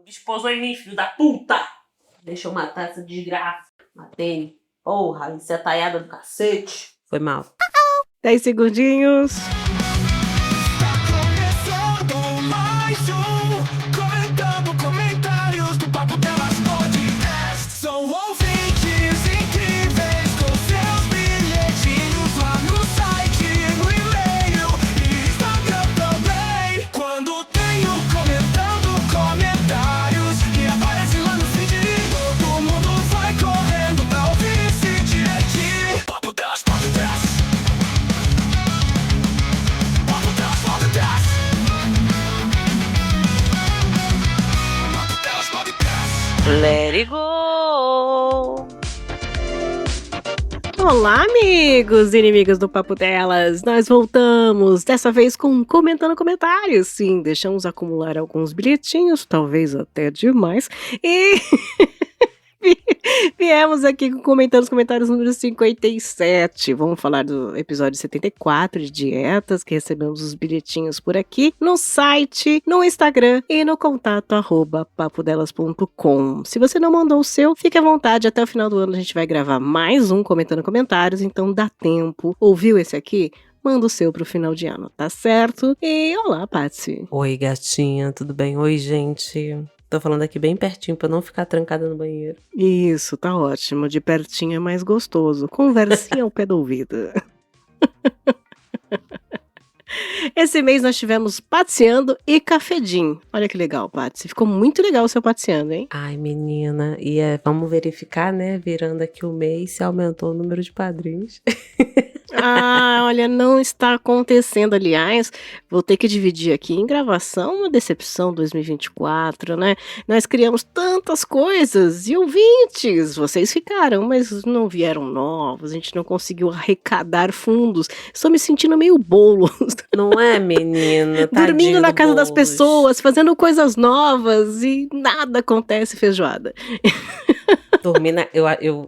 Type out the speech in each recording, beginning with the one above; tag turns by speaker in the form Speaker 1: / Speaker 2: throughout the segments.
Speaker 1: Esposou em mim, filho da puta! Deixa eu matar essa desgraça. Matei. Porra, isso é taiada do cacete. Foi mal.
Speaker 2: 10 segundinhos.
Speaker 3: Começando mais comentando comentários do Papo Delas Podcast. São ouvintes incríveis com seus bilhetinhos lá no site, no e-mail e Instagram também. Quando tenho comentando comentários que aparecem lá no feed, todo mundo vai correndo pra ouvir e se divertir. Papo Delas Podcast.
Speaker 1: Let it go!
Speaker 2: Olá, amigos e inimigas do Papo Delas. Nós voltamos, dessa vez com Comentando Comentários. Sim, deixamos acumular alguns bilhetinhos, talvez até demais. E viemos aqui comentando os comentários número 57. Vamos falar do episódio 74 de dietas, que recebemos os bilhetinhos por aqui, no site, no Instagram e no contato @papodelas.com. Se você não mandou o seu, fique à vontade. Até o final do ano a gente vai gravar mais um Comentando Comentários, então dá tempo. Ouviu esse aqui? Manda o seu pro final de ano, tá certo? E olá, Patsy.
Speaker 1: Oi, gatinha, tudo bem? Oi, gente. Tô falando aqui bem pertinho pra não ficar trancada no banheiro.
Speaker 2: Isso, tá ótimo. De pertinho é mais gostoso. Conversinha ao pé do ouvido. Esse mês nós tivemos Patseando e Cafedim. Olha que legal, Patsy. Ficou muito legal o seu Patseando, hein?
Speaker 1: Ai, menina. E vamos verificar, né? Virando aqui o mês, se aumentou o número de padrinhos.
Speaker 2: Ah, olha, não está acontecendo. Aliás, vou ter que dividir aqui em gravação uma decepção 2024, né? Nós criamos tantas coisas e ouvintes, vocês ficaram, mas não vieram novos, a gente não conseguiu arrecadar fundos. Estou me sentindo meio Boulos.
Speaker 1: Não é, menina?
Speaker 2: Dormindo na casa das
Speaker 1: Boulos.
Speaker 2: pessoas, fazendo coisas novas e nada acontece, feijoada.
Speaker 1: Dormir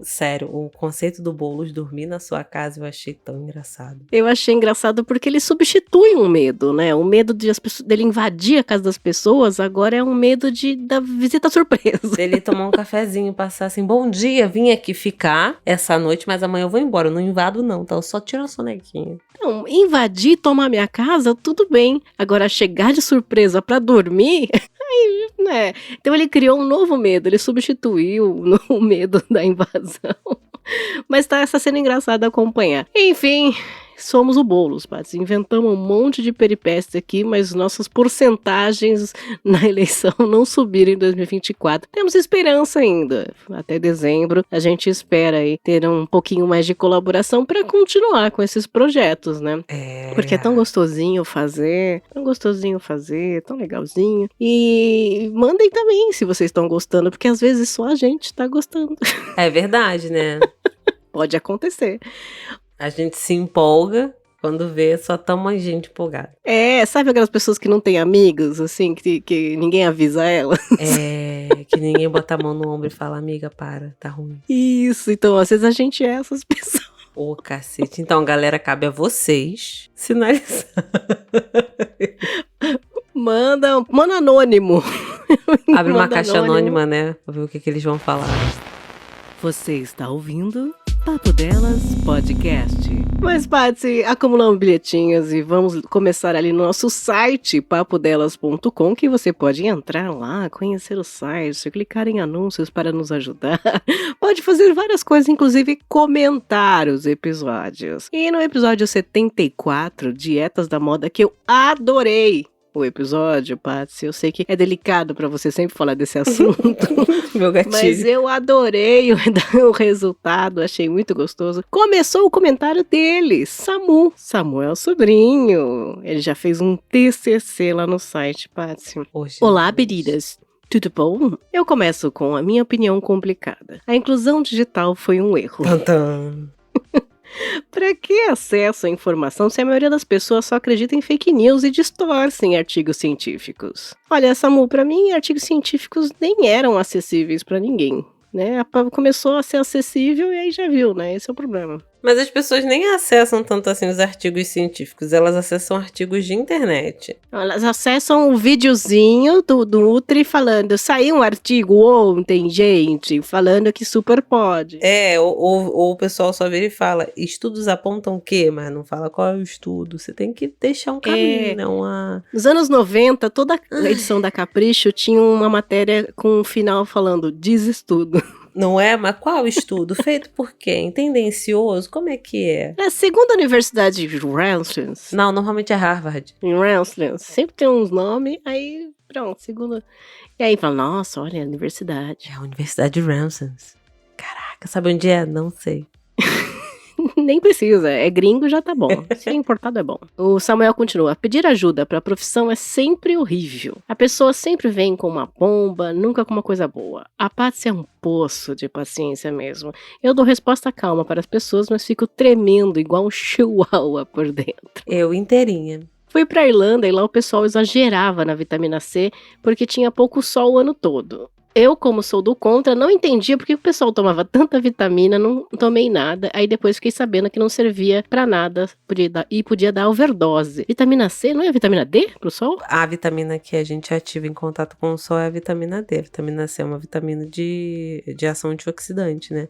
Speaker 1: sério, o conceito do Boulos dormir na sua casa eu achei tão engraçado.
Speaker 2: Eu achei engraçado porque ele substitui um medo, né? O medo dele invadir a casa das pessoas agora é um medo da visita surpresa.
Speaker 1: Ele tomar um cafezinho, passar assim, bom dia, vim aqui ficar essa noite, mas amanhã eu vou embora, eu não invado não, tá? Eu só tiro a sonequinha.
Speaker 2: Não, invadir e tomar minha casa, tudo bem. Agora, chegar de surpresa pra dormir... Aí, né? Então ele criou um novo medo, ele substituiu o medo da invasão. Mas está sendo engraçado acompanhar. Enfim, somos o Boulos, Patsy. Inventamos um monte de peripécias aqui, mas nossas porcentagens na eleição não subiram em 2024. Temos esperança ainda. Até dezembro, a gente espera aí ter um pouquinho mais de colaboração para continuar com esses projetos, né? Porque é tão gostosinho fazer, tão legalzinho. E mandem também se vocês estão gostando, porque às vezes só a gente tá gostando.
Speaker 1: É verdade, né?
Speaker 2: Pode acontecer.
Speaker 1: A gente se empolga, quando vê, só tá uma gente empolgada.
Speaker 2: Sabe aquelas pessoas que não têm amigos, assim, que ninguém avisa elas?
Speaker 1: Que ninguém bota a mão no ombro e fala, amiga, para, tá ruim.
Speaker 2: Isso, então às vezes a gente é essas pessoas.
Speaker 1: Ô, cacete. Então, galera, cabe a vocês sinalizar.
Speaker 2: Manda anônimo.
Speaker 1: Abre uma caixa anônima, né? Pra ver o que eles vão falar.
Speaker 2: Você está ouvindo Papo Delas Podcast. Mas, Patsy, acumulamos bilhetinhos e vamos começar ali no nosso site, papodelas.com, que você pode entrar lá, conhecer o site, clicar em anúncios para nos ajudar. Pode fazer várias coisas, inclusive comentar os episódios. E no episódio 74, Dietas da Moda, que eu adorei o episódio, Patsy, eu sei que é delicado pra você sempre falar desse assunto.
Speaker 1: Meu gatilho.
Speaker 2: Mas eu adorei o resultado, achei muito gostoso. Começou o comentário dele, Samu. Samu é o sobrinho. Ele já fez um TCC lá no site, Patsy. Olá, beridas. Tudo bom? Eu começo com a minha opinião complicada. A inclusão digital foi um erro.
Speaker 1: Tantã.
Speaker 2: Pra que acesso à informação se a maioria das pessoas só acredita em fake news e distorcem artigos científicos? Olha, Samu, pra mim, artigos científicos nem eram acessíveis pra ninguém, né? Começou a ser acessível e aí já viu, né? Esse é o problema.
Speaker 1: Mas as pessoas nem acessam tanto assim os artigos científicos, elas acessam artigos de internet.
Speaker 2: Elas acessam o videozinho do Nutri falando, saiu um artigo ontem, gente, falando que super pode.
Speaker 1: Ou o pessoal só vira e fala, estudos apontam o quê? Mas não fala qual é o estudo. Você tem que deixar um caminho, né?
Speaker 2: Nos anos 90, toda a edição da Capricho tinha uma matéria com um final falando, diz estudo.
Speaker 1: Não é? Mas qual estudo? Feito por quem? Tendencioso? Como é que é?
Speaker 2: Segundo a Universidade de Ramsden,
Speaker 1: Não, normalmente é Harvard.
Speaker 2: em Ramsden, sempre tem uns nomes, aí pronto, segundo... E aí fala, nossa, olha, a universidade.
Speaker 1: É a Universidade de Ramsden. Caraca, sabe onde é? Não sei.
Speaker 2: Nem precisa, é gringo já tá bom. Se é importado é bom. O Samuel continua. Pedir ajuda pra profissão é sempre horrível. A pessoa sempre vem com uma bomba, nunca com uma coisa boa. A Patsy é um poço de paciência mesmo. Eu dou resposta calma para as pessoas, mas fico tremendo igual um chihuahua por dentro.
Speaker 1: Eu inteirinha.
Speaker 2: Fui pra Irlanda e lá o pessoal exagerava na vitamina C porque tinha pouco sol o ano todo. Eu, como sou do contra, não entendia porque o pessoal tomava tanta vitamina, não tomei nada. Aí depois fiquei sabendo que não servia pra nada podia dar overdose. Vitamina C não é vitamina D pro sol?
Speaker 1: A vitamina que a gente ativa em contato com o sol é a vitamina D. A vitamina C é uma vitamina de ação antioxidante, né?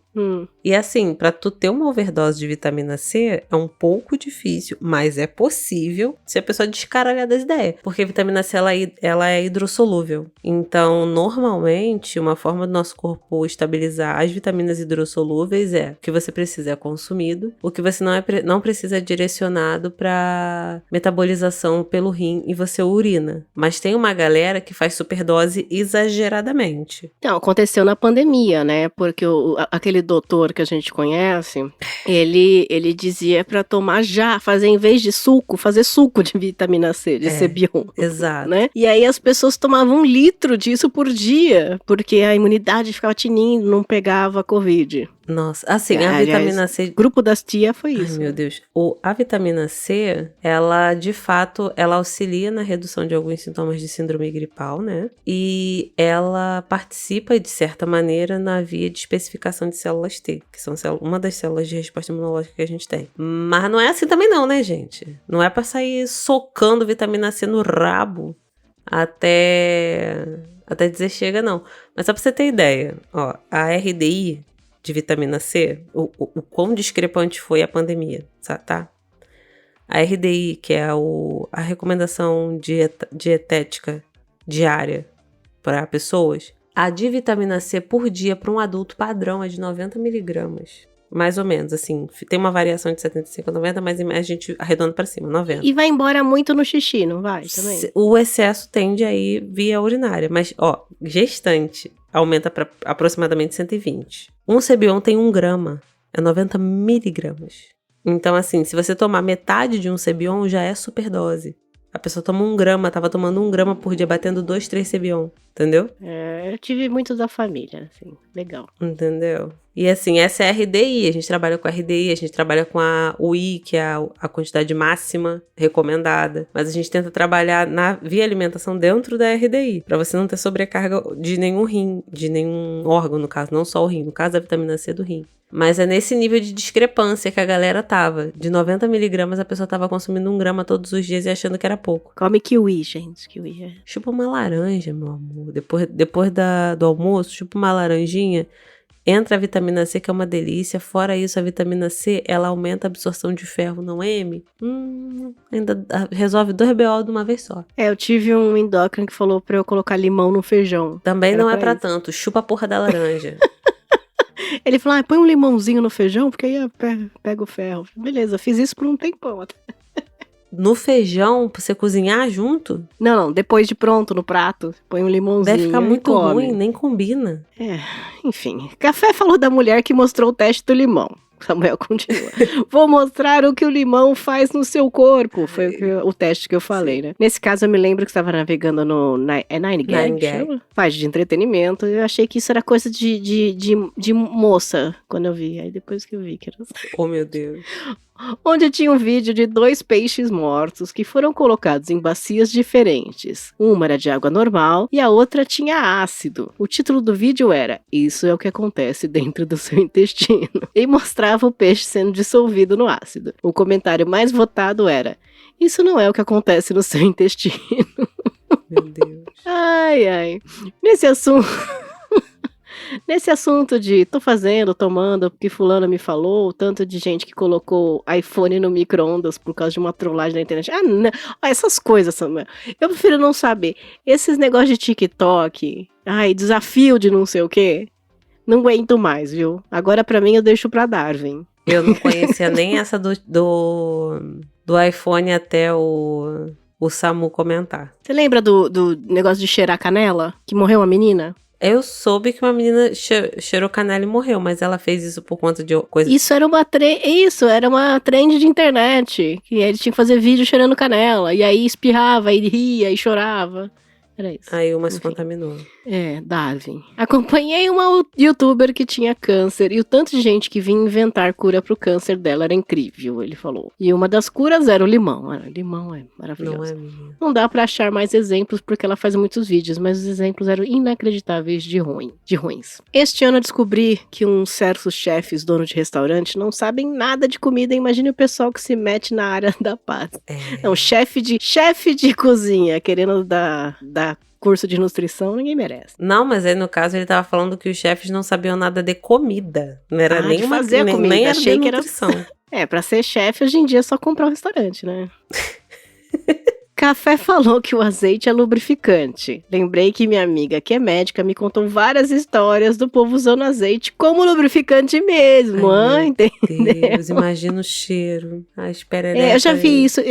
Speaker 1: E assim, pra tu ter uma overdose de vitamina C é um pouco difícil, mas é possível se a pessoa descaralhar das ideias. Porque a vitamina C, ela é hidrossolúvel. Então, normalmente, uma forma do nosso corpo estabilizar as vitaminas hidrossolúveis é o que você precisa é consumido, o que você não precisa é direcionado para metabolização pelo rim e você urina. Mas tem uma galera que faz superdose exageradamente.
Speaker 2: Não, aconteceu na pandemia, né? Porque aquele doutor que a gente conhece, ele dizia pra tomar já, fazer em vez de suco, fazer suco de vitamina C, de Cebion.
Speaker 1: Exato.
Speaker 2: Né? E aí as pessoas tomavam 1 litro disso por dia, porque a imunidade ficava tinindo, não pegava Covid.
Speaker 1: Nossa, assim, a vitamina C...
Speaker 2: Grupo das tia foi isso.
Speaker 1: Ai, meu Deus. A vitamina C, ela, de fato, ela auxilia na redução de alguns sintomas de síndrome gripal, né? E ela participa, de certa maneira, na via de especificação de células T, que são uma das células de resposta imunológica que a gente tem. Mas não é assim também não, né, gente? Não é pra sair socando vitamina C no rabo até dizer chega, não. Mas só pra você ter ideia, ó, a RDI de vitamina C, o quão discrepante foi a pandemia, tá? A RDI, que é a recomendação dietética diária para pessoas, a de vitamina C por dia para um adulto padrão é de 90 miligramas. Mais ou menos, assim, tem uma variação de 75 a 90, mas a gente arredonda para cima, 90.
Speaker 2: E vai embora muito no xixi, não vai também?
Speaker 1: O excesso tende a ir via urinária, mas, ó, gestante aumenta para aproximadamente 120. Um Cebion tem 1 grama, é 90 miligramas. Então, assim, se você tomar metade de um Cebion, já é superdose. A pessoa toma 1 grama, tava tomando 1 grama por dia, batendo 2, 3 Cebion, entendeu?
Speaker 2: Eu tive muito da família, assim, legal.
Speaker 1: Entendeu? E assim, essa é a RDI, a gente trabalha com a RDI, a gente trabalha com a UI, que é a quantidade máxima recomendada, mas a gente tenta trabalhar via alimentação dentro da RDI, pra você não ter sobrecarga de nenhum rim, de nenhum órgão, no caso, não só o rim, no caso da vitamina C do rim. Mas é nesse nível de discrepância que a galera tava. De 90 miligramas, a pessoa tava consumindo 1 grama todos os dias e achando que era pouco.
Speaker 2: Come kiwi, gente, kiwi.
Speaker 1: Chupa uma laranja, meu amor. Depois do almoço, chupa uma laranjinha. Entra a vitamina C, que é uma delícia. Fora isso, a vitamina C, ela aumenta a absorção de ferro, não é, M? Ainda resolve 2 BO de uma vez só.
Speaker 2: Eu tive um endócrino que falou pra eu colocar limão no feijão.
Speaker 1: Também não é pra tanto. Chupa a porra da laranja.
Speaker 2: Ele falou, põe um limãozinho no feijão, porque aí pega o ferro. Beleza, fiz isso por um tempão até.
Speaker 1: No feijão, pra você cozinhar junto?
Speaker 2: Não, depois de pronto no prato, põe um limãozinho.
Speaker 1: Deve ficar muito
Speaker 2: come.
Speaker 1: ruim, nem combina.
Speaker 2: Enfim. Café falou da mulher que mostrou o teste do limão. Samuel continua. Vou mostrar o que o limão faz no seu corpo. Foi o teste que eu falei, né? Nesse caso, eu me lembro que estava navegando no Nine Gag. Faz de entretenimento. Eu achei que isso era coisa de moça, quando eu vi. Aí depois que eu vi que era...
Speaker 1: Oh, meu Deus.
Speaker 2: onde tinha um vídeo de 2 peixes mortos que foram colocados em bacias diferentes. Uma era de água normal e a outra tinha ácido. O título do vídeo era "Isso é o que acontece dentro do seu intestino" e mostrava o peixe sendo dissolvido no ácido. O comentário mais votado era "Isso não é o que acontece no seu intestino".
Speaker 1: Meu Deus.
Speaker 2: Ai, ai. Nesse assunto de tô fazendo, tomando, porque fulano me falou, o tanto de gente que colocou iPhone no micro-ondas por causa de uma trollagem na internet. Não. Essas coisas, Samuel. Eu prefiro não saber. Esses negócios de TikTok, desafio de não sei o quê, não aguento mais, viu? Agora pra mim eu deixo pra Darwin.
Speaker 1: Eu não conhecia nem essa do iPhone até o Samu comentar.
Speaker 2: Você lembra do negócio de cheirar canela? Que morreu uma menina?
Speaker 1: Eu soube que uma menina cheirou canela e morreu, mas ela fez isso por conta de coisa...
Speaker 2: Isso era uma trend de internet. Que ele tinha que fazer vídeo cheirando canela. E aí espirrava, e ria, e chorava. Era isso.
Speaker 1: Aí uma se contaminou.
Speaker 2: Darwin. Acompanhei uma youtuber que tinha câncer e o tanto de gente que vinha inventar cura pro câncer dela era incrível, ele falou. E uma das curas era o limão. Limão é maravilhoso.
Speaker 1: Não é minha.
Speaker 2: Não dá pra achar mais exemplos porque ela faz muitos vídeos, mas os exemplos eram inacreditáveis de ruins. Este ano eu descobri que uns certos chefes, donos de restaurante, não sabem nada de comida. Imagine o pessoal que se mete na área da paz. Não, chefe de cozinha querendo dar curso de nutrição, ninguém merece.
Speaker 1: Não, mas aí no caso ele tava falando que os chefes não sabiam nada de comida. Não era nem
Speaker 2: de
Speaker 1: uma
Speaker 2: fazer a comida.
Speaker 1: nem era
Speaker 2: Achei
Speaker 1: de
Speaker 2: que era...
Speaker 1: nutrição.
Speaker 2: Pra ser chefe hoje em dia é só comprar um restaurante, né? Café falou que o azeite é lubrificante. Lembrei que minha amiga, que é médica, me contou várias histórias do povo usando azeite como lubrificante mesmo. Entendeu?
Speaker 1: Deus, imagina o cheiro. A esperereca.
Speaker 2: Eu já vi isso,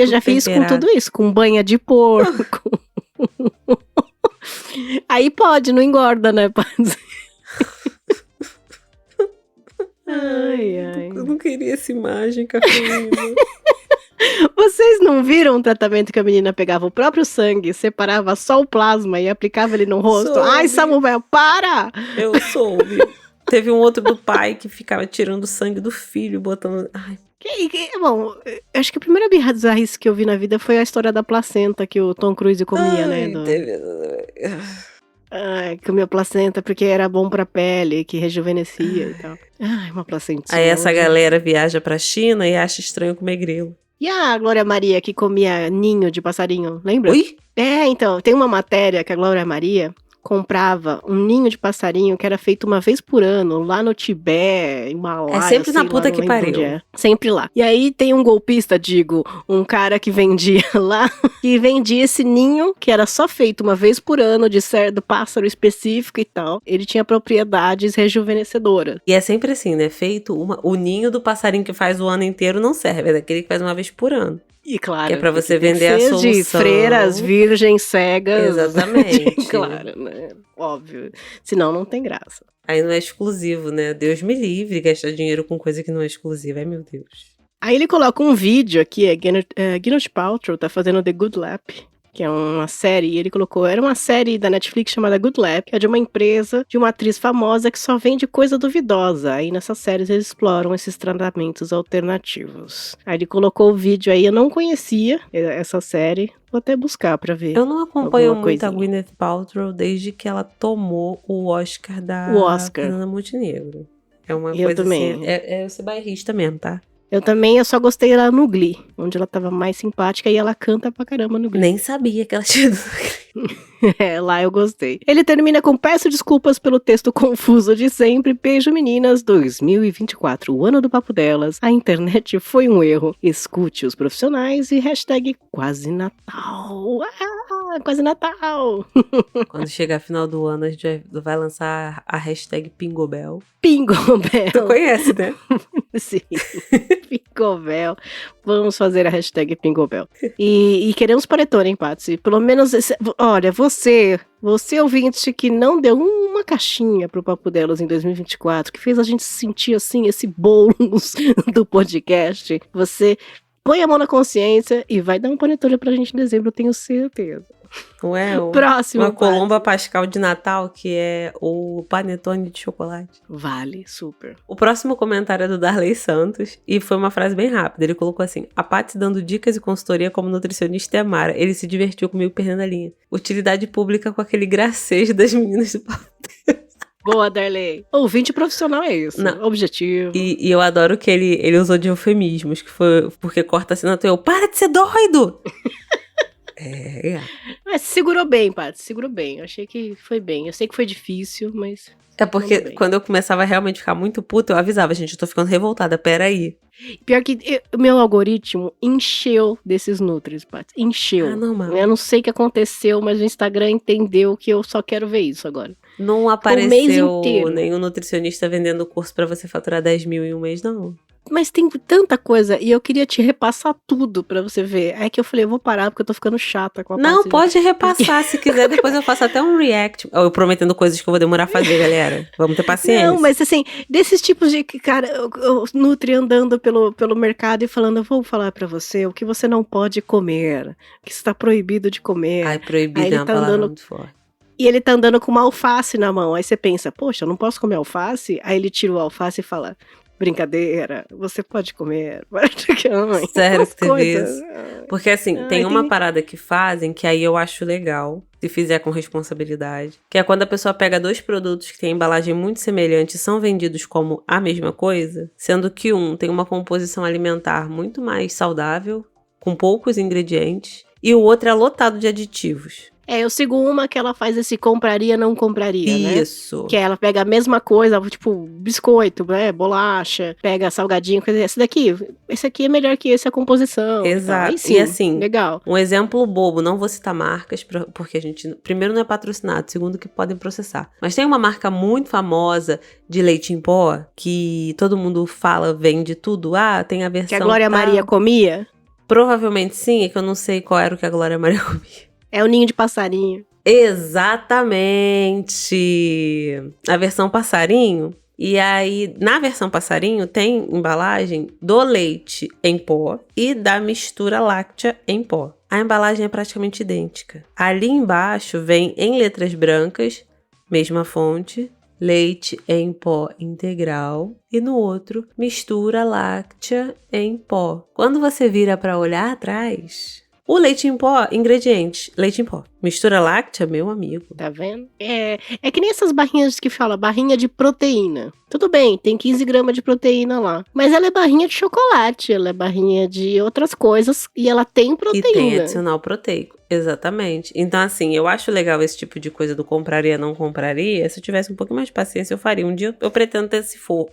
Speaker 2: com tudo isso, com banha de porco. Aí pode, não engorda, né, Paz? Ai.
Speaker 1: Eu não queria essa imagem, cafeína.
Speaker 2: Vocês não viram o tratamento que a menina pegava o próprio sangue, separava só o plasma e aplicava ele no rosto?
Speaker 1: Soube.
Speaker 2: Ai, Samuel, para!
Speaker 1: Eu soube. Teve um outro do pai que ficava tirando o sangue do filho, botando... Ai.
Speaker 2: Bom, acho que a primeira bizarrice que eu vi na vida foi a história da placenta que o Tom Cruise comia, né? Comia placenta porque era bom pra pele, que rejuvenescia e tal. Uma placentinha.
Speaker 1: Aí essa galera viaja pra China e acha estranho comer grilo.
Speaker 2: E a Glória Maria que comia ninho de passarinho, lembra?
Speaker 1: Ui?
Speaker 2: Então, tem uma matéria que a Glória Maria comprava um ninho de passarinho que era feito uma vez por ano, lá no Tibete, Himalaia.
Speaker 1: É sempre na puta que pariu.
Speaker 2: Sempre lá. E aí tem um golpista, um cara que vendia lá, que vendia esse ninho, que era só feito uma vez por ano, de certo pássaro específico e tal. Ele tinha propriedades rejuvenescedoras.
Speaker 1: E é sempre assim, né? Feito o ninho do passarinho que faz o ano inteiro não serve, é daquele que faz uma vez por ano.
Speaker 2: E claro,
Speaker 1: que é pra você vender a solução.
Speaker 2: De freiras, virgens, cegas.
Speaker 1: Exatamente.
Speaker 2: Claro, né? Óbvio. Senão não tem graça.
Speaker 1: Aí não é exclusivo, né? Deus me livre gastar dinheiro com coisa que não é exclusiva. Ai, meu Deus.
Speaker 2: Aí ele coloca um vídeo aqui, Gwyneth Paltrow tá fazendo The Good Lap, que é uma série, e ele colocou, era uma série da Netflix chamada Good Lab, que é de uma empresa, de uma atriz famosa que só vende coisa duvidosa. Aí nessas séries eles exploram esses tratamentos alternativos. Aí ele colocou o vídeo aí, eu não conhecia essa série, vou até buscar pra ver.
Speaker 1: Eu não acompanho muito a Gwyneth Paltrow desde que ela tomou o Oscar da Fernanda Montenegro. É uma coisa
Speaker 2: também.
Speaker 1: Assim, eu sou bairrista mesmo, tá?
Speaker 2: Eu só gostei dela no Glee, onde ela tava mais simpática e ela canta pra caramba no Glee.
Speaker 1: Nem sabia que ela tinha ido no
Speaker 2: Glee. Lá eu gostei. Ele termina com peço desculpas pelo texto confuso de sempre. Beijo, meninas. 2024, o ano do papo delas. A internet foi um erro. Escute os profissionais e hashtag quase Natal. Quase Natal.
Speaker 1: Quando chegar final do ano, a gente vai lançar a hashtag Pingobel.
Speaker 2: Pingobel.
Speaker 1: Tu conhece, né?
Speaker 2: Sim. Pingobel. Vamos fazer a hashtag Pingobel. E queremos panetone, hein, Patsy? Pelo menos, olha, você ouvinte que não deu uma caixinha pro Papo Delas em 2024, que fez a gente sentir, assim, esse bônus do podcast, você põe a mão na consciência e vai dar um panetone pra gente em dezembro, eu tenho certeza.
Speaker 1: Ué,
Speaker 2: Próximo,
Speaker 1: uma
Speaker 2: Paty.
Speaker 1: colomba pascal de Natal, que é o panetone de chocolate.
Speaker 2: Vale, super.
Speaker 1: O próximo comentário é do Darley Santos e foi uma frase bem rápida. Ele colocou assim: a Paty dando dicas e consultoria como nutricionista e a Mara. Ele se divertiu comigo perdendo a linha. Utilidade pública com aquele gracejo das meninas do papo.
Speaker 2: Boa, Darley. Ouvinte profissional é isso.
Speaker 1: Não.
Speaker 2: Objetivo.
Speaker 1: E eu adoro que ele usou de eufemismos, que foi porque corta assim na tua. Para de ser doido!
Speaker 2: Mas segurou bem, Paty, segurou bem. Eu achei que foi bem. Eu sei que foi difícil, mas...
Speaker 1: É porque
Speaker 2: Mandou bem.
Speaker 1: quando eu começava a realmente ficar muito puta, eu avisava, gente, eu tô ficando revoltada, peraí.
Speaker 2: Pior que o meu algoritmo encheu desses nutris, Paty. Encheu.
Speaker 1: Ah, normal.
Speaker 2: Eu não sei o que aconteceu, mas o Instagram entendeu que eu só quero ver isso agora.
Speaker 1: Não
Speaker 2: mês
Speaker 1: apareceu
Speaker 2: inteiro.
Speaker 1: nenhum nutricionista vendendo curso pra você faturar 10 mil em um mês, não.
Speaker 2: Mas tem tanta coisa e eu queria te repassar tudo pra você ver. É que eu falei, eu vou parar porque eu tô ficando chata com a
Speaker 1: Não,
Speaker 2: Paty.
Speaker 1: pode repassar, se quiser, depois eu faço até um react. Eu prometendo coisas que eu vou demorar a fazer, galera. Vamos ter paciência.
Speaker 2: Não, mas assim, desses tipos de, cara, o Nutri andando pelo mercado e falando, eu vou falar pra você o que você não pode comer, o que está proibido de comer.
Speaker 1: Ai, proibido
Speaker 2: Aí ele
Speaker 1: é uma
Speaker 2: tá
Speaker 1: palavra
Speaker 2: andando-
Speaker 1: muito forte.
Speaker 2: E ele tá andando com uma alface na mão. Aí você pensa, poxa, eu não posso comer alface? Aí ele tira o alface e fala, brincadeira, você pode comer.
Speaker 1: Sério que teve
Speaker 2: coisas.
Speaker 1: isso? Porque assim,
Speaker 2: Ai,
Speaker 1: tem uma
Speaker 2: tem-
Speaker 1: parada que fazem que aí eu acho legal, se fizer com responsabilidade, que é quando a pessoa pega dois produtos que têm embalagem muito semelhante e são vendidos como a mesma coisa, sendo que um tem uma composição alimentar muito mais saudável, com poucos ingredientes, e o outro é lotado de aditivos.
Speaker 2: Eu sigo uma que ela faz esse compraria, não compraria, né?
Speaker 1: Isso.
Speaker 2: Que ela pega a mesma coisa, tipo, biscoito, né? Bolacha, pega salgadinho, coisa esse aqui é melhor que esse, a composição.
Speaker 1: Exato.
Speaker 2: Aí sim,
Speaker 1: E assim,
Speaker 2: legal.
Speaker 1: Um exemplo bobo, não vou citar marcas, porque a gente, primeiro, não é patrocinado, segundo, que podem processar. Mas tem uma marca muito famosa de leite em pó, que todo mundo fala, vende tudo. Ah, tem a versão
Speaker 2: Que a Glória
Speaker 1: tal.
Speaker 2: Maria comia,
Speaker 1: Provavelmente sim, é que eu não sei qual era o que a Glória Maria comia.
Speaker 2: é o ninho de passarinho.
Speaker 1: Exatamente! A versão passarinho. E aí, na versão passarinho, tem embalagem do leite em pó e da mistura láctea em pó. A embalagem é praticamente idêntica. Ali embaixo vem em letras brancas, mesma fonte, leite em pó integral, e no outro, mistura láctea em pó. Quando você vira para olhar atrás, o leite em pó, ingredientes, leite em pó. Mistura láctea, meu amigo.
Speaker 2: Tá vendo? É que nem essas barrinhas que fala, barrinha de proteína. Tudo bem, tem 15 gramas de proteína lá. Mas ela é barrinha de chocolate, ela é barrinha de outras coisas e ela tem proteína.
Speaker 1: E tem adicional proteico, exatamente. Então, assim, eu acho legal esse tipo de coisa do compraria, não compraria. Se eu tivesse um pouquinho mais de paciência, eu faria. Um dia eu pretendo ter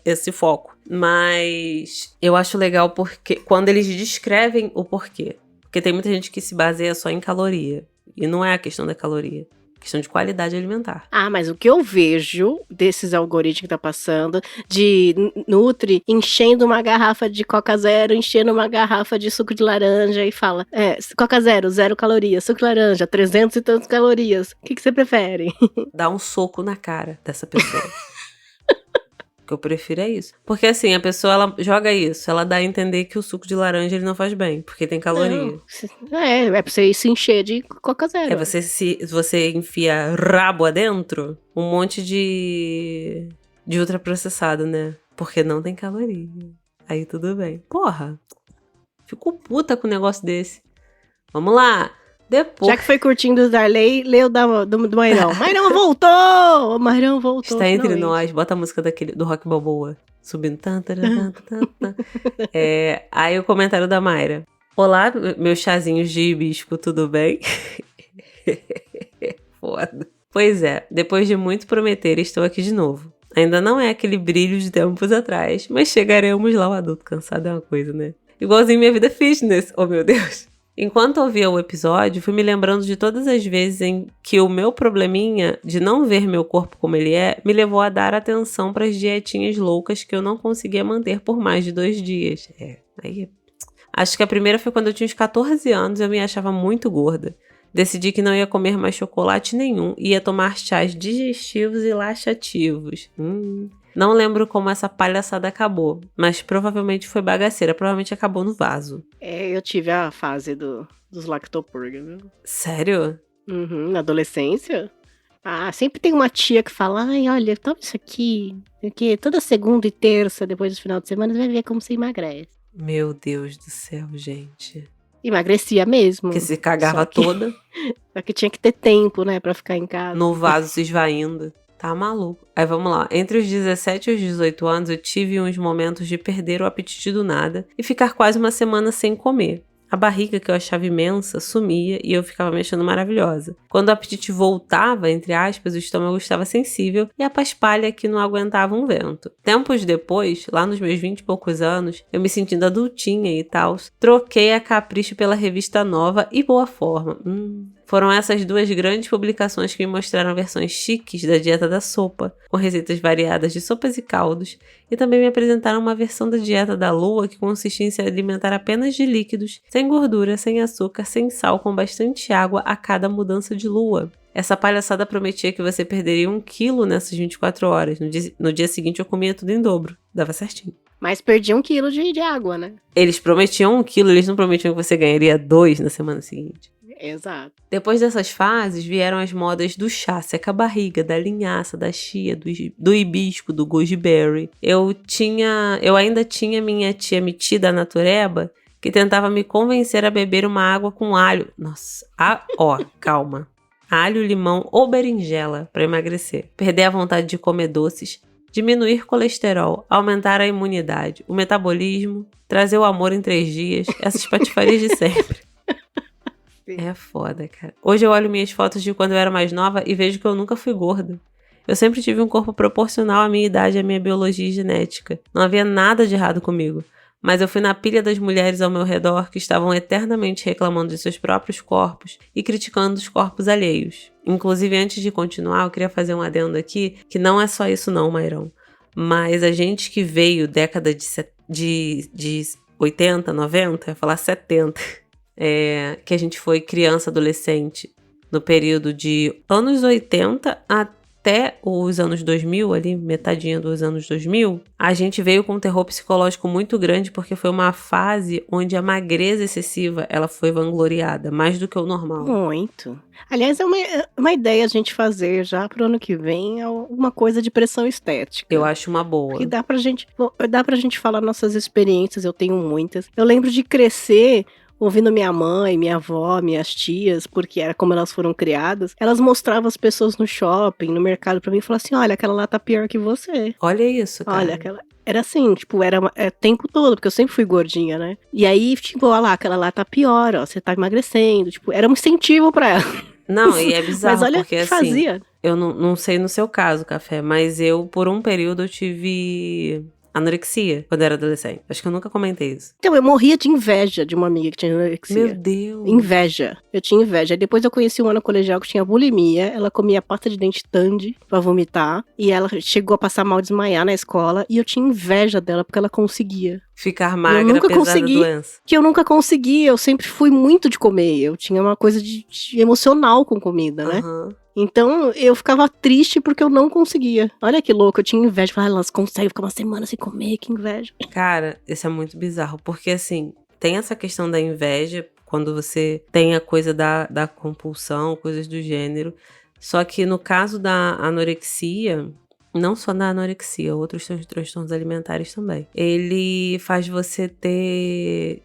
Speaker 1: esse foco. Mas eu acho legal porque quando eles descrevem o porquê. Porque tem muita gente que se baseia só em caloria. E não é a questão da caloria. É questão de qualidade alimentar.
Speaker 2: Ah, mas o que eu vejo desses algoritmos que tá passando, de Nutri enchendo uma garrafa de Coca Zero, enchendo uma garrafa de suco de laranja e fala, Coca Zero, 0 calorias, suco de laranja, 300 e tantas calorias. O que você prefere?
Speaker 1: Dá um soco na cara dessa pessoa. O que eu prefiro é isso. Porque assim, a pessoa, ela joga isso, ela dá a entender que o suco de laranja ele não faz bem, porque tem caloria.
Speaker 2: Não, é pra você se encher de Coca Zero.
Speaker 1: É você enfia rabo adentro, um monte de ultraprocessado, né? Porque não tem caloria. Aí tudo bem. Porra, fico puta com um negócio desse. Vamos lá. Depois.
Speaker 2: Já que foi curtindo o Darley, leu do Mairão. Mairão voltou! O Mairão voltou.
Speaker 1: Está entre
Speaker 2: finalmente.
Speaker 1: nós. Bota a música do Rock Balboa. Subindo. Aí o comentário da Mayra. Olá, meus chazinhos de hibisco, tudo bem? Foda. Pois é, depois de muito prometer, estou aqui de novo. Ainda não é aquele brilho de tempos atrás, mas chegaremos lá. O adulto cansado é uma coisa, né? Igualzinho minha vida fitness. Oh, meu Deus. Enquanto ouvia o episódio, fui me lembrando de todas as vezes em que o meu probleminha de não ver meu corpo como ele é, me levou a dar atenção para as dietinhas loucas que eu não conseguia manter por mais de 2 dias. Acho que a primeira foi quando eu tinha uns 14 anos e eu me achava muito gorda. Decidi que não ia comer mais chocolate nenhum e ia tomar chás digestivos e laxativos. Não lembro como essa palhaçada acabou, mas provavelmente foi bagaceira. Provavelmente acabou no vaso.
Speaker 2: Eu tive a fase dos lactopurga, viu?
Speaker 1: Sério?
Speaker 2: Uhum, na adolescência. Sempre tem uma tia que fala, ai, olha, toma isso aqui, porque toda segunda e terça, depois do final de semana, você vai ver como você emagrece.
Speaker 1: Meu Deus do céu, gente.
Speaker 2: Emagrecia mesmo.
Speaker 1: Porque se cagava
Speaker 2: Só que-
Speaker 1: toda
Speaker 2: Só que tinha que ter tempo, né, pra ficar em casa.
Speaker 1: no vaso se esvaindo. Tá maluco. Aí vamos lá. Entre os 17 e os 18 anos, eu tive uns momentos de perder o apetite do nada e ficar quase uma semana sem comer. A barriga, que eu achava imensa, sumia e eu ficava me achando maravilhosa. Quando o apetite voltava, entre aspas, o estômago estava sensível e a paspalha que não aguentava um vento. Tempos depois, lá nos meus 20 e poucos anos, eu me sentindo adultinha e tal, troquei a Capricho pela revista Nova e Boa Forma. Foram essas duas grandes publicações que me mostraram versões chiques da dieta da sopa, com receitas variadas de sopas e caldos, e também me apresentaram uma versão da dieta da lua que consistia em se alimentar apenas de líquidos, sem gordura, sem açúcar, sem sal, com bastante água a cada mudança de lua. Essa palhaçada prometia que você perderia 1 quilo nessas 24 horas. No dia seguinte eu comia tudo em dobro. Dava certinho.
Speaker 2: Mas perdi 1 quilo de água, né?
Speaker 1: Eles prometiam 1 quilo, eles não prometiam que você ganharia 2 na semana seguinte.
Speaker 2: Exato.
Speaker 1: Depois dessas fases, vieram as modas do chá seca-barriga, da linhaça, da chia, do hibisco, do gooseberry. Eu ainda tinha minha tia metida, a natureba, que tentava me convencer a beber uma água com alho. Nossa, calma. Alho, limão ou berinjela para emagrecer. Perder a vontade de comer doces, diminuir colesterol, aumentar a imunidade, o metabolismo, trazer o amor em 3 dias, essas patifarias de sempre. É foda, cara. Hoje eu olho minhas fotos de quando eu era mais nova e vejo que eu nunca fui gorda. Eu sempre tive um corpo proporcional à minha idade e à minha biologia e genética. Não havia nada de errado comigo. Mas eu fui na pilha das mulheres ao meu redor que estavam eternamente reclamando de seus próprios corpos e criticando os corpos alheios. Inclusive, antes de continuar, eu queria fazer um adendo aqui, que não é só isso não, Mairão. Mas a gente que veio década de 80, 90, eu ia falar 70... que a gente foi criança, adolescente, no período de anos 80 até os anos 2000, ali metadinha dos anos 2000, a gente veio com um terror psicológico muito grande porque foi uma fase onde a magreza excessiva ela foi vangloriada, mais do que o normal.
Speaker 2: Muito. Aliás, é uma ideia a gente fazer já pro ano que vem alguma coisa de pressão estética.
Speaker 1: Eu acho uma boa.
Speaker 2: Que dá pra gente falar nossas experiências, eu tenho muitas. Eu lembro de crescer ouvindo minha mãe, minha avó, minhas tias, porque era como elas foram criadas, elas mostravam as pessoas no shopping, no mercado pra mim e falavam assim, olha, aquela lá tá pior que você.
Speaker 1: Olha isso, cara.
Speaker 2: Olha, aquela... Era assim, tipo, era o tempo todo, porque eu sempre fui gordinha, né? E aí, tipo, olha lá, aquela lá tá pior, ó, você tá emagrecendo, tipo, era um incentivo pra ela.
Speaker 1: Não, e é bizarro,
Speaker 2: mas olha
Speaker 1: porque
Speaker 2: que
Speaker 1: assim,
Speaker 2: fazia.
Speaker 1: eu não sei no seu caso, Café, mas eu, por um período, eu tive anorexia quando eu era adolescente. Acho que eu nunca comentei isso.
Speaker 2: Então, eu morria de inveja de uma amiga que tinha anorexia.
Speaker 1: Meu Deus.
Speaker 2: Inveja. Eu tinha inveja. Aí depois eu conheci uma no colegial que tinha bulimia. Ela comia pasta de dente Tandy pra vomitar. E ela chegou a passar mal, desmaiar na escola. E eu tinha inveja dela porque ela conseguia.
Speaker 1: Ficar magra apesar da doença.
Speaker 2: Que eu nunca consegui. Eu sempre fui muito de comer. Eu tinha uma coisa de emocional com comida, né?
Speaker 1: Uhum.
Speaker 2: Então, eu ficava triste porque eu não conseguia. Olha que louco, eu tinha inveja. Falei, elas conseguem ficar uma semana sem comer, que inveja.
Speaker 1: Cara, isso é muito bizarro, porque assim, tem essa questão da inveja, quando você tem a coisa da compulsão, coisas do gênero. Só que no caso da anorexia, não só da anorexia, outros transtornos alimentares também. Ele faz você ter...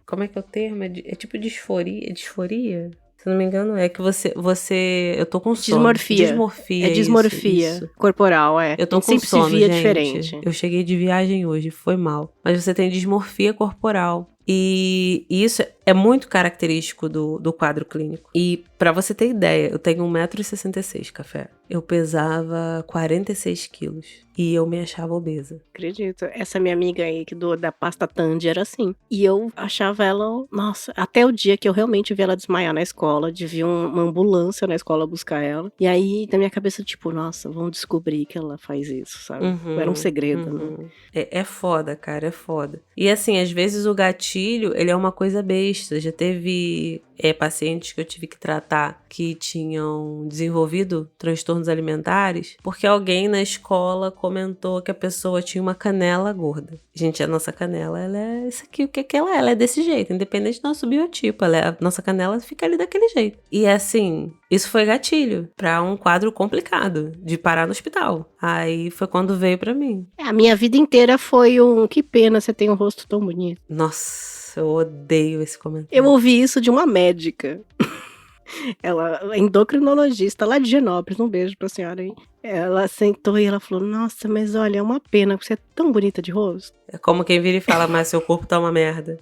Speaker 1: como é que é o termo? É tipo disforia? Disforia? Se não me engano, é que eu tô com sono. Dismorfia.
Speaker 2: É dismorfia
Speaker 1: isso.
Speaker 2: corporal, é.
Speaker 1: Eu tô com
Speaker 2: sempre
Speaker 1: sono,
Speaker 2: se via
Speaker 1: gente.
Speaker 2: diferente.
Speaker 1: Eu cheguei de viagem hoje, foi mal. Mas você tem dismorfia corporal. E isso é muito característico do quadro clínico. E pra você ter ideia, eu tenho 1,66 m, Café. Eu pesava 46 quilos. E eu me achava obesa.
Speaker 2: Acredito. Essa minha amiga aí da pasta Tandy era assim. E eu achava ela... Nossa, até o dia que eu realmente vi ela desmaiar na escola. De vir uma ambulância na escola buscar ela. E aí, na minha cabeça, tipo... Nossa, vamos descobrir que ela faz isso, sabe? Era um segredo, né?
Speaker 1: É foda, cara, é foda. E assim, às vezes o gatilho, ele é uma coisa besta. Já teve pacientes que eu tive que tratar que tinham desenvolvido transtornos alimentares, porque alguém na escola comentou que a pessoa tinha uma canela gorda. Gente, a nossa canela, ela é isso aqui, o que que ela é? Ela é desse jeito, independente do nosso biotipo. A nossa canela fica ali daquele jeito. E assim, isso foi gatilho pra um quadro complicado de parar no hospital. Aí foi quando veio pra mim.
Speaker 2: A minha vida inteira foi que pena você tem um rosto tão bonito.
Speaker 1: Nossa, eu odeio esse comentário.
Speaker 2: Eu ouvi isso de uma médica. Ela é endocrinologista lá de Genópolis, um beijo pra senhora aí. Ela sentou e ela falou, nossa, mas olha, é uma pena, porque você é tão bonita de rosto.
Speaker 1: É como quem vira e fala, mas seu corpo tá uma merda.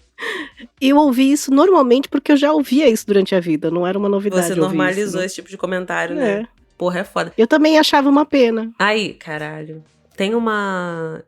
Speaker 2: Eu ouvi isso normalmente porque eu já ouvia isso durante a vida, não era uma novidade.
Speaker 1: Você normalizou esse tipo de comentário, né?
Speaker 2: É.
Speaker 1: Porra, é foda.
Speaker 2: Eu também achava uma pena.
Speaker 1: Aí, caralho, tem uma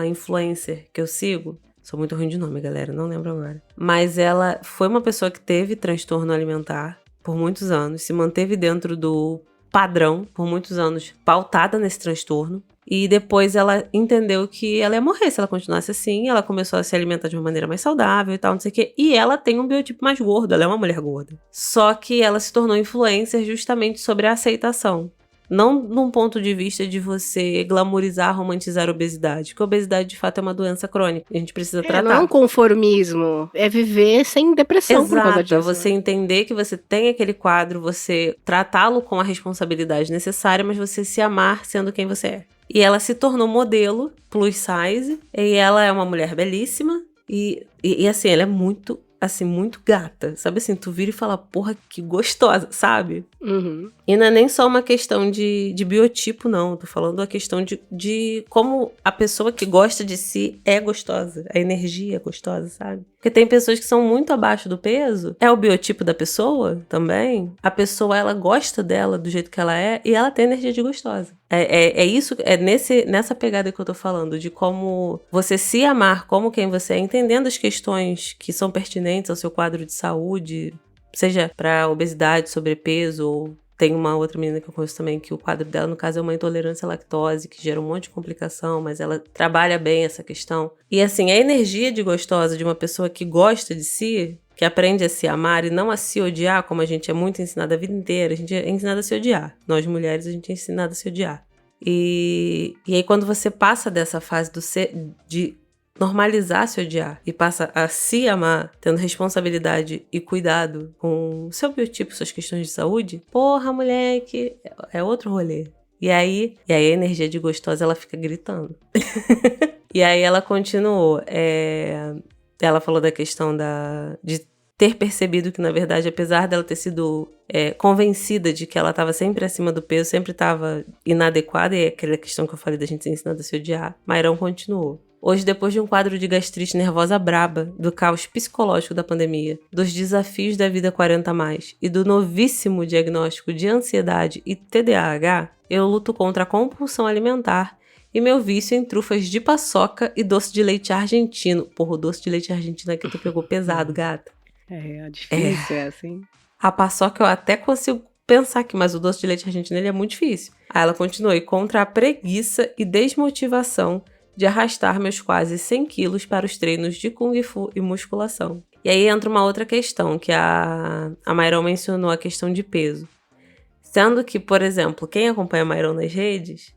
Speaker 1: influencer que eu sigo, sou muito ruim de nome, galera, não lembro agora. Mas ela foi uma pessoa que teve transtorno alimentar por muitos anos, se manteve dentro do padrão por muitos anos, pautada nesse transtorno. E depois ela entendeu que ela ia morrer se ela continuasse assim. Ela começou a se alimentar de uma maneira mais saudável e tal, não sei o quê. E ela tem um biotipo mais gordo, ela é uma mulher gorda. Só que ela se tornou influencer justamente sobre a aceitação. Não num ponto de vista de você glamorizar, romantizar a obesidade. Porque a obesidade, de fato, é uma doença crônica. A gente precisa tratar.
Speaker 2: Não é um conformismo. É viver sem depressão por causa
Speaker 1: Exato,
Speaker 2: disso.
Speaker 1: é você entender que você tem aquele quadro, você tratá-lo com a responsabilidade necessária, mas você se amar sendo quem você é. E ela se tornou modelo plus size, e ela é uma mulher belíssima, e assim, ela é muito, assim, muito gata, sabe assim, tu vira e fala, porra, que gostosa, sabe?
Speaker 2: Uhum.
Speaker 1: E não é nem só uma questão de biotipo, não. Tô falando a questão de como a pessoa que gosta de si é gostosa. A energia é gostosa, sabe? Porque tem pessoas que são muito abaixo do peso. É o biotipo da pessoa também. A pessoa, ela gosta dela do jeito que ela é e ela tem energia de gostosa. É isso, nessa pegada que eu tô falando, de como você se amar como quem você é, entendendo as questões que são pertinentes ao seu quadro de saúde, seja para obesidade, sobrepeso, ou tem uma outra menina que eu conheço também que o quadro dela, no caso, é uma intolerância à lactose, que gera um monte de complicação, mas ela trabalha bem essa questão. E assim, a energia de gostosa de uma pessoa que gosta de si, que aprende a se amar e não a se odiar, como a gente é muito ensinada a vida inteira, a gente é ensinada a se odiar. Nós mulheres, a gente é ensinada a se odiar. E aí quando você passa dessa fase de normalizar se odiar e passa a se amar, tendo responsabilidade e cuidado com o seu biotipo, suas questões de saúde, porra, moleque, é outro rolê. E aí a energia de gostosa, ela fica gritando. E aí ela continuou, ela falou da questão de ter percebido que, na verdade, apesar dela ter sido convencida de que ela estava sempre acima do peso, sempre estava inadequada, e é aquela questão que eu falei da gente ser ensinada a se odiar, Mairão continuou. Hoje, depois de um quadro de gastrite nervosa braba, do caos psicológico da pandemia, dos desafios da vida 40+, e do novíssimo diagnóstico de ansiedade e TDAH, eu luto contra a compulsão alimentar e meu vício em trufas de paçoca e doce de leite argentino. Porra, o doce de leite argentino aqui tu pegou pesado, gata.
Speaker 2: É difícil, assim.
Speaker 1: A paçoca eu até consigo pensar aqui, mas o doce de leite argentino ele é muito difícil. Aí ela continua, e contra a preguiça e desmotivação de arrastar meus quase 100 quilos para os treinos de Kung Fu e musculação. E aí entra uma outra questão, que a Mairão mencionou, a questão de peso. Sendo que, por exemplo, quem acompanha a Mairão nas redes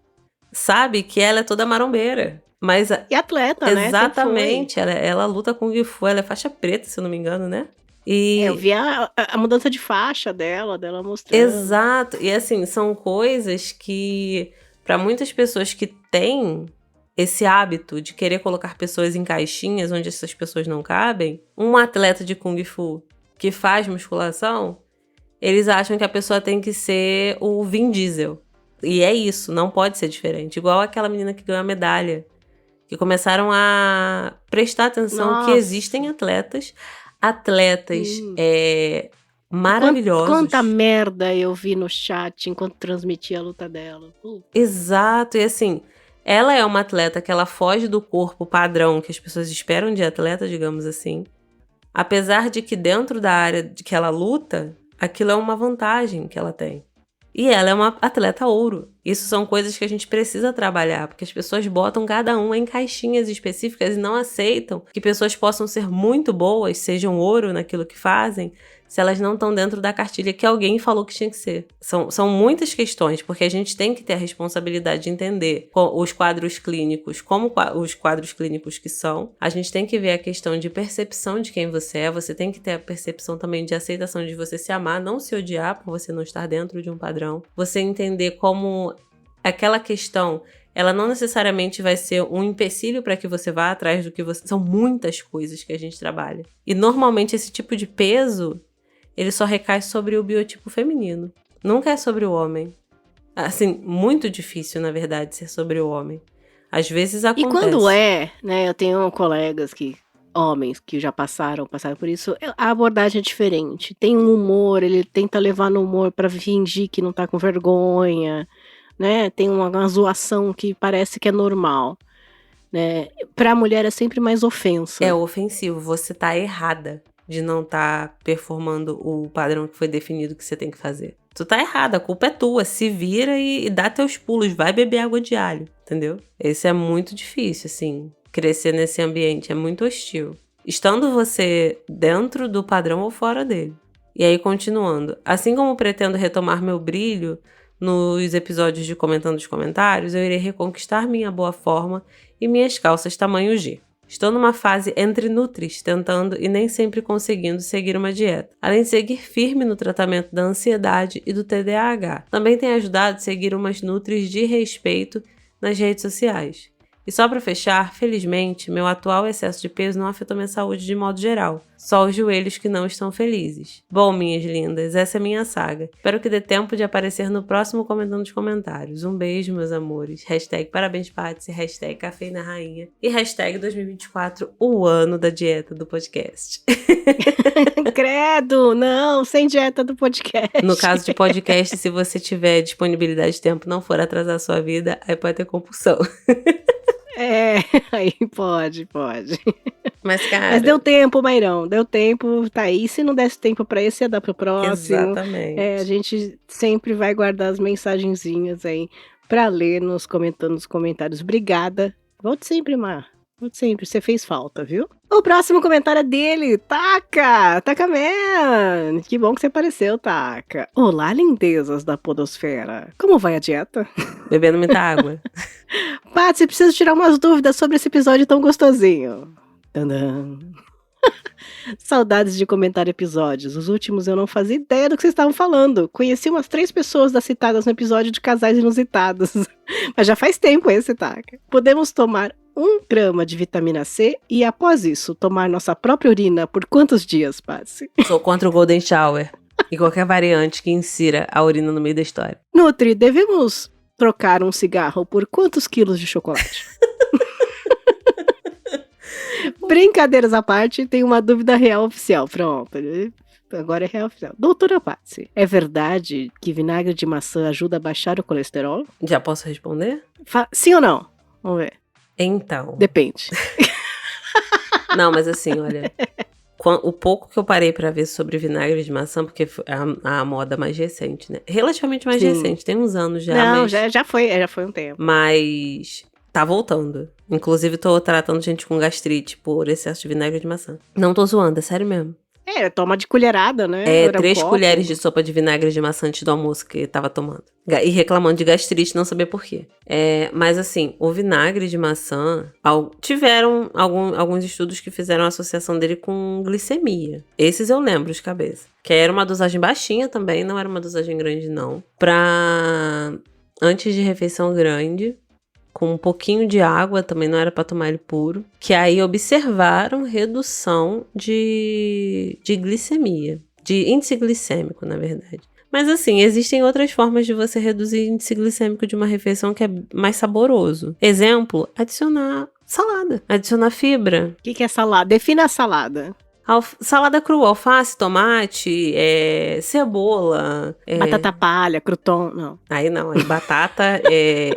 Speaker 1: sabe que ela é toda marombeira. Mas
Speaker 2: E atleta, né?
Speaker 1: exatamente, ela luta Kung Fu, ela é faixa preta, se eu não me engano, né? E
Speaker 2: Eu vi a mudança de faixa dela mostrando.
Speaker 1: exato, e assim, são coisas que, para muitas pessoas que têm esse hábito de querer colocar pessoas em caixinhas onde essas pessoas não cabem, um atleta de Kung Fu que faz musculação, eles acham que a pessoa tem que ser o Vin Diesel. E é isso, não pode ser diferente. Igual aquela menina que ganhou a medalha, que começaram a prestar atenção que existem atletas maravilhosos.
Speaker 2: Quanta merda eu vi no chat enquanto transmitia a luta dela.
Speaker 1: Exato, e assim, ela é uma atleta que ela foge do corpo padrão que as pessoas esperam de atleta, digamos assim. Apesar de que dentro da área de que ela luta, aquilo é uma vantagem que ela tem. E ela é uma atleta ouro. Isso são coisas que a gente precisa trabalhar, porque as pessoas botam cada uma em caixinhas específicas e não aceitam que pessoas possam ser muito boas, sejam ouro naquilo que fazem, se elas não estão dentro da cartilha que alguém falou que tinha que ser. São muitas questões, porque a gente tem que ter a responsabilidade de entender os quadros clínicos, como os quadros clínicos que são. A gente tem que ver a questão de percepção de quem você tem que ter a percepção também de aceitação de você se amar, não se odiar por você não estar dentro de um padrão. Você entender como aquela questão, ela não necessariamente vai ser um empecilho para que você vá atrás do que você... São muitas coisas que a gente trabalha. E normalmente esse tipo de peso, ele só recai sobre o biotipo feminino. Nunca é sobre o homem. Assim, muito difícil, na verdade, ser sobre o homem. Às vezes acontece.
Speaker 2: E quando né, eu tenho colegas homens que já passaram por isso, a abordagem é diferente. Tem um humor, ele tenta levar no humor pra fingir que não tá com vergonha, né? Tem uma zoação que parece que é normal, né? Pra mulher é sempre mais ofensa.
Speaker 1: É ofensivo, você tá errada de não tá performando o padrão que foi definido que você tem que fazer. Tu tá errada, a culpa é tua, se vira e dá teus pulos, vai beber água de alho, entendeu? Esse é muito difícil, assim, crescer nesse ambiente, é muito hostil. Estando você dentro do padrão ou fora dele. E aí, continuando, assim como pretendo retomar meu brilho nos episódios de Comentando os Comentários, eu irei reconquistar minha boa forma e minhas calças tamanho G. Estou numa fase entre nutris, tentando e nem sempre conseguindo seguir uma dieta. Além de seguir firme no tratamento da ansiedade e do TDAH. Também tenho ajudado a seguir umas nutris de respeito nas redes sociais. E só para fechar, felizmente, meu atual excesso de peso não afetou minha saúde de modo geral. Só os joelhos que não estão felizes. Bom, minhas lindas, essa é minha saga. Espero que dê tempo de aparecer no próximo Comentando os Comentários. Um beijo, meus amores. Hashtag parabéns, Patsy. Hashtag cafeína rainha. E hashtag 2024, o ano da dieta do podcast.
Speaker 2: Credo, não, sem dieta do podcast.
Speaker 1: No caso de podcast, se você tiver disponibilidade de tempo, não for atrasar a sua vida, aí pode ter compulsão.
Speaker 2: Aí pode.
Speaker 1: Mas, cara...
Speaker 2: Mas deu tempo, Mairão, deu tempo, tá aí. Se não desse tempo pra esse, ia dar pro próximo.
Speaker 1: Exatamente.
Speaker 2: A gente sempre vai guardar as mensagenzinhas aí pra ler comentando nos comentários. Obrigada. Volte sempre, Mar. Volte sempre, você fez falta, viu? O próximo comentário é dele, Taka Man. Que bom que você apareceu, Taka. Olá, lindezas da podosfera. Como vai a dieta?
Speaker 1: Bebendo muita água.
Speaker 2: Patsy, preciso tirar umas dúvidas sobre esse episódio tão gostosinho. Tadã. Saudades de comentar episódios. Os últimos eu não fazia ideia do que vocês estavam falando. Conheci umas 3 pessoas das citadas no episódio de casais inusitados. Mas já faz tempo esse, Taka. Podemos tomar 1 grama de vitamina C e após isso, tomar nossa própria urina por quantos dias, Patsy?
Speaker 1: Sou contra o Golden Shower e qualquer variante que insira a urina no meio da história.
Speaker 2: Nutri, devemos trocar um cigarro por quantos quilos de chocolate? Brincadeiras à parte, tem uma dúvida real oficial. Pronto, agora é real oficial. Doutora Patsy, é verdade que vinagre de maçã ajuda a baixar o colesterol?
Speaker 1: Já posso responder?
Speaker 2: Sim ou não? Vamos ver.
Speaker 1: Então.
Speaker 2: Depende.
Speaker 1: Não, mas assim, olha. O pouco que eu parei pra ver sobre vinagre de maçã, porque foi a moda mais recente, né? Relativamente mais recente, tem uns anos já.
Speaker 2: Não,
Speaker 1: mas...
Speaker 2: já foi um tempo.
Speaker 1: Mas tá voltando. Inclusive, tô tratando gente com gastrite por excesso de vinagre de maçã. Não tô zoando, é sério mesmo.
Speaker 2: Toma de colherada, né?
Speaker 1: Era 3 colheres de sopa de vinagre de maçã antes do almoço que tava tomando. E reclamando de gastrite, não sabia por quê. Mas assim, o vinagre de maçã... Tiveram alguns estudos que fizeram a associação dele com glicemia. Esses eu lembro de cabeça. Que era uma dosagem baixinha também, não era uma dosagem grande não. Antes de refeição grande... com um pouquinho de água, também não era para tomar ele puro, que aí observaram redução de glicemia, de índice glicêmico, na verdade. Mas assim, existem outras formas de você reduzir índice glicêmico de uma refeição que é mais saboroso. Exemplo, adicionar salada, adicionar fibra.
Speaker 2: O que é salada? Defina a salada.
Speaker 1: Salada crua, alface, tomate, cebola.
Speaker 2: Batata palha, crouton, não.
Speaker 1: Aí não, aí batata,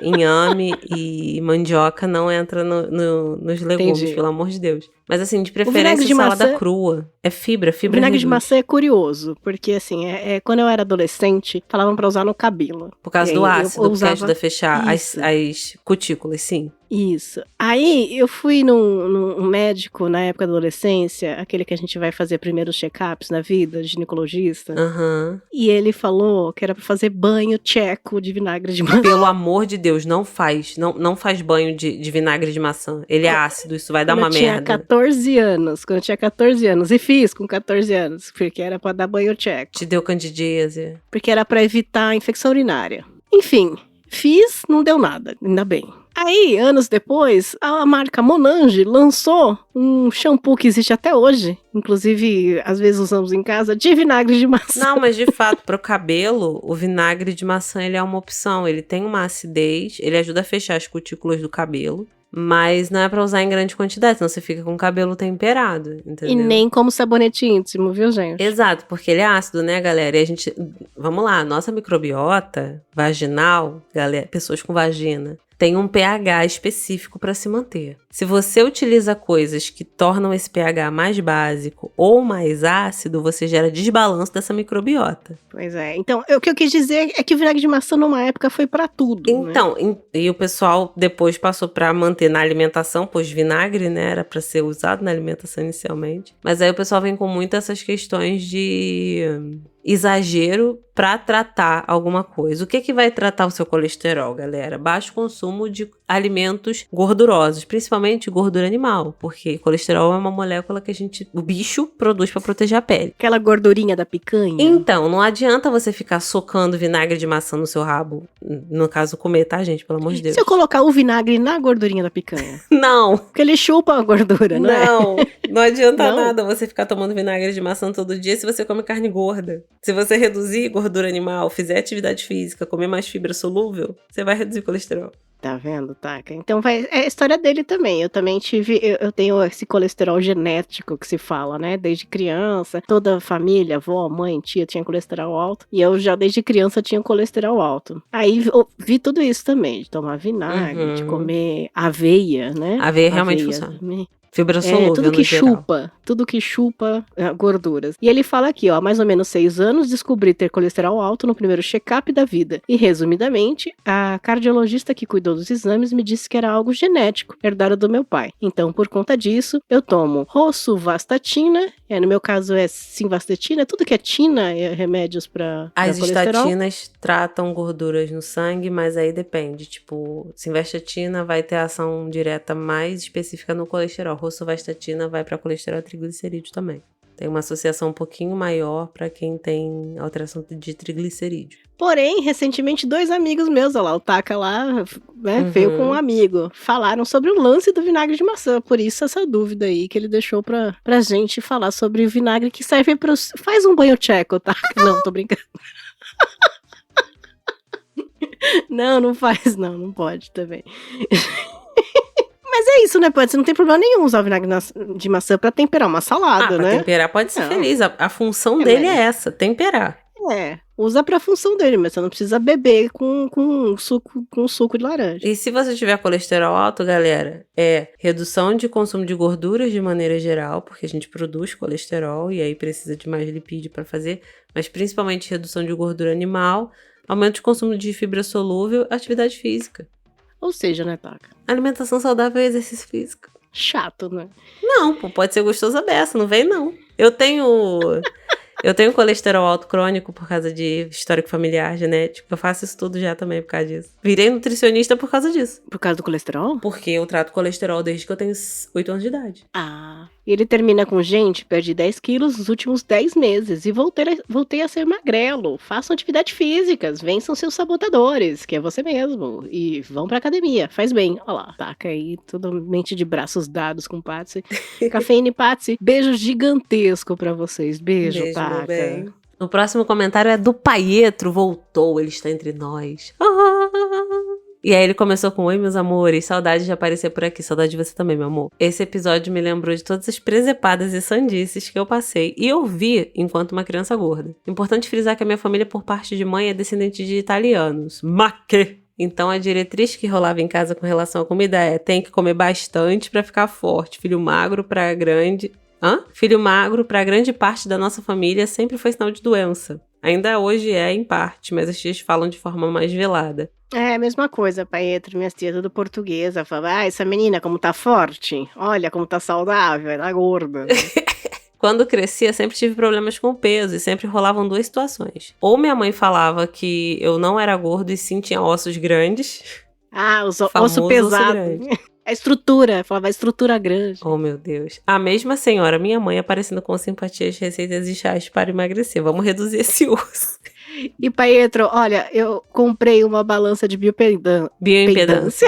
Speaker 1: inhame e mandioca não entra nos legumes,
Speaker 2: Entendi.
Speaker 1: pelo amor de Deus. Mas assim, de preferência salada crua. É fibra
Speaker 2: O vinagre
Speaker 1: reduz.
Speaker 2: de maçã é curioso, porque assim, quando eu era adolescente, falavam pra usar no cabelo.
Speaker 1: Por causa
Speaker 2: E
Speaker 1: do
Speaker 2: aí
Speaker 1: ácido, porque
Speaker 2: usava...
Speaker 1: ajuda a fechar as cutículas, sim.
Speaker 2: Isso. Aí eu fui num médico na época da adolescência, aquele que a gente vai fazer primeiros check-ups na vida, ginecologista.
Speaker 1: Aham.
Speaker 2: E ele falou que era pra fazer banho tcheco de vinagre de maçã.
Speaker 1: Pelo amor de Deus, não faz. Não faz banho de vinagre de maçã. Ele é ácido, isso vai dar
Speaker 2: Quando
Speaker 1: uma
Speaker 2: eu tinha
Speaker 1: merda.
Speaker 2: 14 anos. Quando eu tinha 14 anos. E fiz com 14 anos. Porque era pra dar banho tcheco.
Speaker 1: Te deu candidíase.
Speaker 2: Porque era pra evitar a infecção urinária. Enfim, fiz, não deu nada. Ainda bem. Aí, anos depois, a marca Monange lançou um shampoo que existe até hoje. Inclusive, às vezes usamos em casa, de vinagre de maçã.
Speaker 1: Não, mas de fato, pro cabelo, o vinagre de maçã ele é uma opção. Ele tem uma acidez, ele ajuda a fechar as cutículas do cabelo. Mas não é pra usar em grande quantidade, senão você fica com o cabelo temperado, entendeu?
Speaker 2: E nem como sabonete íntimo, viu, gente?
Speaker 1: Exato, porque ele é ácido, né, galera? E a gente... Vamos lá, nossa microbiota vaginal, galera, pessoas com vagina, tem um pH específico para se manter. Se você utiliza coisas que tornam esse pH mais básico ou mais ácido, você gera desbalanço dessa microbiota.
Speaker 2: Pois é. Então, o que eu quis dizer é que o vinagre de maçã, numa época, foi pra tudo.
Speaker 1: Então, e o pessoal depois passou para manter na alimentação, pois vinagre, né, era para ser usado na alimentação inicialmente. Mas aí o pessoal vem com muitas essas questões de exagero para tratar alguma coisa. O que vai tratar o seu colesterol, galera? Baixo consumo de alimentos gordurosos, principalmente gordura animal, porque colesterol é uma molécula que o bicho produz para proteger a pele.
Speaker 2: Aquela gordurinha da picanha.
Speaker 1: Então, não adianta você ficar socando vinagre de maçã no seu rabo, no caso comer, tá, gente? Pelo amor de Deus.
Speaker 2: Se eu colocar o vinagre na gordurinha da picanha?
Speaker 1: Não.
Speaker 2: Porque ele chupa a gordura, não é?
Speaker 1: Não adianta
Speaker 2: Não?
Speaker 1: nada você ficar tomando vinagre de maçã todo dia se você come carne gorda. Se você reduzir gordura animal, fizer atividade física, comer mais fibra solúvel, você vai reduzir colesterol.
Speaker 2: Tá vendo, Taka? Então é a história dele também. Eu também eu tenho esse colesterol genético que se fala, né? Desde criança, toda a família, avó, mãe, tia tinha colesterol alto. E eu já desde criança tinha colesterol alto. Aí eu vi tudo isso também, de tomar vinagre, de comer aveia, né?
Speaker 1: Aveia realmente funciona.
Speaker 2: Também.
Speaker 1: Fibra solúvel,
Speaker 2: tudo que
Speaker 1: no geral.
Speaker 2: chupa gorduras. E ele fala aqui, ó, há mais ou menos 6 anos descobri ter colesterol alto no primeiro check-up da vida. E resumidamente, a cardiologista que cuidou dos exames me disse que era algo genético, herdado do meu pai. Então, por conta disso, eu tomo rosuvastatina, no meu caso é simvastatina, tudo que é tina é remédios para colesterol.
Speaker 1: As estatinas tratam gorduras no sangue, mas aí depende, tipo, simvastatina vai ter ação direta mais específica no colesterol. Rosuvastatina vai para colesterol e triglicerídeo também. Tem uma associação um pouquinho maior para quem tem alteração de triglicerídeo.
Speaker 2: Porém, recentemente, 2 amigos meus, olha lá, o Taka lá, né, veio com um amigo, falaram sobre o lance do vinagre de maçã. Por isso, essa dúvida aí que ele deixou pra gente falar sobre o vinagre que serve para Faz um banho tcheco, Taka. Não, tô brincando. Não faz, não pode também. Mas é isso, né, Pode? Você não tem problema nenhum usar o vinagre de maçã pra temperar uma salada,
Speaker 1: pra
Speaker 2: né?
Speaker 1: temperar pode ser
Speaker 2: Não.
Speaker 1: feliz. A função dele
Speaker 2: mas-
Speaker 1: é essa, temperar.
Speaker 2: Usa pra função dele, mas você não precisa beber com suco de laranja.
Speaker 1: E se você tiver colesterol alto, galera, é redução de consumo de gorduras de maneira geral, porque a gente produz colesterol e aí precisa de mais lipídio para fazer, mas principalmente redução de gordura animal, aumento de consumo de fibra solúvel, atividade física.
Speaker 2: Ou seja, né, Taka?
Speaker 1: Alimentação saudável e exercício físico.
Speaker 2: Chato, né?
Speaker 1: Não, pô, pode ser gostoso a beça, não vem não. Eu tenho colesterol alto crônico por causa de histórico familiar, genético. Eu faço isso tudo já também por causa disso. Virei nutricionista por causa disso.
Speaker 2: Por causa do colesterol?
Speaker 1: Porque eu trato colesterol desde que eu tenho 8 anos de idade.
Speaker 2: E ele termina com, gente, perdi 10 quilos nos últimos 10 meses e voltei a ser magrelo. Façam atividades físicas, vençam seus sabotadores, que é você mesmo. E vão pra academia, faz bem. Olha lá, Taka aí, totalmente de braços dados com Patsy. Cafeína e Patsy, beijo gigantesco pra vocês. Beijo,
Speaker 1: Beijo,
Speaker 2: Taka.
Speaker 1: meu bem. O próximo comentário é do Paietro, voltou, ele está entre nós. E aí ele começou com: oi, meus amores, saudade de aparecer por aqui, saudade de você também, meu amor. Esse episódio me lembrou de todas as presepadas e sandices que eu passei e ouvi enquanto uma criança gorda. Importante frisar que a minha família por parte de mãe é descendente de italianos. Ma que? Então a diretriz que rolava em casa com relação à comida é: tem que comer bastante pra ficar forte. Filho magro pra grande parte da nossa família sempre foi sinal de doença. Ainda hoje é, em parte, mas as tias falam de forma mais velada.
Speaker 2: É a mesma coisa, Paetro, minhas tias tudo portuguesa. Falava, essa menina como tá forte. Olha como tá saudável, tá gorda.
Speaker 1: Quando crescia, sempre tive problemas com peso e sempre rolavam duas situações. Ou minha mãe falava que eu não era gordo e sim tinha ossos grandes.
Speaker 2: Osso pesado.
Speaker 1: Grande.
Speaker 2: A estrutura, falava a estrutura grande.
Speaker 1: Oh, meu Deus. A mesma senhora, minha mãe, aparecendo com simpatia as receitas de chás para emagrecer. Vamos reduzir esse osso.
Speaker 2: E, Paetro, olha, eu comprei uma balança de
Speaker 1: Bioimpedância.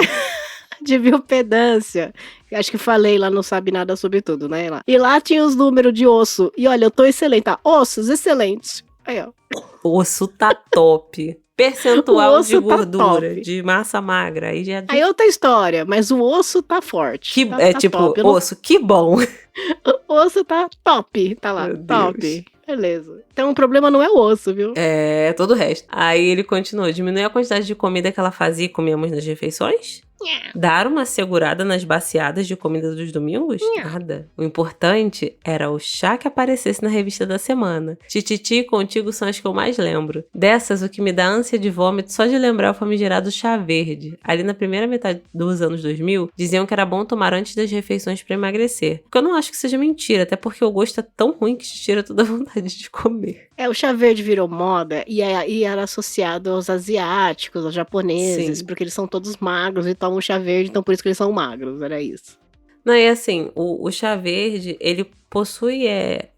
Speaker 2: De biopedância. Acho que falei lá, não sabe nada sobre tudo, né? E lá tinha os números de osso. E olha, eu tô excelente, tá? Ossos excelentes. Aí, ó.
Speaker 1: O osso tá top. Percentual de
Speaker 2: osso tá
Speaker 1: gordura,
Speaker 2: top.
Speaker 1: de massa magra. Aí já
Speaker 2: Aí outra história, mas o osso tá forte.
Speaker 1: tá tipo,
Speaker 2: top.
Speaker 1: osso, que bom.
Speaker 2: O osso tá top, tá lá,
Speaker 1: Meu
Speaker 2: top.
Speaker 1: Deus.
Speaker 2: Beleza. Então o problema não é o osso, viu?
Speaker 1: É, todo o resto. Aí ele continuou, diminuir a quantidade de comida que ela fazia e comíamos nas refeições? Dar uma segurada nas baciadas de comida dos domingos? Nada. O importante era o chá que aparecesse na revista da semana. Tititi e Contigo são as que eu mais lembro. Dessas, o que me dá ânsia de vômito só de lembrar o famigerado chá verde. Ali na primeira metade dos anos 2000, diziam que era bom tomar antes das refeições pra emagrecer. Porque eu não acho que seja mentira, até porque o gosto é tão ruim que te tira toda a vontade de comer.
Speaker 2: O chá verde virou moda e era associado aos asiáticos, aos japoneses,
Speaker 1: Sim.
Speaker 2: porque eles são todos magros e tomam chá verde, então por isso que eles são magros, era isso.
Speaker 1: Não, e assim, o chá verde, ele possui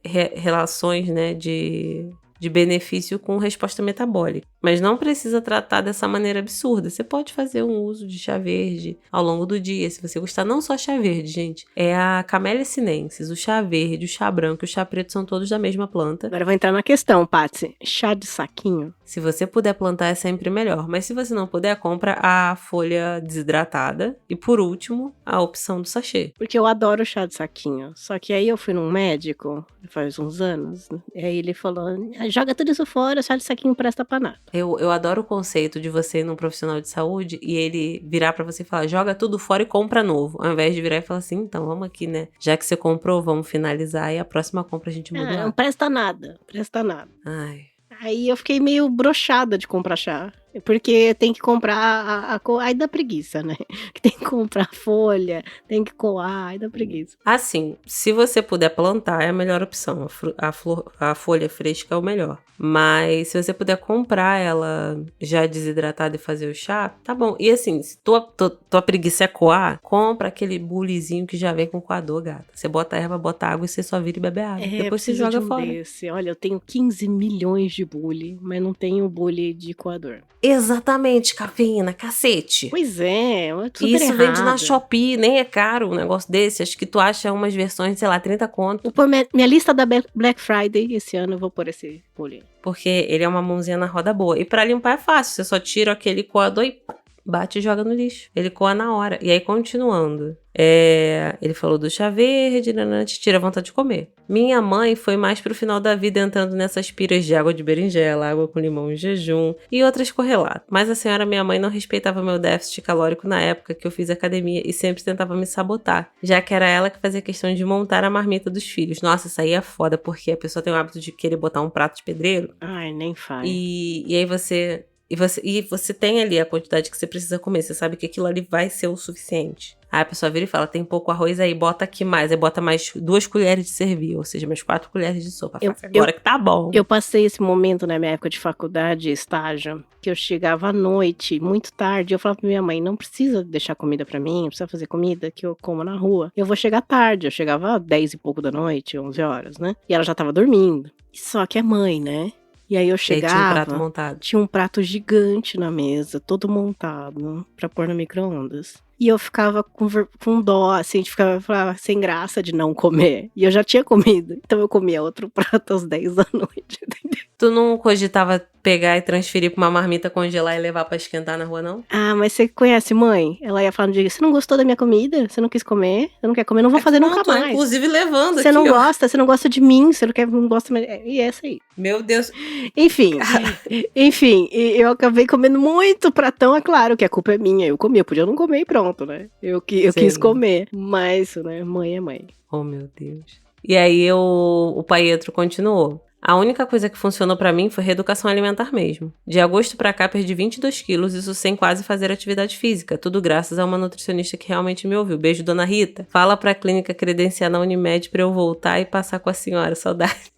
Speaker 1: relações, né, de benefício com resposta metabólica. Mas não precisa tratar dessa maneira absurda. Você pode fazer um uso de chá verde ao longo do dia, se você gostar. Não só chá verde, gente. É a Camellia sinensis, o chá verde, o chá branco e o chá preto são todos da mesma planta.
Speaker 2: Agora eu vou entrar na questão, Patsy. Chá de saquinho?
Speaker 1: Se você puder plantar, é sempre melhor. Mas se você não puder, compra a folha desidratada. E por último, a opção do sachê.
Speaker 2: Porque eu adoro chá de saquinho. Só que aí eu fui num médico, faz uns anos, e aí ele falou, joga tudo isso fora, chá de saquinho não presta pra nada.
Speaker 1: Eu adoro o conceito de você ir num profissional de saúde e ele virar pra você e falar, joga tudo fora e compra novo. Ao invés de virar e falar assim, então vamos aqui, né? Já que você comprou, vamos finalizar e a próxima compra a gente muda.
Speaker 2: Não presta nada, presta nada.
Speaker 1: Ai.
Speaker 2: Aí eu fiquei meio broxada de comprar chá. Porque tem que comprar aí dá preguiça, né? Tem que comprar folha, tem que coar, aí dá preguiça.
Speaker 1: Assim, se você puder plantar, é a melhor opção. A folha fresca é o melhor. Mas se você puder comprar ela já desidratada e fazer o chá, tá bom. E assim, se tua preguiça é coar, compra aquele bulizinho que já vem com coador, gata. Você bota a erva, bota água e você só vira e bebe água. Depois você joga fora.
Speaker 2: Desse. Olha, eu tenho 15 milhões de bule, mas não tenho bule de coador.
Speaker 1: Exatamente, cafeína, cacete.
Speaker 2: Pois é, super
Speaker 1: Isso
Speaker 2: errado.
Speaker 1: vende na Shopee, nem é caro um negócio desse. Acho que tu acha umas versões, sei lá, 30 conto.
Speaker 2: Vou pôr minha lista da Black Friday esse ano, eu vou pôr esse bule.
Speaker 1: Porque ele é uma mãozinha na roda boa. E pra limpar é fácil, você só tira aquele coador e bate e joga no lixo. Ele coa na hora. E aí, continuando. Ele falou do chá verde, te tira a vontade de comer. Minha mãe foi mais pro final da vida entrando nessas piras de água de berinjela, água com limão em jejum e outras correlatas. Mas a senhora, minha mãe, não respeitava meu déficit calórico na época que eu fiz academia e sempre tentava me sabotar, já que era ela que fazia questão de montar a marmita dos filhos. Nossa, isso aí é foda, porque a pessoa tem o hábito de querer botar um prato de pedreiro.
Speaker 2: Ai, nem faz.
Speaker 1: E aí você tem ali a quantidade que você precisa comer. Você sabe que aquilo ali vai ser o suficiente. Aí a pessoa vira e fala, tem pouco arroz aí, bota aqui mais. Aí bota mais 2 colheres de servir, ou seja, mais 4 colheres de sopa. Agora que tá bom.
Speaker 2: Eu passei esse momento na minha época de faculdade, estágio, que eu chegava à noite, muito tarde, eu falava pra minha mãe, não precisa deixar comida pra mim, não precisa fazer comida, que eu como na rua. Eu vou chegar tarde, eu chegava às 10 e pouco da noite, 11 horas, né? E ela já tava dormindo. Só que é mãe, né? E aí eu chegava,
Speaker 1: tinha um prato montado.
Speaker 2: Tinha um prato gigante na mesa, todo montado, pra pôr no micro-ondas. E eu ficava com dó, assim, ficava sem graça de não comer. E eu já tinha comido, então eu comia outro prato às 10 da noite, entendeu?
Speaker 1: Tu não cogitava pegar e transferir pra uma marmita, congelar e levar pra esquentar na rua, não?
Speaker 2: Ah, mas você conhece mãe? Ela ia falar no dia, você não gostou da minha comida? Você não quis comer? Você não quer comer? Não vou fazer nunca mais.
Speaker 1: Inclusive levando
Speaker 2: você
Speaker 1: aqui,
Speaker 2: você não gosta de mim, você não gosta mais. E é essa aí.
Speaker 1: Meu Deus.
Speaker 2: Enfim, eu acabei comendo muito pratão, é claro que a culpa é minha. Eu comi, eu podia não comer e pronto, né? Eu quis comer. Mas, né, mãe é mãe.
Speaker 1: Oh, meu Deus. E aí o Paetro continuou. A única coisa que funcionou pra mim foi reeducação alimentar mesmo. De agosto pra cá, perdi 22 quilos, isso sem quase fazer atividade física. Tudo graças a uma nutricionista que realmente me ouviu. Beijo, dona Rita. Fala pra clínica credenciar na Unimed pra eu voltar e passar com a senhora. Saudade.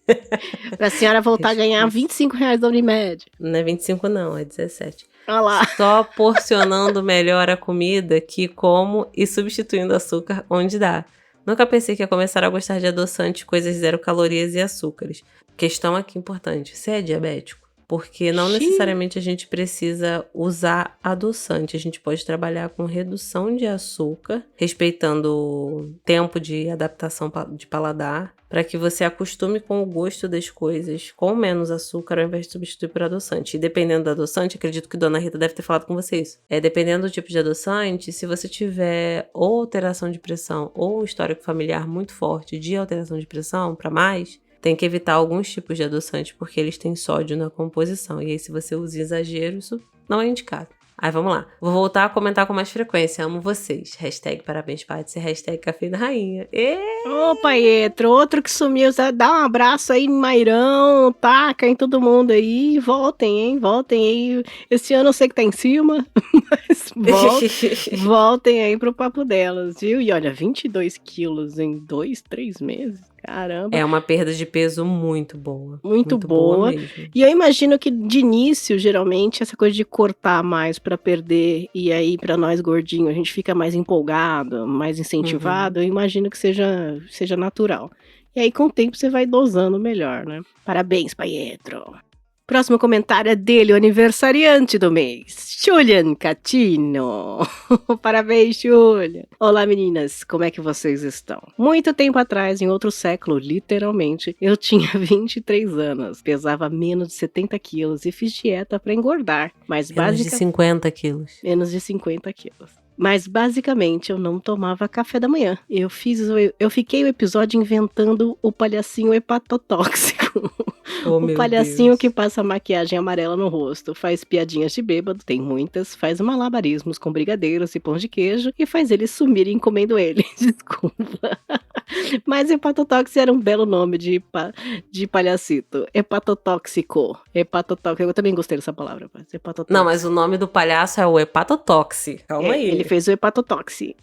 Speaker 2: Pra senhora voltar a ganhar R$25 da Unimed.
Speaker 1: Não é 25 não, é 17.
Speaker 2: Olha lá.
Speaker 1: Só porcionando melhor a comida que como e substituindo açúcar onde dá. Nunca pensei que ia começar a gostar de adoçante, coisas zero calorias e açúcares. Questão aqui importante, você é diabético? Porque não necessariamente a gente precisa usar adoçante, a gente pode trabalhar com redução de açúcar, respeitando o tempo de adaptação de paladar, para que você acostume com o gosto das coisas com menos açúcar ao invés de substituir por adoçante. E dependendo do adoçante, acredito que Dona Rita deve ter falado com você isso. Dependendo do tipo de adoçante, se você tiver ou alteração de pressão ou um histórico familiar muito forte de alteração de pressão para mais, tem que evitar alguns tipos de adoçante porque eles têm sódio na composição. E aí, se você usa exagero, isso não é indicado. Aí, vamos lá. Vou voltar a comentar com mais frequência. Amo vocês. Hashtag parabéns, Paty. Hashtag café da rainha.
Speaker 2: Ô, Pietro, outro que sumiu. Dá um abraço aí, Mairão. Taca em todo mundo aí. Voltem, hein? Voltem aí. Esse ano eu sei que tá em cima, mas voltem aí pro papo delas, viu? E olha, 22 quilos em 2, 3 meses. Caramba.
Speaker 1: É uma perda de peso muito boa.
Speaker 2: Muito boa
Speaker 1: mesmo.
Speaker 2: E eu imagino que de início, geralmente, essa coisa de cortar mais pra perder, e aí pra nós gordinhos, a gente fica mais empolgado, mais incentivado, eu imagino que seja natural. E aí com o tempo você vai dosando melhor, né? Parabéns, Pietro. Próximo comentário é dele, o aniversariante do mês, Julian Catino. Parabéns, Julian. Olá, meninas, como é que vocês estão? Muito tempo atrás, em outro século, literalmente, eu tinha 23 anos, pesava menos de 70 quilos e fiz dieta pra engordar. Mas
Speaker 1: Menos de 50 quilos.
Speaker 2: Menos de 50 quilos. Mas basicamente eu não tomava café da manhã. Eu fiquei o episódio inventando o palhacinho hepatotóxico. O palhacinho que passa maquiagem amarela no rosto, faz piadinhas de bêbado, tem muitas, faz malabarismos com brigadeiros e pão de queijo e faz eles sumirem comendo ele. Desculpa. Mas hepatotóxico era um belo nome de palhacito. Hepatotóxico. Eu também gostei dessa palavra. Hepatotóxico.
Speaker 1: Não, mas o nome do palhaço é o hepatotóxico. Calma aí.
Speaker 2: Ele fez o hepatotóxico.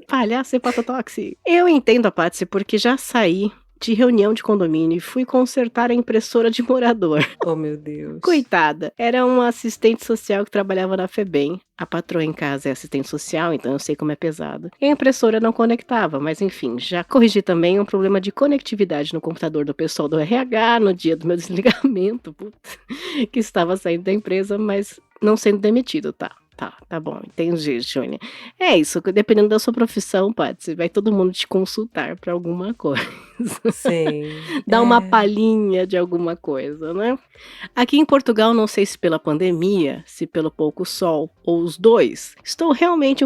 Speaker 2: Palhaço hepatotóxico. Eu entendo a Patsy porque já saí de reunião de condomínio e fui consertar a impressora de morador.
Speaker 1: Oh, meu Deus.
Speaker 2: Coitada. Era uma assistente social que trabalhava na FEBEM. A patroa em casa é assistente social, então eu sei como é pesado. E a impressora não conectava, mas enfim, já corrigi também um problema de conectividade no computador do pessoal do RH no dia do meu desligamento, que estava saindo da empresa, mas não sendo demitido, tá? Tá bom, entendi, Júnia. É isso, dependendo da sua profissão, Patsy, vai todo mundo te consultar pra alguma coisa.
Speaker 1: Sim.
Speaker 2: Dá uma palhinha de alguma coisa, né? Aqui em Portugal, não sei se pela pandemia, se pelo pouco sol, ou os dois, estou realmente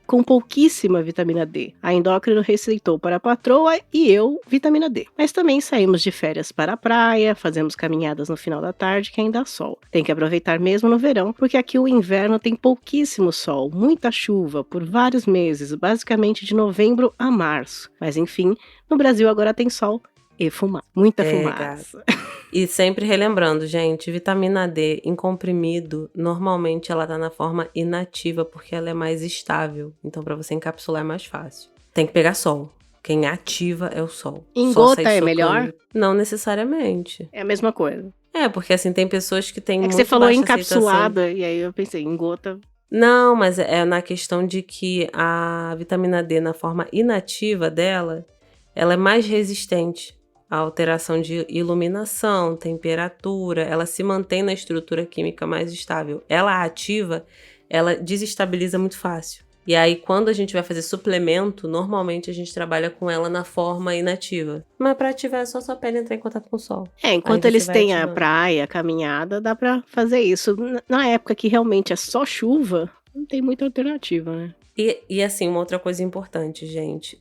Speaker 2: com pouquíssima vitamina D. A endócrino receitou para a patroa e eu vitamina D. Mas também saímos de férias para a praia, fazemos caminhadas no final da tarde que ainda há sol. Tem que aproveitar mesmo no verão, porque aqui o inverno tem pouquíssimo sol, muita chuva por vários meses, basicamente de novembro a março. Mas enfim, no Brasil agora tem sol e fumaça, muita fumaça.
Speaker 1: E sempre relembrando, gente, vitamina D em comprimido, normalmente ela tá na forma inativa porque ela é mais estável. Então pra você encapsular é mais fácil. Tem que pegar sol. Quem ativa é o sol.
Speaker 2: Em gota é melhor?
Speaker 1: Não necessariamente.
Speaker 2: É a mesma coisa.
Speaker 1: Porque assim, tem pessoas que têm muito
Speaker 2: você falou
Speaker 1: baixa
Speaker 2: encapsulada,
Speaker 1: aceitação.
Speaker 2: e aí eu pensei, em gota.
Speaker 1: Não, mas é na questão de que a vitamina D, na forma inativa dela, ela é mais resistente à alteração de iluminação, temperatura, ela se mantém na estrutura química mais estável. Ela ativa, ela desestabiliza muito fácil. E aí, quando a gente vai fazer suplemento, normalmente a gente trabalha com ela na forma inativa. Mas pra ativar é só sua pele entrar em contato com o sol.
Speaker 2: Enquanto eles têm a praia, a caminhada, dá pra fazer isso. Na época que realmente é só chuva, não tem muita alternativa, né?
Speaker 1: E assim, uma outra coisa importante, gente,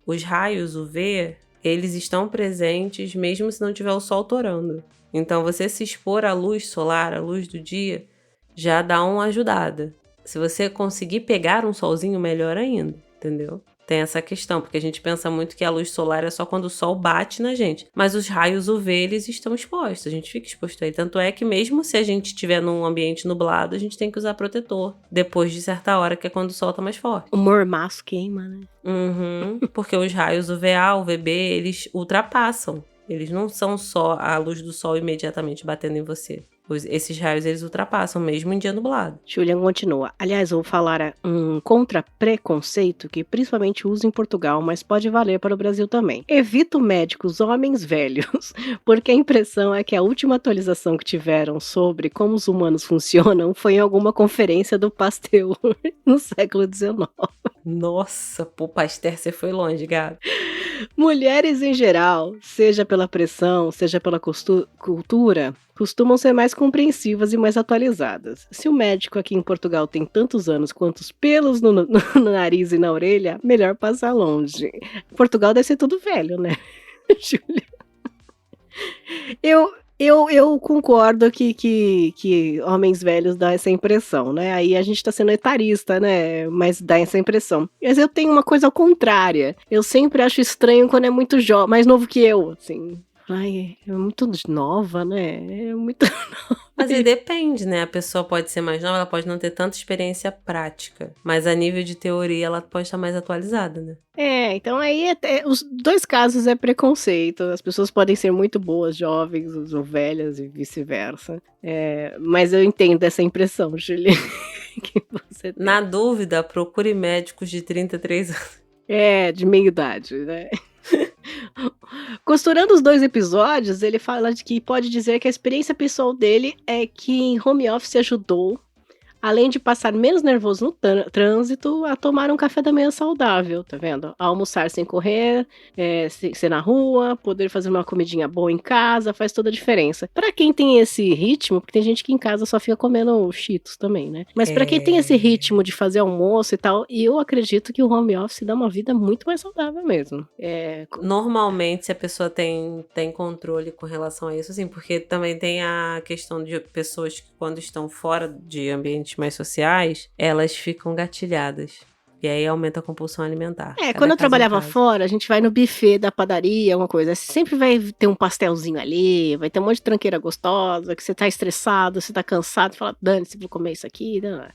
Speaker 1: os raios UV, eles estão presentes mesmo se não tiver o sol torando. Então, você se expor à luz solar, à luz do dia, já dá uma ajudada. Se você conseguir pegar um solzinho, melhor ainda, entendeu? Tem essa questão, porque a gente pensa muito que a luz solar é só quando o sol bate na gente. Mas os raios UV, eles estão expostos, a gente fica exposto a ele. Tanto é que mesmo se a gente estiver num ambiente nublado, a gente tem que usar protetor. Depois de certa hora, que é quando o sol tá mais forte.
Speaker 2: O mormaço queima, né?
Speaker 1: Porque os raios UVA, UVB, eles ultrapassam. Eles não são só a luz do sol imediatamente batendo em você. Esses raios, eles ultrapassam, mesmo em dia nublado.
Speaker 2: Julian continua. Aliás, eu vou falar um contra-preconceito que principalmente uso em Portugal, mas pode valer para o Brasil também. Evito médicos homens velhos, porque a impressão é que a última atualização que tiveram sobre como os humanos funcionam foi em alguma conferência do Pasteur no século XIX.
Speaker 1: Nossa, pô, Pasteur, você foi longe, Gabi.
Speaker 2: Mulheres em geral, seja pela pressão, seja pela cultura, costumam ser mais compreensivas e mais atualizadas. Se o médico aqui em Portugal tem tantos anos quantos pelos no nariz e na orelha, melhor passar longe. Portugal deve ser tudo velho, né, Júlia? Eu concordo que homens velhos dá essa impressão, né? Aí a gente tá sendo etarista, né? Mas dá essa impressão. Mas eu tenho uma coisa ao contrária. Eu sempre acho estranho quando é muito mais novo que eu, assim. Ai, é muito nova, né? É muito nova.
Speaker 1: Mas aí depende, né? A pessoa pode ser mais nova, ela pode não ter tanta experiência prática. Mas a nível de teoria, ela pode estar mais atualizada, né?
Speaker 2: Então aí os dois casos é preconceito. As pessoas podem ser muito boas, jovens ou velhas e vice-versa. Mas eu entendo essa impressão, Julie, que você tem.
Speaker 1: Na dúvida, procure médicos de 33 anos.
Speaker 2: De meia idade, né? Costurando os dois episódios, ele fala de que pode dizer que a experiência pessoal dele é que em home office ajudou, além de passar menos nervoso no trânsito, a tomar um café da manhã saudável, tá vendo? A almoçar sem correr, ser na rua, poder fazer uma comidinha boa em casa, faz toda a diferença. Pra quem tem esse ritmo, porque tem gente que em casa só fica comendo Cheetos também, né? Mas pra quem tem esse ritmo de fazer almoço e tal, eu acredito que o home office dá uma vida muito mais saudável mesmo.
Speaker 1: Normalmente, se a pessoa tem controle com relação a isso, assim, porque também tem a questão de pessoas que quando estão fora de ambiente mais sociais, elas ficam gatilhadas. E aí aumenta a compulsão alimentar.
Speaker 2: Quando eu trabalhava fora, a gente vai no buffet da padaria, alguma coisa. Sempre vai ter um pastelzinho ali, vai ter um monte de tranqueira gostosa, que você tá estressado, você tá cansado, fala, dane-se, vou comer isso aqui. Não.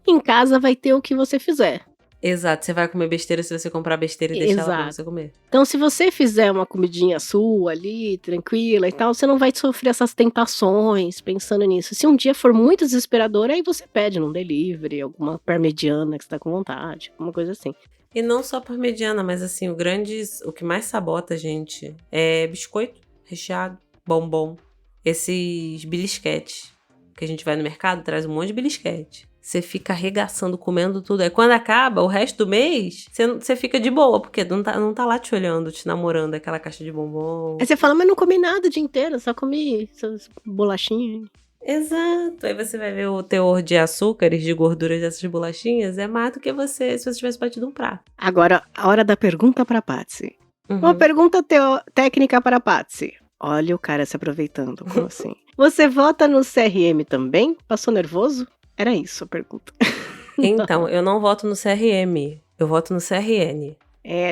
Speaker 2: Em casa vai ter o que você fizer.
Speaker 1: Exato, você vai comer besteira se você comprar besteira e deixar ela pra você comer.
Speaker 2: Então, se você fizer uma comidinha sua ali, tranquila e tal, você não vai sofrer essas tentações pensando nisso. Se um dia for muito desesperador, aí você pede num delivery, alguma parmegiana que você tá com vontade, alguma coisa assim.
Speaker 1: E não só parmegiana, mas assim, o que mais sabota a gente é biscoito recheado, bombom, esses belisquetes. Que a gente vai no mercado, traz um monte de belisquete. Você fica arregaçando, comendo tudo. Aí quando acaba, o resto do mês, você fica de boa, porque não tá lá te olhando, te namorando, aquela caixa de bombom.
Speaker 2: Aí você fala, mas não comi nada o dia inteiro, só comi essas bolachinhas.
Speaker 1: Exato. Aí você vai ver o teor de açúcares, de gorduras dessas bolachinhas, é mais do que se você tivesse batido um prato.
Speaker 2: Agora, a hora da pergunta pra Patsy. Uma pergunta técnica para Patsy. Olha o cara se aproveitando, como assim? Você vota no CRM também? Passou nervoso? Era isso a pergunta.
Speaker 1: Então, eu não voto no CRM, eu voto no CRN.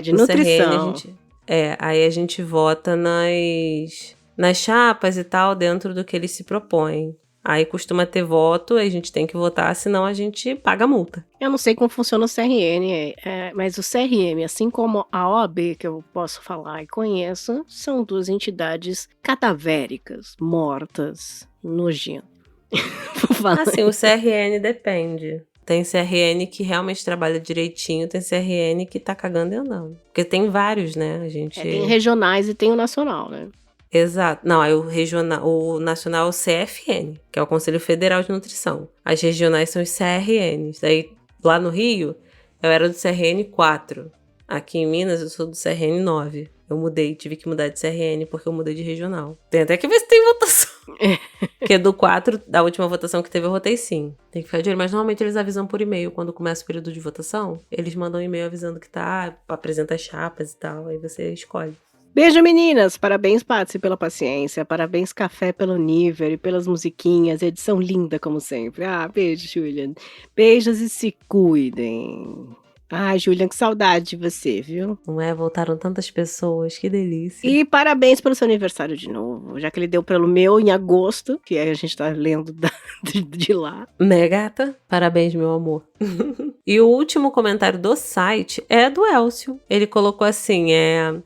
Speaker 2: De nutrição.
Speaker 1: CRN, aí a gente vota nas chapas e tal, dentro do que eles se propõem. Aí costuma ter voto, a gente tem que votar, senão a gente paga multa.
Speaker 2: Eu não sei como funciona o CRN, mas o CRM, assim como a OAB, que eu posso falar e conheço, são duas entidades cadavéricas, mortas, nojentas.
Speaker 1: Assim, o CRN depende. Tem CRN que realmente trabalha direitinho, tem CRN que tá cagando e andando. Porque tem vários, né?
Speaker 2: Tem regionais e tem o nacional, né?
Speaker 1: Exato. Não, aí o nacional é o CFN, que é o Conselho Federal de Nutrição. As regionais são os CRNs. Daí, lá no Rio, eu era do CRN 4. Aqui em Minas, eu sou do CRN 9. Eu tive que mudar de CRN porque eu mudei de regional. Tem até que ver se tem votação. Porque do 4, da última votação que teve, eu votei sim. Tem que ficar de olho. Mas normalmente eles avisam por e-mail. Quando começa o período de votação, eles mandam um e-mail avisando que apresenta as chapas e tal. Aí você escolhe.
Speaker 2: Beijo, meninas! Parabéns, Patsy, pela paciência. Parabéns, Café, pelo nível e pelas musiquinhas. Edição linda, como sempre. Beijo, Julian. Beijos e se cuidem. Ai, Julian, que saudade de você, viu?
Speaker 1: Não é? Voltaram tantas pessoas, que delícia.
Speaker 2: E parabéns pelo seu aniversário de novo, já que ele deu pelo meu em agosto, que a gente tá lendo de lá.
Speaker 1: Né, gata? Parabéns, meu amor. E o último comentário do site é do Elcio. Ele colocou assim,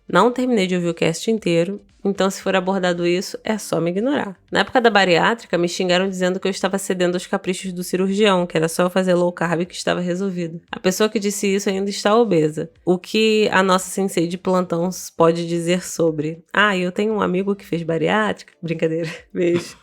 Speaker 1: não terminei de ouvir o cast inteiro, então se for abordado isso, é só me ignorar. Na época da bariátrica, me xingaram dizendo que eu estava cedendo aos caprichos do cirurgião, que era só eu fazer low carb que estava resolvido. A pessoa que disse isso ainda está obesa. O que a nossa sensei de plantão pode dizer sobre? Eu tenho um amigo que fez bariátrica. Brincadeira. Beijo.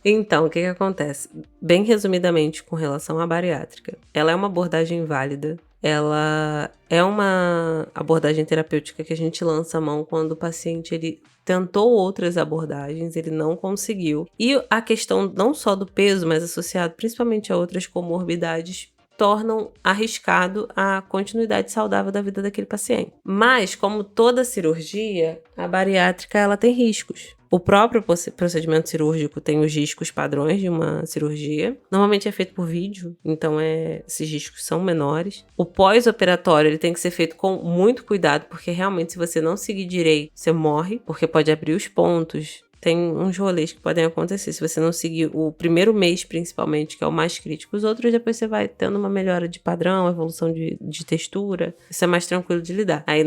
Speaker 1: Então, o que acontece? Bem resumidamente, com relação à bariátrica, ela é uma abordagem válida. Ela é uma abordagem terapêutica que a gente lança a mão quando o paciente ele tentou outras abordagens, ele não conseguiu. E a questão não só do peso, mas associado principalmente a outras comorbidades, tornam arriscado a continuidade saudável da vida daquele paciente. Mas, como toda cirurgia, a bariátrica ela tem riscos. O próprio procedimento cirúrgico tem os riscos padrões de uma cirurgia. Normalmente é feito por vídeo, então esses riscos são menores. O pós-operatório ele tem que ser feito com muito cuidado, porque realmente se você não seguir direito, você morre, porque pode abrir os pontos. Tem uns rolês que podem acontecer. Se você não seguir o primeiro mês, principalmente, que é o mais crítico, os outros depois você vai tendo uma melhora de padrão, evolução de textura. Isso é mais tranquilo de lidar. Aí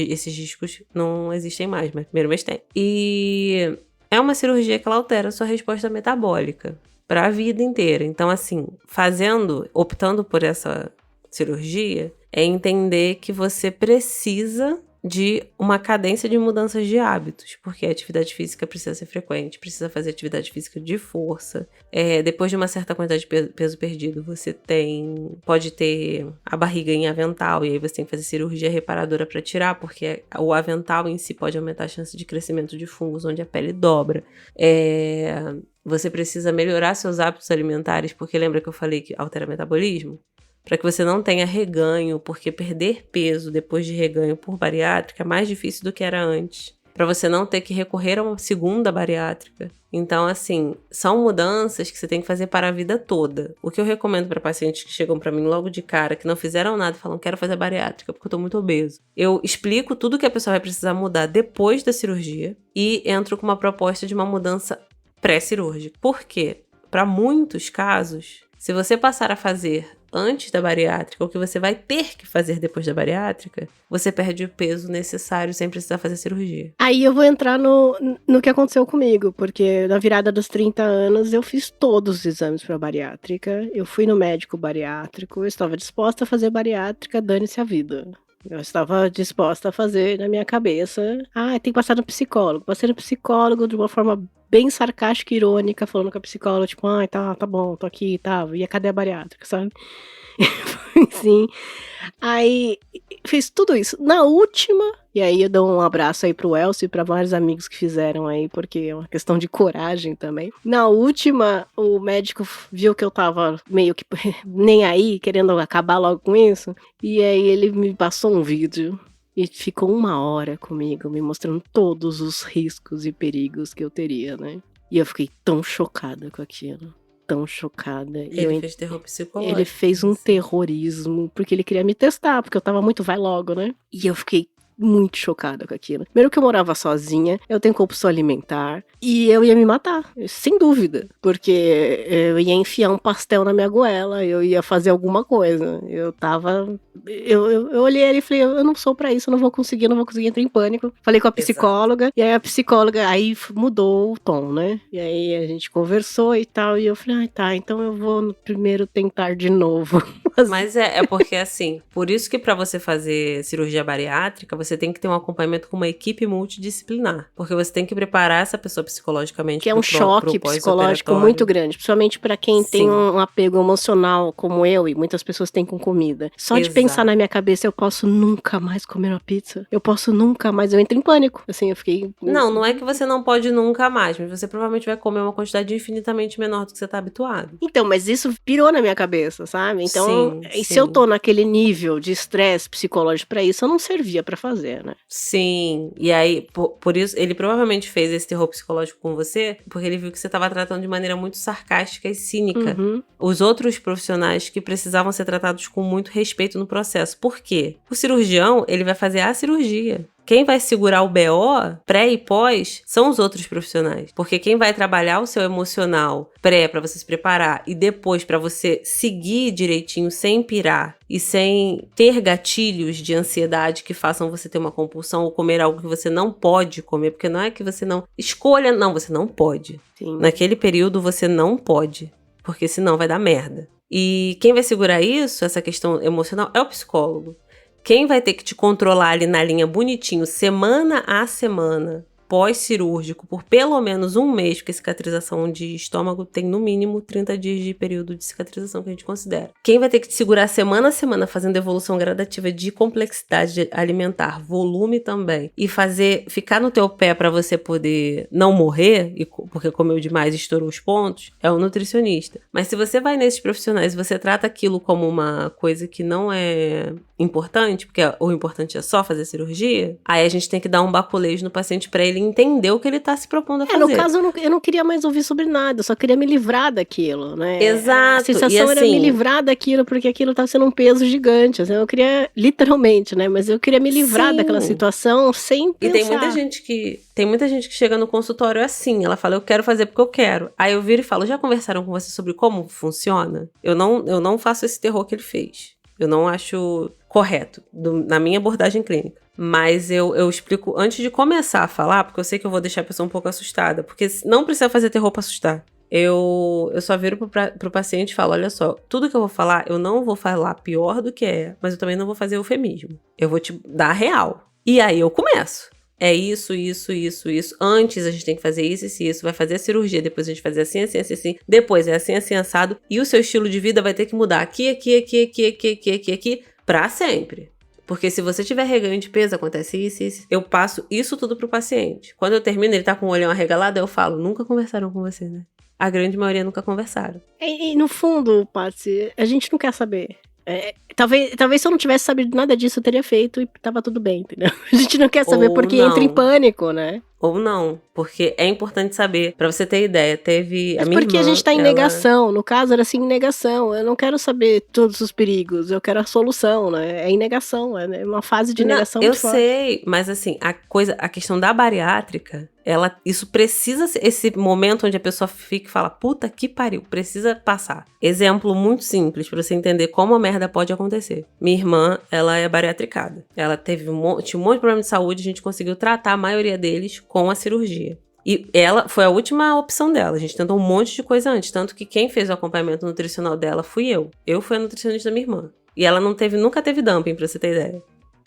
Speaker 1: esses riscos não existem mais, mas primeiro mês tem. E é uma cirurgia que ela altera a sua resposta metabólica para a vida inteira. Então, assim, optando por essa cirurgia, é entender que você precisa de uma cadência de mudanças de hábitos, porque a atividade física precisa ser frequente, precisa fazer atividade física de força. Depois de uma certa quantidade de peso perdido, você pode ter a barriga em avental, e aí você tem que fazer cirurgia reparadora para tirar, porque o avental em si pode aumentar a chance de crescimento de fungos, onde a pele dobra. Você precisa melhorar seus hábitos alimentares, porque lembra que eu falei que altera o metabolismo? Para que você não tenha reganho, porque perder peso depois de reganho por bariátrica é mais difícil do que era antes. Para você não ter que recorrer a uma segunda bariátrica. Então, assim, são mudanças que você tem que fazer para a vida toda. O que eu recomendo para pacientes que chegam para mim logo de cara, que não fizeram nada e falam, quero fazer bariátrica porque eu tô muito obeso. Eu explico tudo que a pessoa vai precisar mudar depois da cirurgia e entro com uma proposta de uma mudança pré-cirúrgica. Por quê? Para muitos casos, se você passar a fazer antes da bariátrica, ou que você vai ter que fazer depois da bariátrica, você perde o peso necessário sem precisar fazer cirurgia.
Speaker 2: Aí eu vou entrar no que aconteceu comigo, porque na virada dos 30 anos eu fiz todos os exames para bariátrica, eu fui no médico bariátrico, eu estava disposta a fazer bariátrica, dane-se a vida. Eu estava disposta a fazer na minha cabeça, tem que passar no psicólogo. Passei no psicólogo de uma forma bem sarcástica e irônica, falando com a psicóloga, tipo, tá bom, tô aqui, tá, e cadê a bariátrica, sabe? Sim. Aí, fiz tudo isso. Na última, e aí eu dou um abraço aí pro Elcio e pra vários amigos que fizeram aí, porque é uma questão de coragem também. Na última, o médico viu que eu tava meio que nem aí, querendo acabar logo com isso, e aí ele me passou um vídeo e ficou 1 hora comigo, me mostrando todos os riscos e perigos que eu teria, né? E eu fiquei tão chocada com aquilo. Tão chocada.
Speaker 1: Ele fez terror psicológico.
Speaker 2: Ele fez um terrorismo, porque ele queria me testar, porque eu tava muito vai logo, né? E eu fiquei muito chocada com aquilo. Primeiro que eu morava sozinha, eu tenho compulsão alimentar, e eu ia me matar, sem dúvida, porque eu ia enfiar um pastel na minha goela, eu ia fazer alguma coisa. Eu olhei ele e falei, eu não sou pra isso, eu não vou conseguir, entrei em pânico. Falei com a psicóloga, e aí a psicóloga aí mudou o tom, né? E aí a gente conversou e tal, e eu falei, tá, então eu vou primeiro tentar de novo.
Speaker 1: Mas é porque assim, por isso que pra você fazer cirurgia bariátrica, você tem que ter um acompanhamento com uma equipe multidisciplinar, porque você tem que preparar essa pessoa psicologicamente.
Speaker 2: Que é um choque psicológico muito grande, principalmente pra quem tem um apego emocional como eu e muitas pessoas têm com comida. Só de pensar na minha cabeça, eu posso nunca mais comer uma pizza, eu entro em pânico, assim, eu fiquei...
Speaker 1: Não é que você não pode nunca mais, mas você provavelmente vai comer uma quantidade infinitamente menor do que você tá habituado.
Speaker 2: Então, mas isso pirou na minha cabeça, sabe? Então, e se
Speaker 1: sim.
Speaker 2: eu tô naquele nível de estresse psicológico pra isso, eu não servia pra fazer, né?
Speaker 1: Sim, e aí, por isso, ele provavelmente fez esse terror psicológico com você, porque ele viu que você estava tratando de maneira muito sarcástica e cínica
Speaker 2: Uhum.
Speaker 1: os outros profissionais que precisavam ser tratados com muito respeito no processo. Por quê? O cirurgião, ele vai fazer a cirurgia. Quem vai segurar o BO, pré e pós, são os outros profissionais. Porque quem vai trabalhar o seu emocional pré pra você se preparar e depois pra você seguir direitinho sem pirar e sem ter gatilhos de ansiedade que façam você ter uma compulsão ou comer algo que você não pode comer, porque não é que você não escolha, não, você não pode.
Speaker 2: Sim.
Speaker 1: Naquele período você não pode, porque senão vai dar merda. E quem vai segurar isso, essa questão emocional, é o psicólogo. Quem vai ter que te controlar ali na linha bonitinho, semana a semana, pós-cirúrgico, por pelo menos um mês, porque cicatrização de estômago tem no mínimo 30 dias de período de cicatrização que a gente considera. Quem vai ter que te segurar semana a semana, fazendo evolução gradativa de complexidade alimentar, volume também, e ficar no teu pé pra você poder não morrer, porque comeu demais e estourou os pontos, é o nutricionista. Mas se você vai nesses profissionais e você trata aquilo como uma coisa que não é importante, porque o importante é só fazer cirurgia, aí a gente tem que dar um baculejo no paciente pra ele entender o que ele tá se propondo a fazer.
Speaker 2: No caso, eu não queria mais ouvir sobre nada, eu só queria me livrar daquilo, né?
Speaker 1: Exato.
Speaker 2: A sensação
Speaker 1: e assim,
Speaker 2: era me livrar daquilo, porque aquilo tava sendo um peso gigante. Assim, eu queria, literalmente, né? Mas eu queria me livrar
Speaker 1: Sim.
Speaker 2: daquela situação sem pensar.
Speaker 1: E tem muita gente que chega no consultório assim, ela fala, eu quero fazer porque eu quero. Aí eu viro e falo, já conversaram com você sobre como funciona? Eu não faço esse terror que ele fez. Eu não acho correto na minha abordagem clínica. Mas eu explico antes de começar a falar, porque eu sei que eu vou deixar a pessoa um pouco assustada. Porque não precisa fazer terror pra assustar. Eu só viro pro paciente e falo, olha só, tudo que eu vou falar, eu não vou falar pior do que é, mas eu também não vou fazer eufemismo. Eu vou te dar a real. E aí eu começo. É isso. Antes a gente tem que fazer isso. Vai fazer a cirurgia, depois a gente fazer assim. Depois é assim, assado. E o seu estilo de vida vai ter que mudar aqui, pra sempre. Porque se você tiver reganho de peso, acontece isso. Eu passo isso tudo pro paciente. Quando eu termino, ele tá com o olhão arregalado, eu falo, nunca conversaram com você, né? A grande maioria nunca conversaram.
Speaker 2: E no fundo, Patsy, a gente não quer saber. Talvez se eu não tivesse sabido nada disso, eu teria feito e tava tudo bem, entendeu? A gente não quer saber porque entra em pânico, né?
Speaker 1: Ou não, porque é importante saber. Pra você ter ideia, teve a minha
Speaker 2: porque
Speaker 1: irmã,
Speaker 2: a gente tá em negação. No caso, era assim, em negação. Eu não quero saber todos os perigos, eu quero a solução, né? É em negação, é uma fase de negação muito forte.
Speaker 1: Eu sei, mas assim, a questão da bariátrica, isso precisa, esse momento onde a pessoa fica e fala, puta que pariu, precisa passar. Exemplo muito simples, pra você entender como a merda pode acontecer. Minha irmã, ela é bariatricada. Ela tinha um monte de problema de saúde, a gente conseguiu tratar a maioria deles com a cirurgia. E ela foi a última opção dela. A gente tentou um monte de coisa antes. Tanto que quem fez o acompanhamento nutricional dela fui eu. Eu fui a nutricionista da minha irmã. E ela nunca teve dumping, pra você ter ideia.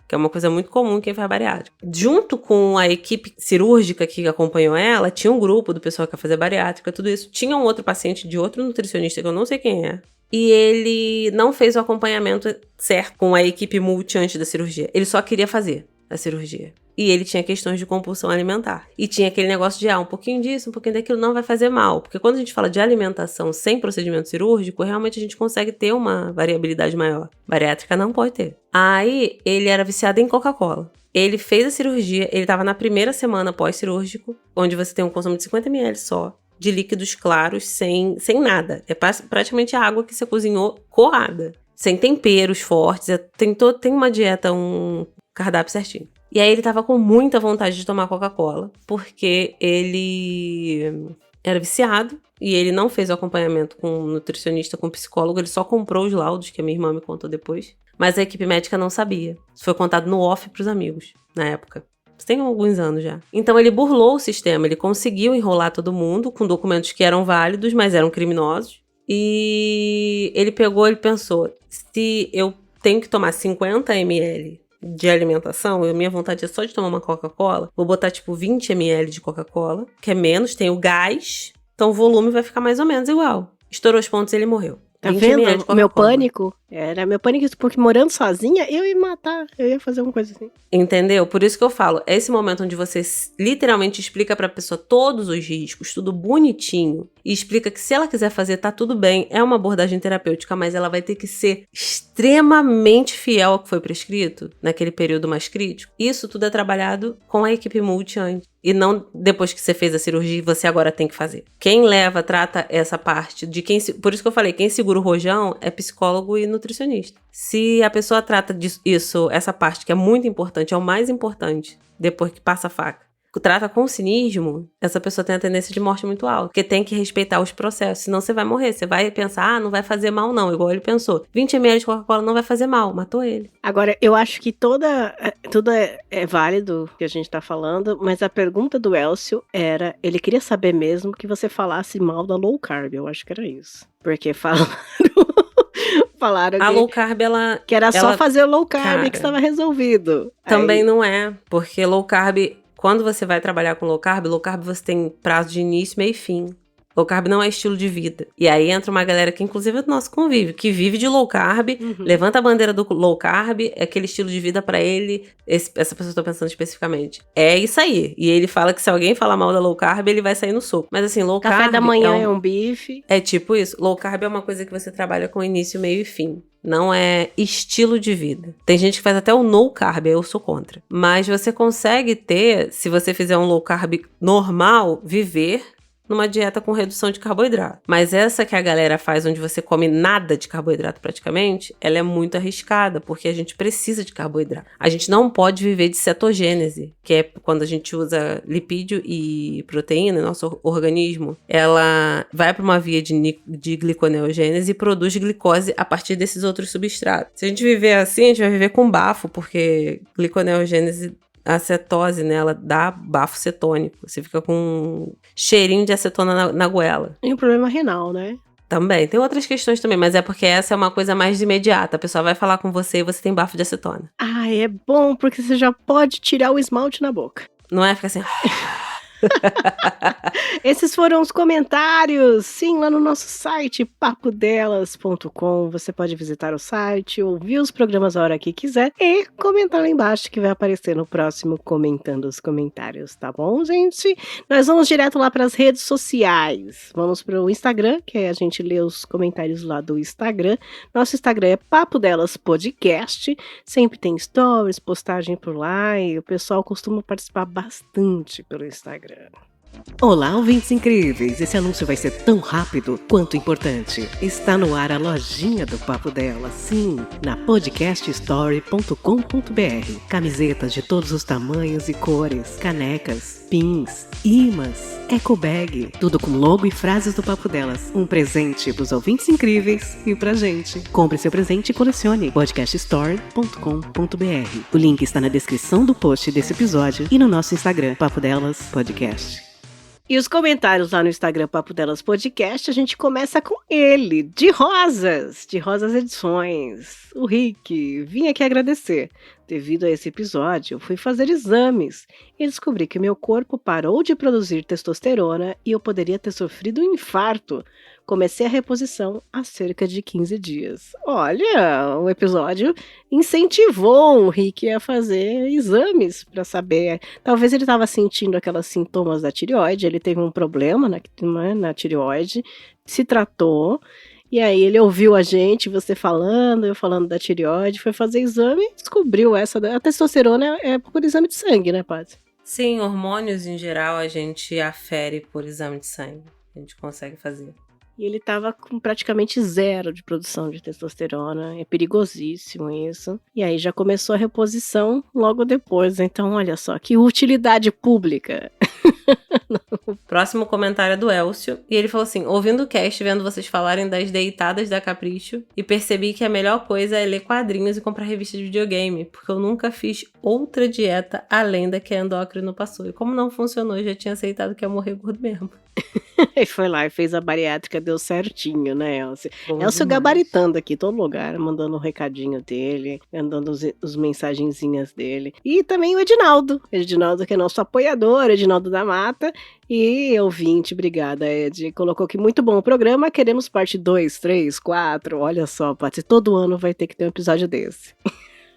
Speaker 1: Que é uma coisa muito comum em quem faz bariátrica. Junto com a equipe cirúrgica que acompanhou ela, tinha um grupo do pessoal que ia fazer bariátrica, tudo isso. Tinha um outro paciente de outro nutricionista, que eu não sei quem é. E ele não fez o acompanhamento certo com a equipe multi antes da cirurgia. Ele só queria fazer a cirurgia. E ele tinha questões de compulsão alimentar. E tinha aquele negócio de, um pouquinho disso, um pouquinho daquilo não vai fazer mal. Porque quando a gente fala de alimentação sem procedimento cirúrgico, realmente a gente consegue ter uma variabilidade maior. Bariátrica não pode ter. Aí, ele era viciado em Coca-Cola. Ele fez a cirurgia, ele estava na primeira semana pós-cirúrgico, onde você tem um consumo de 50 ml só, de líquidos claros, sem nada. É praticamente a água que você cozinhou coada. Sem temperos fortes, tem uma dieta, um cardápio certinho. E aí ele tava com muita vontade de tomar Coca-Cola, porque ele era viciado e ele não fez o acompanhamento com um nutricionista, com um psicólogo, ele só comprou os laudos, que a minha irmã me contou depois. Mas a equipe médica não sabia. Isso foi contado no off pros amigos, na época. Isso tem alguns anos já. Então ele burlou o sistema, ele conseguiu enrolar todo mundo com documentos que eram válidos, mas eram criminosos. E ele pensou, se eu tenho que tomar 50 ml de alimentação, minha vontade é só de tomar uma Coca-Cola, vou botar tipo 20 ml de Coca-Cola, que é menos, tem o gás, então o volume vai ficar mais ou menos igual. Estourou os pontos e ele morreu.
Speaker 2: Tá vendo? O meu pânico Era meu pânico, porque morando sozinha, eu ia matar, eu ia fazer uma coisa assim.
Speaker 1: Entendeu? Por isso que eu falo, é esse momento onde você literalmente explica pra pessoa todos os riscos, tudo bonitinho, e explica que se ela quiser fazer, tá tudo bem, é uma abordagem terapêutica, mas ela vai ter que ser extremamente fiel ao que foi prescrito, naquele período mais crítico. Isso tudo é trabalhado com a equipe multi antes. E não depois que você fez a cirurgia, você agora tem que fazer. Quem leva, trata essa parte de quem... Por isso que eu falei, quem segura o rojão é psicólogo e nutricionista. Se a pessoa trata disso, essa parte que é muito importante, é o mais importante, depois que passa a faca, trata com cinismo, essa pessoa tem a tendência de morte muito alta. Porque tem que respeitar os processos, senão você vai morrer. Você vai pensar, não vai fazer mal não, igual ele pensou. 20 ml de Coca-Cola não vai fazer mal, matou ele.
Speaker 2: Agora, eu acho que tudo é válido que a gente tá falando, mas a pergunta do Elcio era, ele queria saber mesmo que você falasse mal da low carb, eu acho que era isso. Porque falaram
Speaker 1: A low carb, ela...
Speaker 2: que era só fazer low carb
Speaker 1: Cara,
Speaker 2: que estava resolvido.
Speaker 1: Também
Speaker 2: Aí,
Speaker 1: não é, porque low carb... Quando você vai trabalhar com low carb você tem prazo de início, meio e fim. Low carb não é estilo de vida. E aí entra uma galera que inclusive é do nosso convívio, que vive de low carb, levanta a bandeira do low carb, é aquele estilo de vida pra ele, essa pessoa que eu tô pensando especificamente. É isso aí. E ele fala que se alguém falar mal da low carb, ele vai sair no soco. Mas assim, low carb...
Speaker 2: Café da manhã é um bife.
Speaker 1: É tipo isso. Low carb é uma coisa que você trabalha com início, meio e fim. Não é estilo de vida. Tem gente que faz até o no carb, eu sou contra. Mas você consegue ter, se você fizer um low carb normal, viver numa dieta com redução de carboidrato. Mas essa que a galera faz, onde você come nada de carboidrato praticamente, ela é muito arriscada, porque a gente precisa de carboidrato. A gente não pode viver de cetogênese, que é quando a gente usa lipídio e proteína, nosso organismo, ela vai para uma via de gliconeogênese e produz glicose a partir desses outros substratos. Se a gente viver assim, a gente vai viver com bafo, porque gliconeogênese, a cetose, né, ela dá bafo cetônico. Você fica com um cheirinho de acetona na goela.
Speaker 2: E um problema renal, né?
Speaker 1: Também. Tem outras questões também, mas é porque essa é uma coisa mais imediata. A pessoa vai falar com você e você tem bafo de acetona.
Speaker 2: Ah, é bom, porque você já pode tirar o esmalte na boca.
Speaker 1: Não é ficar assim...
Speaker 2: Esses foram os comentários, sim, lá no nosso site papodelas.com. Você pode visitar o site, ouvir os programas a hora que quiser e comentar lá embaixo que vai aparecer no próximo Comentando os Comentários, tá bom, gente? Nós vamos direto lá para as redes sociais. Vamos para o Instagram, que aí a gente lê os comentários lá do Instagram. Nosso Instagram é Papo Delas Podcast. Sempre tem stories, postagem por lá e o pessoal costuma participar bastante pelo Instagram. Olá, ouvintes incríveis! Esse anúncio vai ser tão rápido quanto importante. Está no ar a lojinha do Papo Delas, sim, na podcaststory.com.br. Camisetas de todos os tamanhos e cores, canecas, pins, imãs, ecobag, tudo com logo e frases do Papo Delas. Um presente pros ouvintes incríveis e pra gente. Compre seu presente e colecione. podcaststory.com.br. O link está na descrição do post desse episódio e no nosso Instagram, Papo Delas Podcast. E os comentários lá no Instagram Papo Delas Podcast, a gente começa com ele, de Rosas Edições. O Rick, vim aqui agradecer. Devido a esse episódio, eu fui fazer exames e descobri que meu corpo parou de produzir testosterona e eu poderia ter sofrido um infarto. Comecei a reposição há cerca de 15 dias. Olha, o episódio incentivou o Rick a fazer exames para saber. Talvez ele estava sentindo aqueles sintomas da tireoide, ele teve um problema na tireoide, se tratou, e aí ele ouviu a gente, você falando, eu falando da tireoide, foi fazer exame e descobriu a testosterona é por exame de sangue, né, Paty?
Speaker 1: Sim, hormônios em geral a gente afere por exame de sangue. A gente consegue fazer.
Speaker 2: E ele estava com praticamente zero de produção de testosterona. É perigosíssimo isso. E aí já começou a reposição logo depois. Então, olha só, que utilidade pública.
Speaker 1: O próximo comentário é do Elcio. E ele falou assim: ouvindo o cast, vendo vocês falarem das deitadas da Capricho, e percebi que a melhor coisa é ler quadrinhos e comprar revista de videogame, porque eu nunca fiz outra dieta além da que a endócrino passou. E como não funcionou, eu já tinha aceitado que ia morrer gordo mesmo.
Speaker 2: E foi lá e fez a bariátrica, deu certinho, né, Elcio?
Speaker 1: Bom
Speaker 2: Elcio
Speaker 1: demais.
Speaker 2: gabaritando aqui todo lugar, mandando um recadinho dele, mandando os mensagenzinhas dele. E também o Edinaldo. Edinaldo que é nosso apoiador, Edinaldo da Mata. E ouvinte, obrigada, Ed. Colocou que muito bom o programa, queremos parte 2, 3, 4. Olha só, Paty, todo ano vai ter que ter um episódio desse.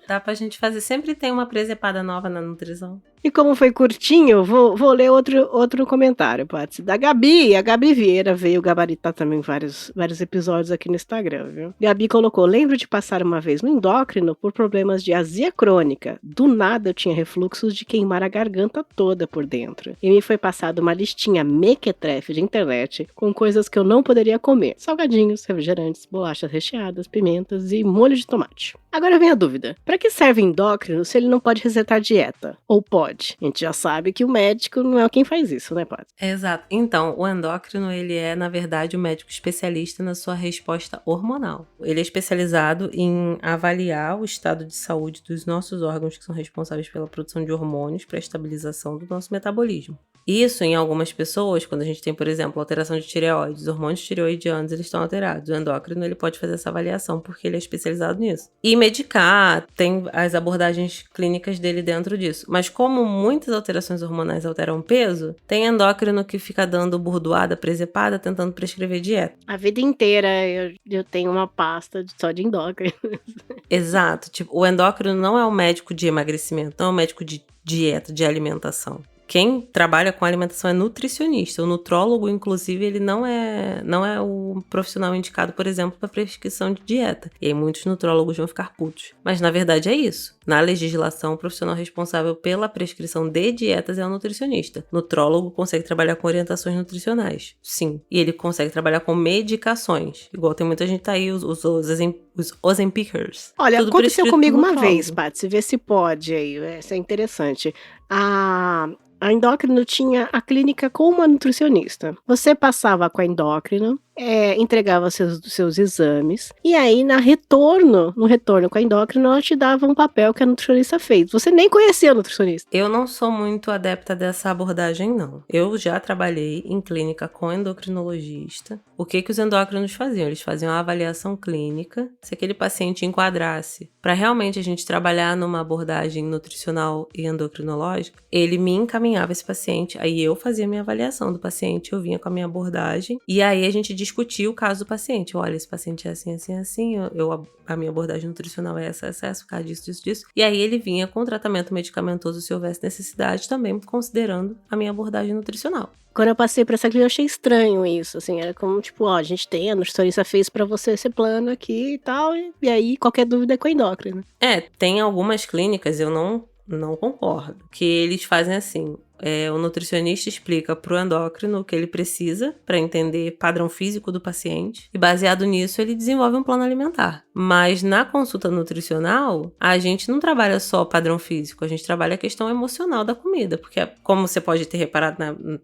Speaker 1: Dá pra gente fazer. Sempre tem uma presepada nova na nutrição.
Speaker 2: E como foi curtinho, vou ler outro comentário, Paty. Da Gabi. A Gabi Vieira veio gabaritar também vários episódios aqui no Instagram, viu? Gabi colocou: lembro de passar uma vez no endócrino por problemas de azia crônica. Do nada eu tinha refluxos de queimar a garganta toda por dentro. E me foi passada uma listinha mequetrefe de internet com coisas que eu não poderia comer. Salgadinhos, refrigerantes, bolachas recheadas, pimentas e molho de tomate. Agora vem a dúvida. Para que serve endócrino se ele não pode resetar dieta? Ou pode? A gente já sabe que o médico não é quem faz isso, né, Paty?
Speaker 1: Exato. Então, o endócrino, ele é, na verdade, o médico especialista na sua resposta hormonal. Ele é especializado em avaliar o estado de saúde dos nossos órgãos que são responsáveis pela produção de hormônios para a estabilização do nosso metabolismo. Isso, em algumas pessoas, quando a gente tem, por exemplo, alteração de tireoide, os hormônios tireoidianos, eles estão alterados. O endócrino, ele pode fazer essa avaliação porque ele é especializado nisso. E medicar, tem as abordagens clínicas dele dentro disso. Mas como muitas alterações hormonais alteram o peso, tem endócrino que fica dando burdoada, presepada, tentando prescrever dieta.
Speaker 2: A vida inteira eu tenho uma pasta só de endócrino.
Speaker 1: Exato. Tipo, o endócrino não é o médico de emagrecimento, não é o médico de dieta, de alimentação. Quem trabalha com alimentação é nutricionista. O nutrólogo, inclusive, ele não é o profissional indicado, por exemplo, para prescrição de dieta. E aí muitos nutrólogos vão ficar putos. Mas, na verdade, é isso. Na legislação, o profissional responsável pela prescrição de dietas é o nutricionista. Nutrólogo consegue trabalhar com orientações nutricionais. Sim. E ele consegue trabalhar com medicações. Igual tem muita gente aí, os Ozempicers.
Speaker 2: Olha,
Speaker 1: Tudo
Speaker 2: aconteceu
Speaker 1: prescrito
Speaker 2: comigo
Speaker 1: por
Speaker 2: uma
Speaker 1: nutrólogo.
Speaker 2: vez, Paty, vê se pode aí, isso é interessante. A endócrino tinha a clínica com uma nutricionista. Você passava com a endócrino, entregava seus exames, e aí no retorno com a endócrino, ela te dava um papel que a nutricionista fez. Você nem conhecia a nutricionista.
Speaker 1: Eu não sou muito adepta dessa abordagem, não. Eu já trabalhei em clínica com endocrinologista. O que os endócrinos faziam? Eles faziam uma avaliação clínica, se aquele paciente enquadrasse para realmente a gente trabalhar numa abordagem nutricional e endocrinológica, ele me encaminhava esse paciente, aí eu fazia minha avaliação do paciente, eu vinha com a minha abordagem, e aí a gente discutia o caso do paciente. Olha, esse paciente é assim, assim, assim, a minha abordagem nutricional é essa, por causa disso, disso. E aí ele vinha com tratamento medicamentoso se houvesse necessidade, também considerando a minha abordagem nutricional.
Speaker 2: Quando eu passei por essa clínica, eu achei estranho isso, assim, era como, tipo, a gente tem, a nutricionista fez pra você esse plano aqui e tal, e aí qualquer dúvida é com a endócrina.
Speaker 1: Tem algumas clínicas, eu não concordo, que eles fazem assim, o nutricionista explica pro endócrino o que ele precisa para entender padrão físico do paciente e baseado nisso ele desenvolve um plano alimentar. Mas na consulta nutricional, a gente não trabalha só padrão físico, a gente trabalha a questão emocional da comida, porque como você pode ter reparado,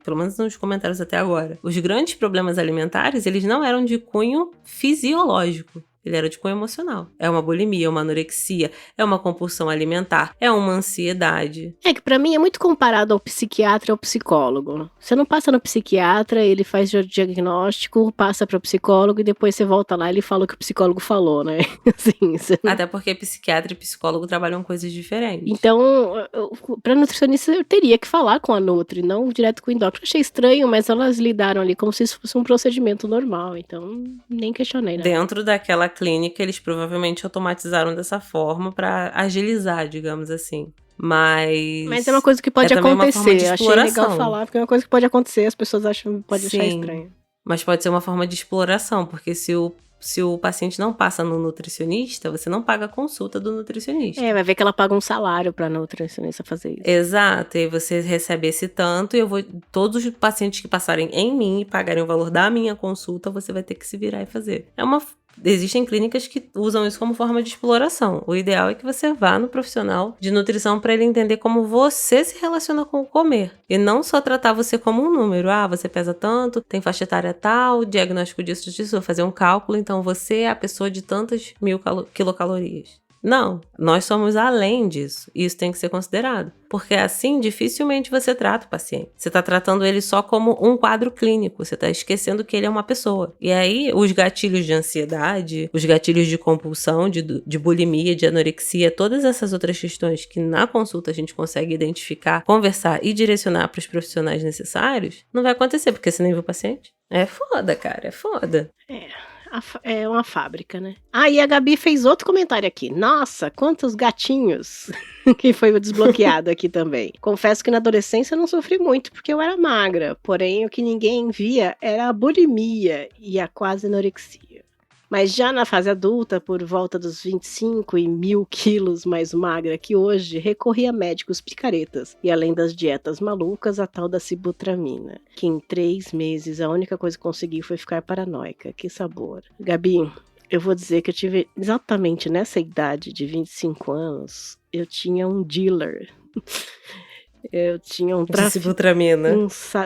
Speaker 1: pelo menos nos comentários até agora, os grandes problemas alimentares, eles não eram de cunho fisiológico. Ele era de cunho emocional. É uma bulimia, é uma anorexia, é uma compulsão alimentar, é uma ansiedade.
Speaker 2: É que pra mim é muito comparado ao psiquiatra e ao psicólogo. Você não passa no psiquiatra, ele faz o diagnóstico, passa pro psicólogo e depois você volta lá e ele fala o que o psicólogo falou, né? Assim, você não...
Speaker 1: Até porque psiquiatra e psicólogo trabalham coisas diferentes.
Speaker 2: Então, pra nutricionista eu teria que falar com a Nutri, não direto com o endócrino. Achei estranho, mas elas lidaram ali como se isso fosse um procedimento normal, então nem questionei, né?
Speaker 1: Dentro daquela clínica, eles provavelmente automatizaram dessa forma para agilizar, digamos assim. Mas
Speaker 2: é uma coisa que pode
Speaker 1: também uma forma de
Speaker 2: acontecer. Achei
Speaker 1: exploração.
Speaker 2: legal falar, porque é uma coisa que pode acontecer, as pessoas podem achar
Speaker 1: Sim.
Speaker 2: estranho.
Speaker 1: Mas pode ser uma forma de exploração, porque se o paciente não passa no nutricionista, você não paga a consulta do nutricionista.
Speaker 2: Vai ver que ela paga um salário pra nutricionista fazer isso.
Speaker 1: Exato, e aí você recebe esse tanto, e todos os pacientes que passarem em mim e pagarem o valor da minha consulta, você vai ter que se virar e fazer. Existem clínicas que usam isso como forma de exploração. O ideal é que você vá no profissional de nutrição para ele entender como você se relaciona com o comer. E não só tratar você como um número. Você pesa tanto, tem faixa etária tal, diagnóstico disso, vou fazer um cálculo, então você é a pessoa de tantas 1000 quilocalorias. Não, nós somos além disso. E isso tem que ser considerado. Porque assim, dificilmente você trata o paciente. Você está tratando ele só como um quadro clínico. Você está esquecendo que ele é uma pessoa. E aí, os gatilhos de ansiedade, os gatilhos de compulsão, de bulimia, de anorexia, todas essas outras questões que na consulta a gente consegue identificar, conversar e direcionar para os profissionais necessários, não vai acontecer, porque você nem viu o paciente. É foda, cara, é foda.
Speaker 2: É uma fábrica, né? Ah, e a Gabi fez outro comentário aqui. Nossa, quantos gatinhos que foi desbloqueado aqui também. Confesso que na adolescência eu não sofri muito, porque eu era magra. Porém, o que ninguém via era a bulimia e a quase anorexia. Mas já na fase adulta, por volta dos 25 e 1.000 quilos mais magra que hoje, recorri a médicos picaretas. E além das dietas malucas, a tal da sibutramina. Que em 3 meses a única coisa que consegui foi ficar paranoica. Que sabor. Gabi, eu vou dizer que eu tive exatamente nessa idade de 25 anos, eu tinha um dealer. Eu tinha um
Speaker 1: Sibutramina.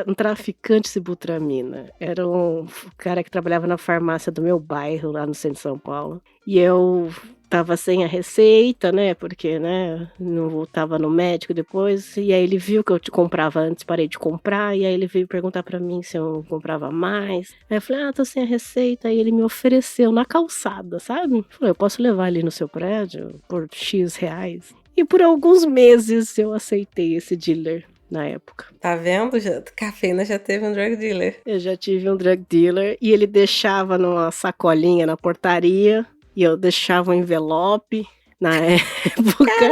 Speaker 2: um traficante de sibutramina. Era um cara que trabalhava na farmácia do meu bairro, lá no centro de São Paulo. E eu tava sem a receita, né? Porque, né? Não voltava no médico depois. E aí ele viu que eu comprava antes, parei de comprar. E aí ele veio perguntar pra mim se eu comprava mais. Aí eu falei, tô sem a receita. Aí ele me ofereceu na calçada, sabe? Falei, eu posso levar ali no seu prédio por X reais? E por alguns meses eu aceitei esse dealer na época.
Speaker 1: Tá vendo? Cafeína já teve um drug dealer.
Speaker 2: Eu já tive um drug dealer e ele deixava numa sacolinha na portaria e eu deixava um envelope. Na época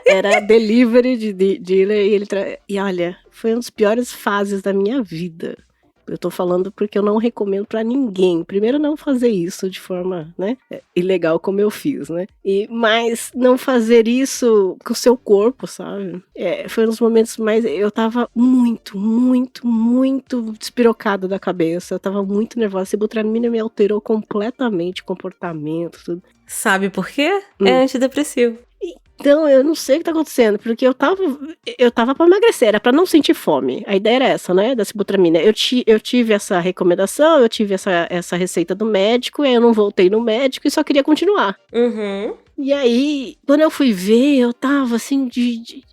Speaker 2: era delivery de dealer e olha, foi uma das piores fases da minha vida. Eu tô falando porque eu não recomendo pra ninguém. Primeiro, não fazer isso de forma, né, ilegal como eu fiz, né? Mas não fazer isso com o seu corpo, sabe? Foi um dos momentos mais... Eu tava muito, muito, muito despirocada da cabeça. Eu tava muito nervosa. A sibutramina me alterou completamente o comportamento, tudo.
Speaker 1: Sabe por quê? É antidepressivo.
Speaker 2: Então, eu não sei o que tá acontecendo, porque eu tava pra emagrecer, era pra não sentir fome. A ideia era essa, né, da sibutramina. Eu tive essa recomendação, eu tive essa receita do médico, e aí eu não voltei no médico e só queria continuar.
Speaker 1: Uhum.
Speaker 2: E aí, quando eu fui ver, eu tava assim,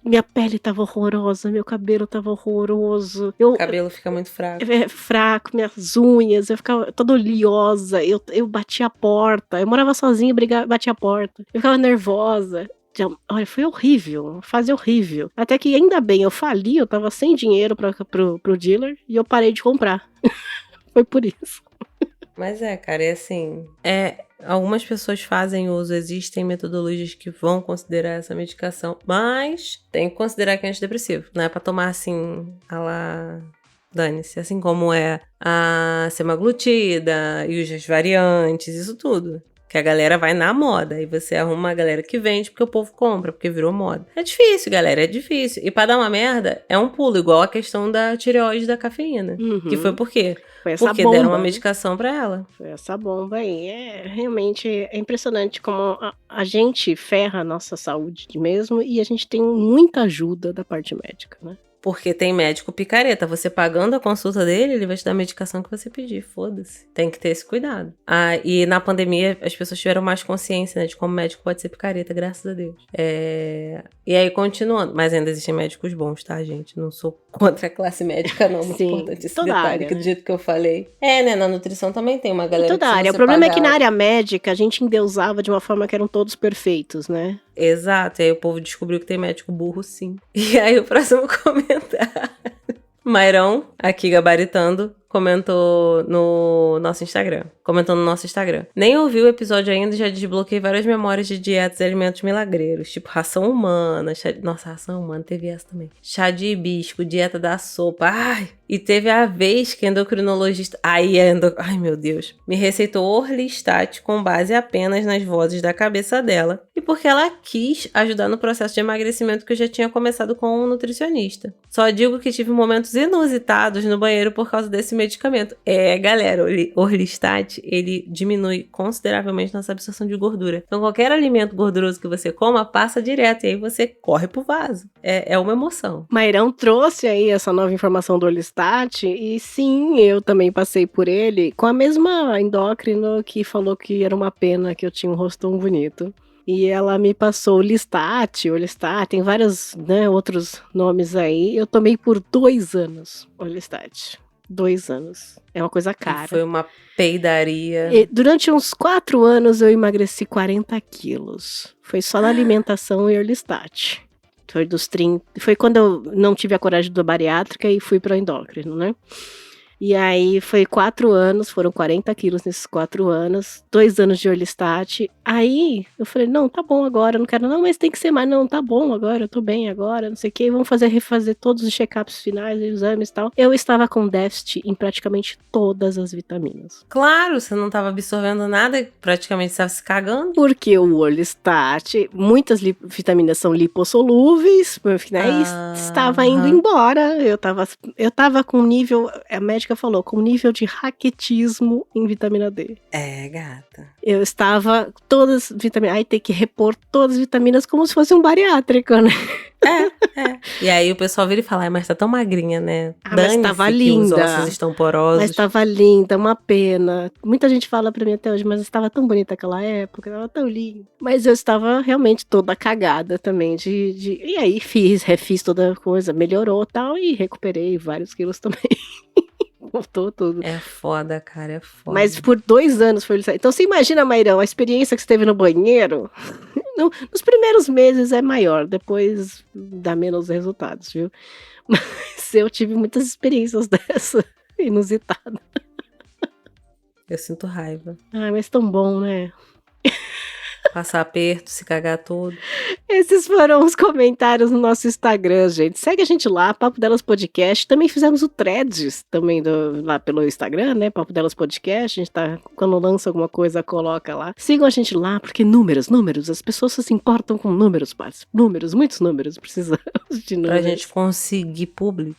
Speaker 2: minha pele tava horrorosa, meu cabelo tava horroroso.
Speaker 1: O cabelo fica muito fraco.
Speaker 2: Fraco, minhas unhas, eu ficava toda oleosa, eu batia a porta, eu morava sozinha, batia a porta. Eu ficava nervosa. Olha, foi horrível, fase horrível. Até que ainda bem, eu fali, eu tava sem dinheiro pro dealer e eu parei de comprar. Foi por isso.
Speaker 1: Mas cara, assim, algumas pessoas fazem uso, existem metodologias que vão considerar essa medicação, mas tem que considerar que é antidepressivo. Não é pra tomar assim, dane-se, assim como é a semaglutida e as variantes, isso tudo. Que a galera vai na moda, e você arruma uma galera que vende porque o povo compra, porque virou moda. É difícil, galera, é difícil. E pra dar uma merda, é um pulo, igual a questão da tireoide da cafeína.
Speaker 2: Uhum.
Speaker 1: Que foi por quê?
Speaker 2: Foi essa
Speaker 1: porque
Speaker 2: bomba,
Speaker 1: deram uma medicação pra ela.
Speaker 2: Foi essa bomba aí. Realmente é impressionante como a gente ferra a nossa saúde mesmo e a gente tem muita ajuda da parte médica, né?
Speaker 1: Porque tem médico picareta. Você pagando a consulta dele, ele vai te dar a medicação que você pedir. Foda-se. Tem que ter esse cuidado. E na pandemia, as pessoas tiveram mais consciência, né? De como médico pode ser picareta, graças a Deus. E aí, continuando. Mas ainda existem médicos bons, tá, gente? Não sou contra a classe médica, não. Muito importante esse detalhe,
Speaker 2: área,
Speaker 1: que do jeito que eu falei. né? Na nutrição também tem uma galera
Speaker 2: toda área. O problema é que na área médica, a gente endeusava de uma forma que eram todos perfeitos, né?
Speaker 1: Exato, e aí o povo descobriu que tem médico burro, sim. E aí o próximo comentário. Mairão, aqui gabaritando, comentou no nosso Instagram. Nem ouvi o episódio ainda e já desbloqueei várias memórias de dietas e alimentos milagreiros. Tipo ração humana. Nossa, ração humana teve essa também. Chá de hibisco, dieta da sopa. Ai! E teve a vez que a endocrinologista... Ai, meu Deus. Me receitou Orlistat com base apenas nas vozes da cabeça dela. E porque ela quis ajudar no processo de emagrecimento que eu já tinha começado com um nutricionista. Só digo que tive momentos inusitados no banheiro por causa desse medicamento. Galera, o Orlistat, ele diminui consideravelmente nossa absorção de gordura. Então, qualquer alimento gorduroso que você coma, passa direto. E aí você corre pro vaso. É uma emoção.
Speaker 2: Mairão trouxe aí essa nova informação do Orlistat. E sim, eu também passei por ele com a mesma endócrino que falou que era uma pena que eu tinha um rosto tão bonito. E ela me passou o Listat, tem vários, né, outros nomes aí. Eu tomei por 2 anos o Listat. 2 anos. É uma coisa
Speaker 1: E
Speaker 2: cara.
Speaker 1: foi uma peidaria.
Speaker 2: E durante uns 4 anos eu emagreci 40 quilos. Foi só na alimentação e Orlistat. Foi dos 30. Foi quando eu não tive a coragem da bariátrica e fui para o endócrino, né? E aí foi 4 anos, foram 40 quilos nesses 4 anos, 2 anos de Orlistat. Aí eu falei, não, tá bom agora, não quero não, mas tem que ser mais, não, tá bom agora, eu tô bem agora, não sei o que, vamos refazer todos os check-ups finais, exames e tal. Eu estava com déficit em praticamente todas as vitaminas.
Speaker 1: Claro, você não tava absorvendo nada, praticamente estava se cagando.
Speaker 2: Porque o Orlistat, muitas vitaminas são lipossolúveis, né, e estava indo embora. Eu tava com nível, a médica falou, com nível de raquetismo em vitamina D.
Speaker 1: É, gata.
Speaker 2: Eu estava todas as vitaminas, aí tem que repor todas as vitaminas como se fosse um bariátrico, né?
Speaker 1: É. E aí o pessoal vira e fala, mas tá tão magrinha, né?
Speaker 2: Ah, mas tava
Speaker 1: que os
Speaker 2: linda.
Speaker 1: ossos estão porosos.
Speaker 2: Mas estava linda, uma pena. Muita gente fala pra mim até hoje, mas estava tão bonita aquela época, estava tão linda. Mas eu estava realmente toda cagada também E aí refiz toda a coisa, melhorou e tal, e recuperei vários quilos também. Voltou tudo.
Speaker 1: É foda, cara, é foda.
Speaker 2: Mas por 2 anos foi isso. Então você imagina, Mairão, a experiência que você teve no banheiro. Nos primeiros meses é maior, depois dá menos resultados, viu? Mas eu tive muitas experiências dessa, inusitada.
Speaker 1: Eu sinto raiva.
Speaker 2: Ai, mas tão bom, né?
Speaker 1: Passar aperto, se cagar todo.
Speaker 2: Esses foram os comentários no nosso Instagram, gente. Segue a gente lá, Papo Delas Podcast. Também fizemos o Threads também lá pelo Instagram, né? Papo Delas Podcast. A gente tá, quando lança alguma coisa, coloca lá. Sigam a gente lá, porque números. As pessoas só se importam com números, parça. Muitos números. Precisamos de números.
Speaker 1: Pra gente conseguir público.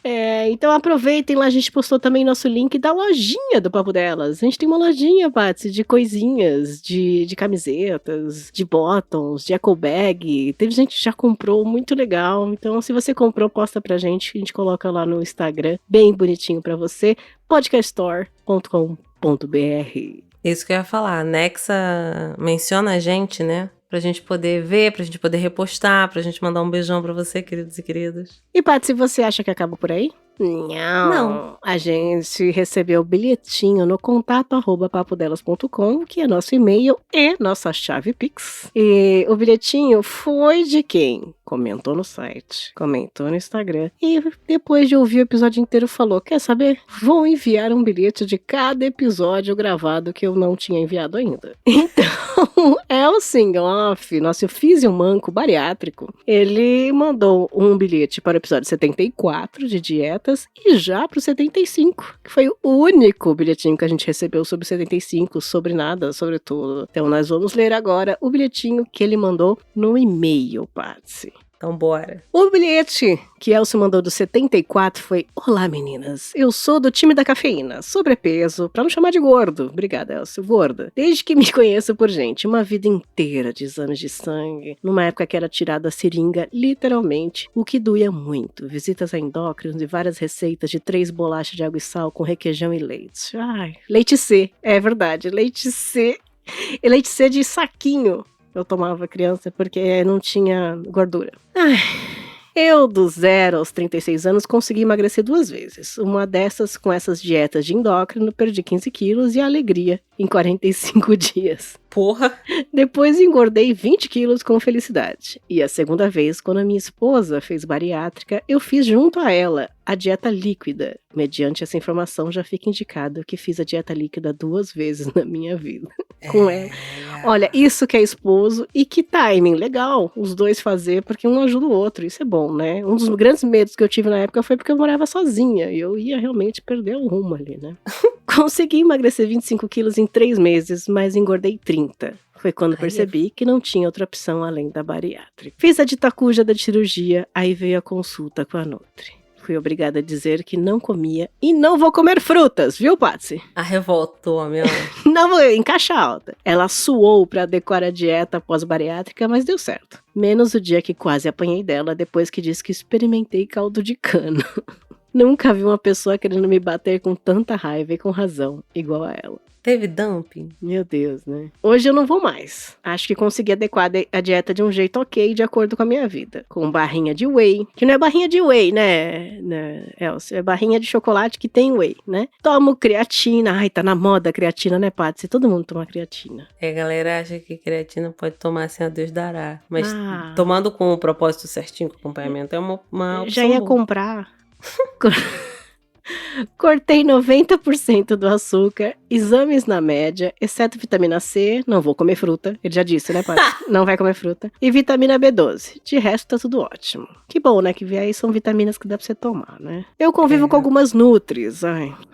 Speaker 2: Então aproveitem lá. A gente postou também nosso link da lojinha do Papo Delas. A gente tem uma lojinha, Patsy, de coisinhas, de camisetas, de bottoms, de eco bag. Teve gente que já comprou, muito legal. Então, se você comprou, posta pra gente. A gente coloca lá no Instagram, bem bonitinho pra você. podcaststore.com.br.
Speaker 1: Isso que eu ia falar. Nexa menciona a gente, né? Pra gente poder ver, pra gente poder repostar, pra gente mandar um beijão pra você, queridos e queridas.
Speaker 2: E, Paty, você acha que acaba por aí? Não. A gente recebeu o bilhetinho no contato@papodelas.com, que é nosso e-mail e nossa chave Pix. E o bilhetinho foi de quem? Comentou no site, comentou no Instagram. E depois de ouvir o episódio inteiro falou, quer saber? Vou enviar um bilhete de cada episódio gravado que eu não tinha enviado ainda. Então, é o Sing-Off, nosso físio manco bariátrico. Ele mandou um bilhete para o episódio 74 de dieta e já pro 75, que foi o único bilhetinho que a gente recebeu sobre 75, sobre nada, sobre tudo. Então nós vamos ler agora o bilhetinho que ele mandou no e-mail, Patsy.
Speaker 1: Então bora.
Speaker 2: O bilhete que Elcio mandou do 74 foi: olá meninas, eu sou do time da cafeína, sobrepeso, pra não chamar de gordo, obrigada Elcio, gorda. Desde que me conheço por gente, uma vida inteira de exames de sangue, numa época que era tirada a seringa, literalmente, o que doía muito, visitas a endócrinos e várias receitas de 3 bolachas de água e sal com requeijão e leite. Ai, leite C, é verdade, leite C. E leite C de saquinho. Eu tomava criança porque não tinha gordura. Ai, eu, do 0 aos 36 anos, consegui emagrecer 2 vezes. Uma dessas, com essas dietas de endócrino, perdi 15 quilos e a alegria em 45 dias.
Speaker 1: Porra!
Speaker 2: Depois engordei 20 quilos com felicidade. E a segunda vez, quando a minha esposa fez bariátrica, eu fiz junto a ela a dieta líquida. Mediante essa informação, já fica indicado que fiz a dieta líquida 2 vezes na minha vida. Com ela. Olha, isso que é esposo e que timing legal os dois fazer, porque um ajuda o outro, isso é bom, né? Um dos grandes medos que eu tive na época foi porque eu morava sozinha e eu ia realmente perder o rumo ali, né? Consegui emagrecer 25 quilos em 3 meses, mas engordei 30. Foi quando percebi que não tinha outra opção além da bariátrica. Fiz a ditacuja da cirurgia, aí veio a consulta com a Nutri. Fui obrigada a dizer que não comia e não vou comer frutas, viu, Patsy?
Speaker 1: A revoltou, meu.
Speaker 2: Não vou, em caixa alta. Ela suou pra adequar a dieta pós-bariátrica, mas deu certo. Menos o dia que quase apanhei dela depois que disse que experimentei caldo de cana. Nunca vi uma pessoa querendo me bater com tanta raiva e com razão, igual a ela.
Speaker 1: Teve dumping?
Speaker 2: Meu Deus, né? Hoje eu não vou mais. Acho que consegui adequar a dieta de um jeito ok, de acordo com a minha vida. Com barrinha de whey, que não é barrinha de whey, né, Elcio? É barrinha de chocolate que tem whey, né? Tomo creatina. Ai, tá na moda a creatina, né, Patsy? Todo mundo toma creatina.
Speaker 1: A galera acha que creatina pode tomar assim a Deus dará. Mas
Speaker 2: Ah.
Speaker 1: tomando com o propósito certinho, com acompanhamento, é uma opção
Speaker 2: Já ia
Speaker 1: boa.
Speaker 2: comprar. Cortei 90% do açúcar, exames na média, exceto vitamina C, não vou comer fruta, ele já disse, né, Paty? Não vai comer fruta. E vitamina B12, de resto tá tudo ótimo. Que bom, né, que aí são vitaminas que dá pra você tomar, né? Eu convivo com algumas nutris,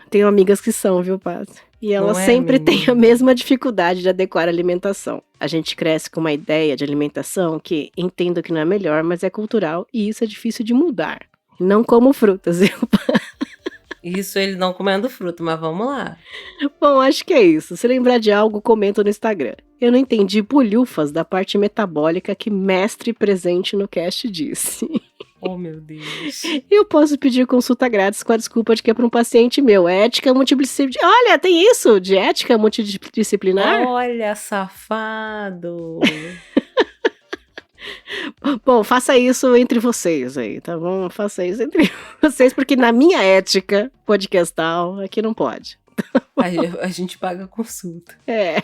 Speaker 2: tenho amigas que são, viu, Paty? E elas sempre têm a mesma dificuldade de adequar a alimentação. A gente cresce com uma ideia de alimentação que entendo que não é melhor, mas é cultural e isso é difícil de mudar. Não como frutas, viu,
Speaker 1: Isso ele não comendo fruta, mas vamos lá.
Speaker 2: Bom, acho que é isso. Se lembrar de algo, comenta no Instagram. Eu não entendi bolhufas da parte metabólica que mestre presente no cast disse.
Speaker 1: Oh, meu Deus.
Speaker 2: Eu posso pedir consulta grátis com a desculpa de que é para um paciente meu. Ética multidisciplinar. Olha, tem isso de ética multidisciplinar?
Speaker 1: Olha, safado.
Speaker 2: Bom, faça isso entre vocês aí, tá bom? Faça isso entre vocês, porque na minha ética podcastal, aqui não pode.
Speaker 1: A gente paga consulta.
Speaker 2: É.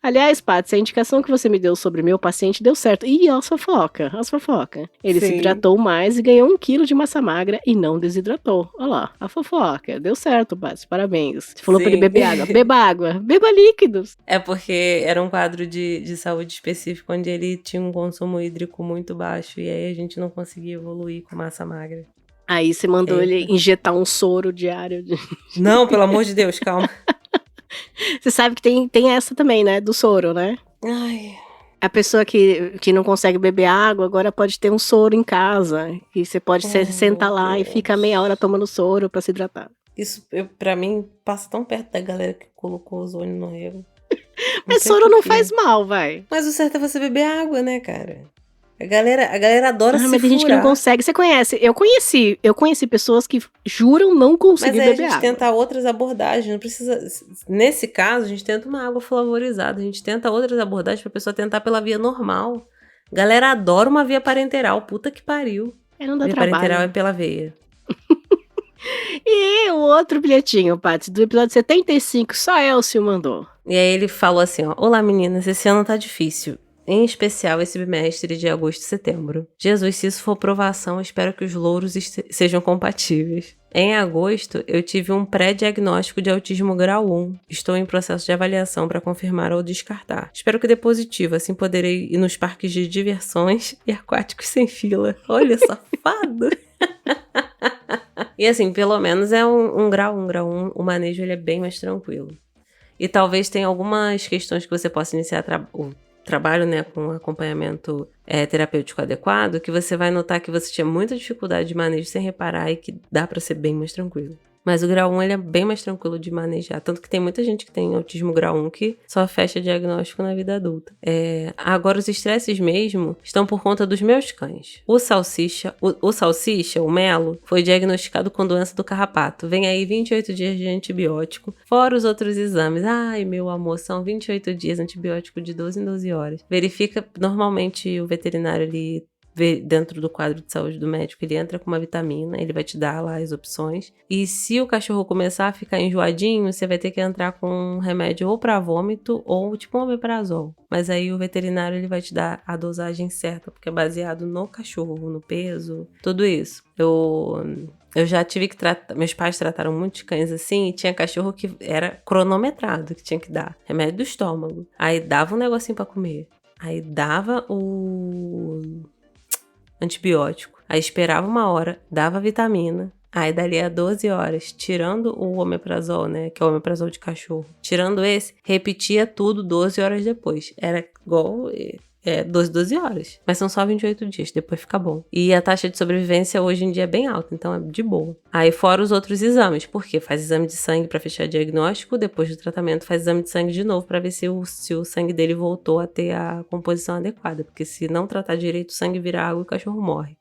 Speaker 2: Aliás, Paty, a indicação que você me deu sobre meu paciente deu certo. Ih, ó, as fofoca. Ele se hidratou mais e ganhou 1 quilo de massa magra e não desidratou. Olha lá, a fofoca. Deu certo, Paty, parabéns. Você falou pra ele beber água. Beba água, beba líquidos.
Speaker 1: É porque era um quadro de saúde específico onde ele tinha um consumo hídrico muito baixo e aí a gente não conseguia evoluir com massa magra.
Speaker 2: Aí você mandou ele injetar um soro diário.
Speaker 1: Não, pelo amor de Deus, calma.
Speaker 2: Você sabe que tem essa também, né? Do soro, né?
Speaker 1: Ai.
Speaker 2: A pessoa que não consegue beber água agora pode ter um soro em casa. E você pode sentar lá e ficar meia hora tomando soro pra se hidratar.
Speaker 1: Isso, pra mim, passa tão perto da galera que colocou ozônio no rego.
Speaker 2: Mas soro não faz mal, vai.
Speaker 1: Mas o certo é você beber água, né, cara? A galera adora se
Speaker 2: mas tem gente que não consegue. Você conhece? Eu conheci pessoas que juram não conseguir beber água.
Speaker 1: Mas aí a gente tenta outras abordagens, não precisa... Nesse caso, a gente tenta uma água flavorizada, a gente tenta outras abordagens pra pessoa tentar pela via normal. Galera adora uma via parenteral, puta que pariu.
Speaker 2: Não dá
Speaker 1: via
Speaker 2: trabalho.
Speaker 1: Parenteral é pela veia.
Speaker 2: E o outro bilhetinho, Paty, do episódio 75, só Elcio mandou.
Speaker 1: E aí ele falou assim, ó: olá meninas, esse ano tá difícil. Em especial esse bimestre de agosto e setembro. Jesus, se isso for provação, espero que os louros sejam compatíveis. Em agosto, eu tive um pré-diagnóstico de autismo grau 1. Estou em processo de avaliação para confirmar ou descartar. Espero que dê positivo, assim poderei ir nos parques de diversões e aquáticos sem fila. Olha, safado! E assim, pelo menos é um grau 1. O manejo ele é bem mais tranquilo. E talvez tenha algumas questões que você possa iniciar o trabalho, né, com acompanhamento terapêutico adequado, que você vai notar que você tinha muita dificuldade de manejo sem reparar e que dá pra ser bem mais tranquilo. Mas o grau 1 ele é bem mais tranquilo de manejar, tanto que tem muita gente que tem autismo grau 1 que só fecha diagnóstico na vida adulta. Agora os estresses mesmo estão por conta dos meus cães. O Salsicha, o Melo, foi diagnosticado com doença do carrapato. Vem aí 28 dias de antibiótico, fora os outros exames. Ai, meu amor, são 28 dias antibiótico de 12 em 12 horas. Verifica, normalmente o veterinário ali dentro do quadro de saúde do médico, ele entra com uma vitamina, ele vai te dar lá as opções. E se o cachorro começar a ficar enjoadinho, você vai ter que entrar com um remédio ou para vômito ou tipo um omeprazol. Mas aí o veterinário ele vai te dar a dosagem certa, porque é baseado no cachorro, no peso, tudo isso. Eu já tive que tratar, meus pais trataram muitos cães assim, e tinha cachorro que era cronometrado, que tinha que dar remédio do estômago. Aí dava um negocinho pra comer. Aí dava o antibiótico. Aí esperava 1 hora, dava vitamina. Aí dali a 12 horas, tirando o omeprazol, né, que é o omeprazol de cachorro. Tirando esse, repetia tudo 12 horas depois. Era igual 12 horas. Mas são só 28 dias, depois fica bom. E a taxa de sobrevivência hoje em dia é bem alta, então é de boa. Aí fora os outros exames, porque faz exame de sangue pra fechar diagnóstico, depois do tratamento faz exame de sangue de novo pra ver se o sangue dele voltou a ter a composição adequada, porque se não tratar direito, o sangue vira água e o cachorro morre.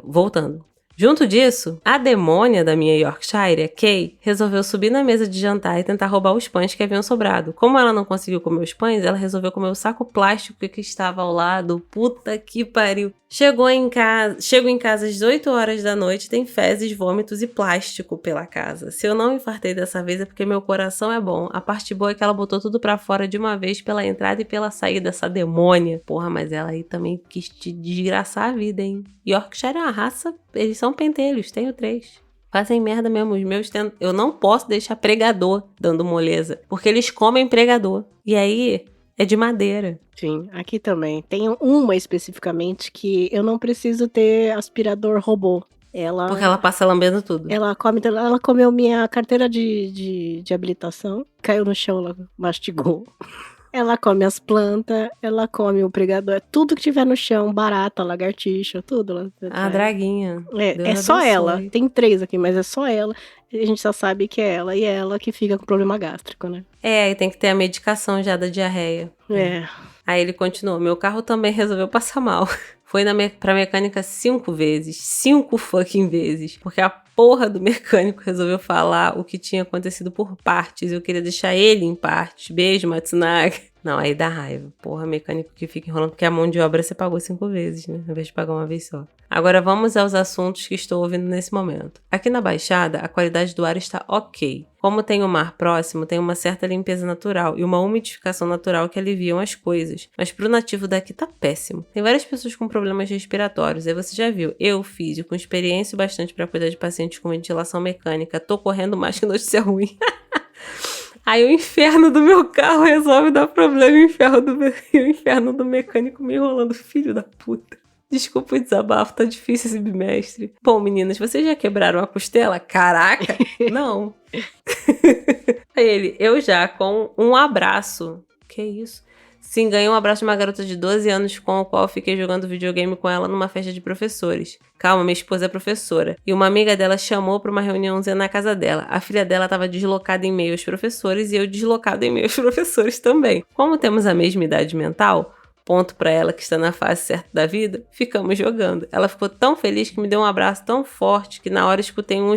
Speaker 1: Voltando. Junto disso, a demônia da minha Yorkshire, a Kay, resolveu subir na mesa de jantar e tentar roubar os pães que haviam sobrado. Como ela não conseguiu comer os pães, ela resolveu comer o saco plástico que estava ao lado. Puta que pariu. Chego em casa às 8 horas da noite, tem fezes, vômitos e plástico pela casa. Se eu não infartei dessa vez é porque meu coração é bom. A parte boa é que ela botou tudo pra fora de uma vez pela entrada e pela saída, essa demônia. Porra, mas ela aí também quis te desgraçar a vida, hein? Yorkshire é uma raça, eles são pentelhos, tenho 3. Fazem merda mesmo, os meus eu não posso deixar pregador dando moleza, porque eles comem pregador. E aí, é de madeira.
Speaker 2: Sim, aqui também. Tem uma especificamente que eu não preciso ter aspirador robô.
Speaker 1: Porque ela passa lambendo tudo.
Speaker 2: Ela comeu minha carteira de habilitação, caiu no chão, ela mastigou. Ela come as plantas, ela come o pregador, tudo que tiver no chão, barata, lagartixa, tudo.
Speaker 1: A draguinha.
Speaker 2: É só ela. Tem 3 aqui, mas é só ela. A gente só sabe que é ela, e é ela que fica com problema gástrico, né?
Speaker 1: E tem que ter a medicação já da diarreia. Aí ele continuou, meu carro também resolveu passar mal. Foi pra mecânica 5 vezes. 5 fucking vezes. Porque a porra do mecânico resolveu falar o que tinha acontecido por partes. Eu queria deixar ele em partes. Beijo, Matsunaga. Não, aí dá raiva. Porra, mecânico que fica enrolando. Porque a mão de obra você pagou 5 vezes, né? Ao invés de pagar uma vez só. Agora vamos aos assuntos que estou ouvindo nesse momento. Aqui na Baixada, a qualidade do ar está ok. Como tem o mar próximo, tem uma certa limpeza natural e uma umidificação natural que aliviam as coisas. Mas pro nativo daqui tá péssimo. Tem várias pessoas com problemas respiratórios, aí você já viu. Eu, físico, com experiência bastante para cuidar de pacientes com ventilação mecânica, tô correndo mais que notícia ruim. Aí o inferno do meu carro resolve dar problema e o inferno do mecânico me enrolando, filho da puta. Desculpa o desabafo, tá difícil esse bimestre. Bom, meninas, vocês já quebraram a costela? Caraca! Não. Aí ele, eu já, com um abraço. Que isso? Sim, ganhei um abraço de uma garota de 12 anos com a qual fiquei jogando videogame com ela numa festa de professores. Calma, minha esposa é professora. E uma amiga dela chamou pra uma reuniãozinha na casa dela. A filha dela tava deslocada em meio aos professores e eu deslocado em meio aos professores também. Como temos a mesma idade mental, ponto pra ela que está na fase certa da vida, ficamos jogando. Ela ficou tão feliz que me deu um abraço tão forte que na hora escutei um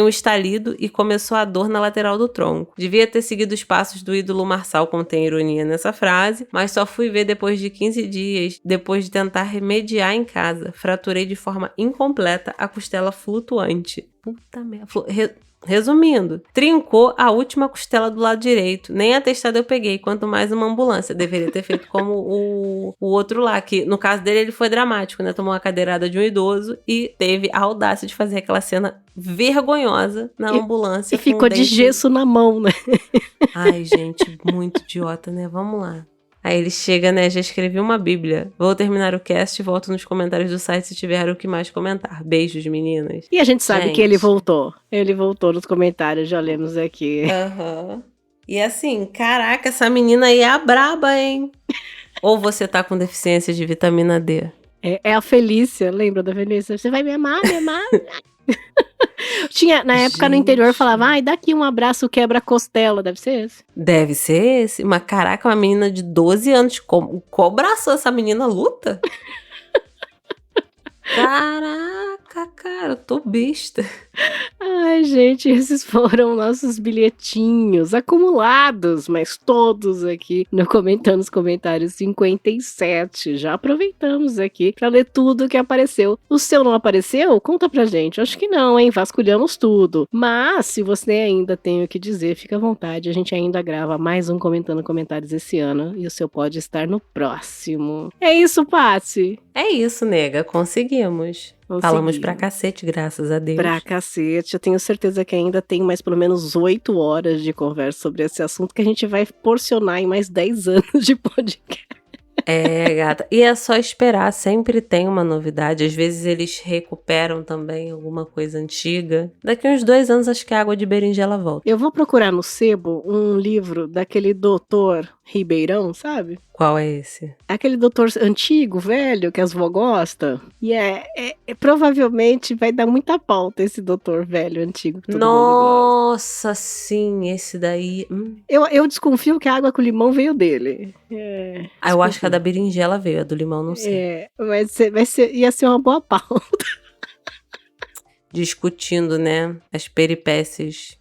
Speaker 1: estalido e começou a dor na lateral do tronco. Devia ter seguido os passos do ídolo Marçal, como tem ironia nessa frase, mas só fui ver depois de 15 dias, depois de tentar remediar em casa. Fraturei de forma incompleta a costela flutuante. Puta merda. Resumindo, trincou a última costela do lado direito. Nem atestado eu peguei, quanto mais uma ambulância. Deveria ter feito como o outro lá, que no caso dele ele foi dramático, né? Tomou uma cadeirada de um idoso e teve a audácia de fazer aquela cena vergonhosa na ambulância.
Speaker 2: E ficou de gesso na mão, né?
Speaker 1: Ai, gente, muito idiota, né? Vamos lá. Aí ele chega, né? Já escrevi uma bíblia. Vou terminar o cast e volto nos comentários do site se tiver o que mais comentar. Beijos, meninas.
Speaker 2: E a gente sabe que ele voltou. Ele voltou nos comentários, já lemos aqui.
Speaker 1: Aham. E assim, caraca, essa menina aí é a braba, hein? Ou você tá com deficiência de vitamina D?
Speaker 2: É a Felícia, lembra da Felícia? Você vai me amar, me amar. Tinha, na época, no interior, falava, ai, dá aqui um abraço, quebra-costela, deve ser esse?
Speaker 1: Deve ser esse. Mas caraca, uma menina de 12 anos, qual braço essa menina luta? Caraca, cara, eu tô besta.
Speaker 2: Ai, gente, esses foram nossos bilhetinhos acumulados, mas todos aqui no Comentando os Comentários 57. Já aproveitamos aqui pra ler tudo que apareceu. O seu não apareceu? Conta pra gente. Acho que não, hein? Vasculhamos tudo. Mas, se você ainda tem o que dizer, fica à vontade. A gente ainda grava mais um Comentando Comentários esse ano e o seu pode estar no próximo. É isso, Paty?
Speaker 1: É isso, nega. Conseguimos. Falamos pra cacete, graças a Deus.
Speaker 2: Pra cacete. Eu tenho certeza que ainda tem mais pelo menos 8 horas de conversa sobre esse assunto que a gente vai porcionar em mais 10 anos de podcast.
Speaker 1: É, gata. E é só esperar, sempre tem uma novidade. Às vezes eles recuperam também alguma coisa antiga. Daqui uns 2 anos acho que a água de berinjela volta.
Speaker 2: Eu vou procurar no sebo um livro daquele doutor Ribeirão, sabe?
Speaker 1: Qual é esse?
Speaker 2: Aquele doutor antigo, velho, que as vó gostam. E provavelmente vai dar muita pauta esse doutor velho, antigo. Que todo mundo
Speaker 1: Nossa, sim, esse daí.
Speaker 2: Eu desconfio que a água com limão veio dele.
Speaker 1: Eu acho que a da berinjela veio, a do limão não sei.
Speaker 2: Ia ser uma boa pauta.
Speaker 1: discutindo, né, as peripécias.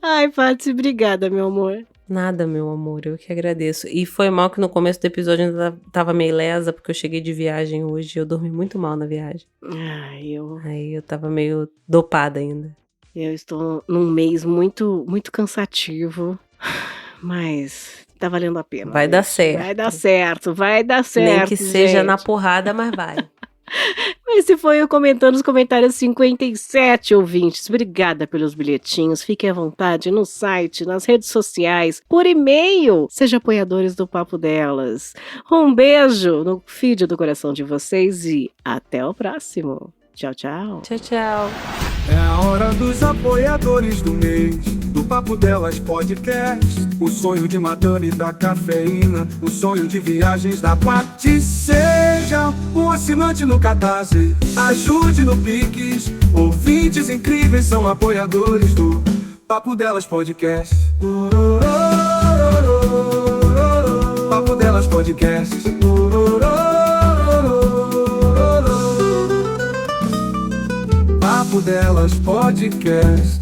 Speaker 2: Ai, Paty, obrigada, meu amor.
Speaker 1: Nada, meu amor, eu que agradeço. E foi mal que no começo do episódio eu ainda tava meio lesa, porque eu cheguei de viagem hoje e eu dormi muito mal na viagem. Aí eu tava meio dopada ainda.
Speaker 2: Eu estou num mês muito, muito cansativo, mas tá valendo a pena.
Speaker 1: Vai dar certo.
Speaker 2: Vai dar certo,
Speaker 1: Nem que seja
Speaker 2: gente.
Speaker 1: na porrada, mas vai.
Speaker 2: Esse foi o Comentando os Comentários 57, ouvintes. Obrigada pelos bilhetinhos. Fiquem à vontade no site, nas redes sociais, por e-mail. Sejam apoiadores do Papo Delas. Um beijo no feed do coração de vocês e até o próximo. Tchau, tchau.
Speaker 1: Tchau, tchau.
Speaker 3: É a hora dos apoiadores do mês, do Papo Delas Podcast. O sonho de madame da cafeína, o sonho de viagens da Paty. Seja um assinante no Catarse, ajude no Pix. Ouvintes incríveis são apoiadores do Papo Delas Podcast. Papo Delas Podcast. Papo Delas Podcast.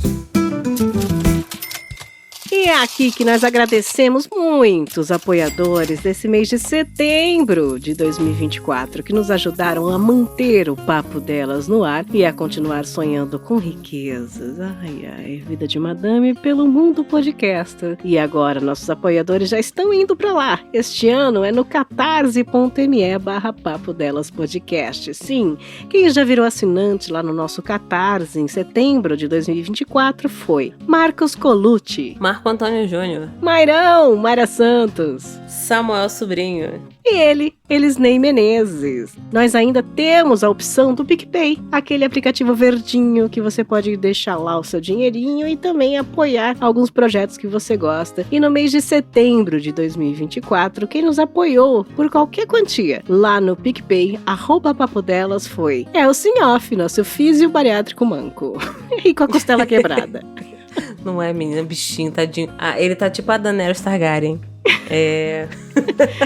Speaker 2: E é aqui que nós agradecemos muito os apoiadores desse mês de setembro de 2024, que nos ajudaram a manter o Papo Delas no ar e a continuar sonhando com riquezas. Ai, vida de madame pelo mundo podcaster. E agora nossos apoiadores já estão indo pra lá. Este ano é no catarse.me/Papo Delas Podcast. Sim, quem já virou assinante lá no nosso Catarse em setembro de 2024 foi Marcos Colucci,
Speaker 1: Marco Antônio Júnior,
Speaker 2: Mairão, Mayra Santos,
Speaker 1: Samuel Sobrinho
Speaker 2: e ele, Elisnei Menezes. Nós ainda temos a opção do PicPay, aquele aplicativo verdinho que você pode deixar lá o seu dinheirinho e também apoiar alguns projetos que você gosta. E no mês de setembro de 2024, quem nos apoiou por qualquer quantia lá no PicPay, @papodelas foi o Sinhoff, nosso físio bariátrico manco e com a costela quebrada.
Speaker 1: Não é, menina, bichinho, tadinho. Ah, ele tá tipo a Daenerys Targaryen. É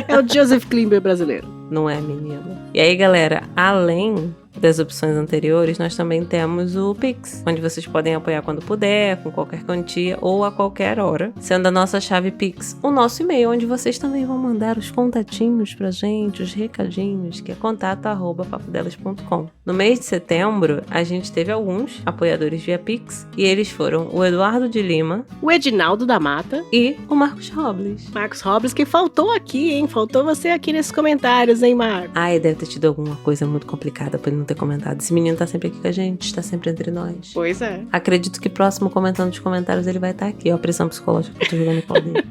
Speaker 2: o Joseph Klimber brasileiro.
Speaker 1: Não é, menina. E aí, galera, além das opções anteriores, nós também temos o Pix, onde vocês podem apoiar quando puder, com qualquer quantia ou a qualquer hora, sendo a nossa chave Pix o nosso e-mail, onde vocês também vão mandar os contatinhos pra gente, os recadinhos, que é contato@papodelas.com. No mês de setembro, a gente teve alguns apoiadores via Pix, e eles foram o Eduardo de Lima,
Speaker 2: O Edinaldo da Mata
Speaker 1: e o Marcos Robles.
Speaker 2: Marcos Robles, que faltou aqui, hein? Faltou você aqui nesses comentários, hein, Marcos?
Speaker 1: Ai, deve ter tido alguma coisa muito complicada pra ele não ter comentado. Esse menino tá sempre aqui com a gente, está sempre entre nós.
Speaker 2: Pois é.
Speaker 1: Acredito que próximo comentando os comentários ele vai estar aqui, ó, a pressão psicológica que eu tô jogando em pau dele.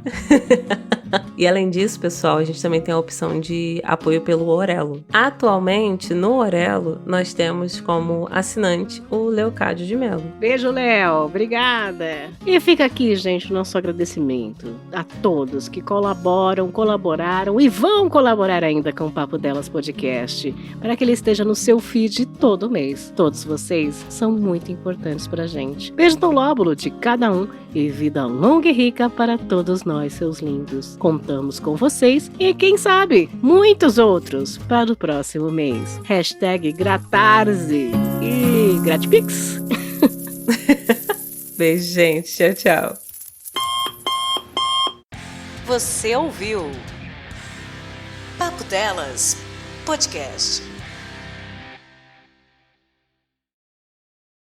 Speaker 1: E além disso, pessoal, a gente também tem a opção de apoio pelo Orelo. Atualmente, no Orelo, nós temos como assinante o Leocádio de Mello.
Speaker 2: Beijo, Léo. Obrigada. E fica aqui, gente, o nosso agradecimento a todos que colaboraram e vão colaborar ainda com o Papo Delas Podcast, para que ele esteja no seu feed todo mês. Todos vocês são muito importantes pra gente. Beijo no lóbulo de cada um e vida longa e rica para todos nós, seus lindos. Contamos com vocês e, quem sabe, muitos outros para o próximo mês. #Gratarse e Gratipix.
Speaker 1: Beijo, gente. Tchau, tchau.
Speaker 4: Você ouviu Papo Delas Podcast.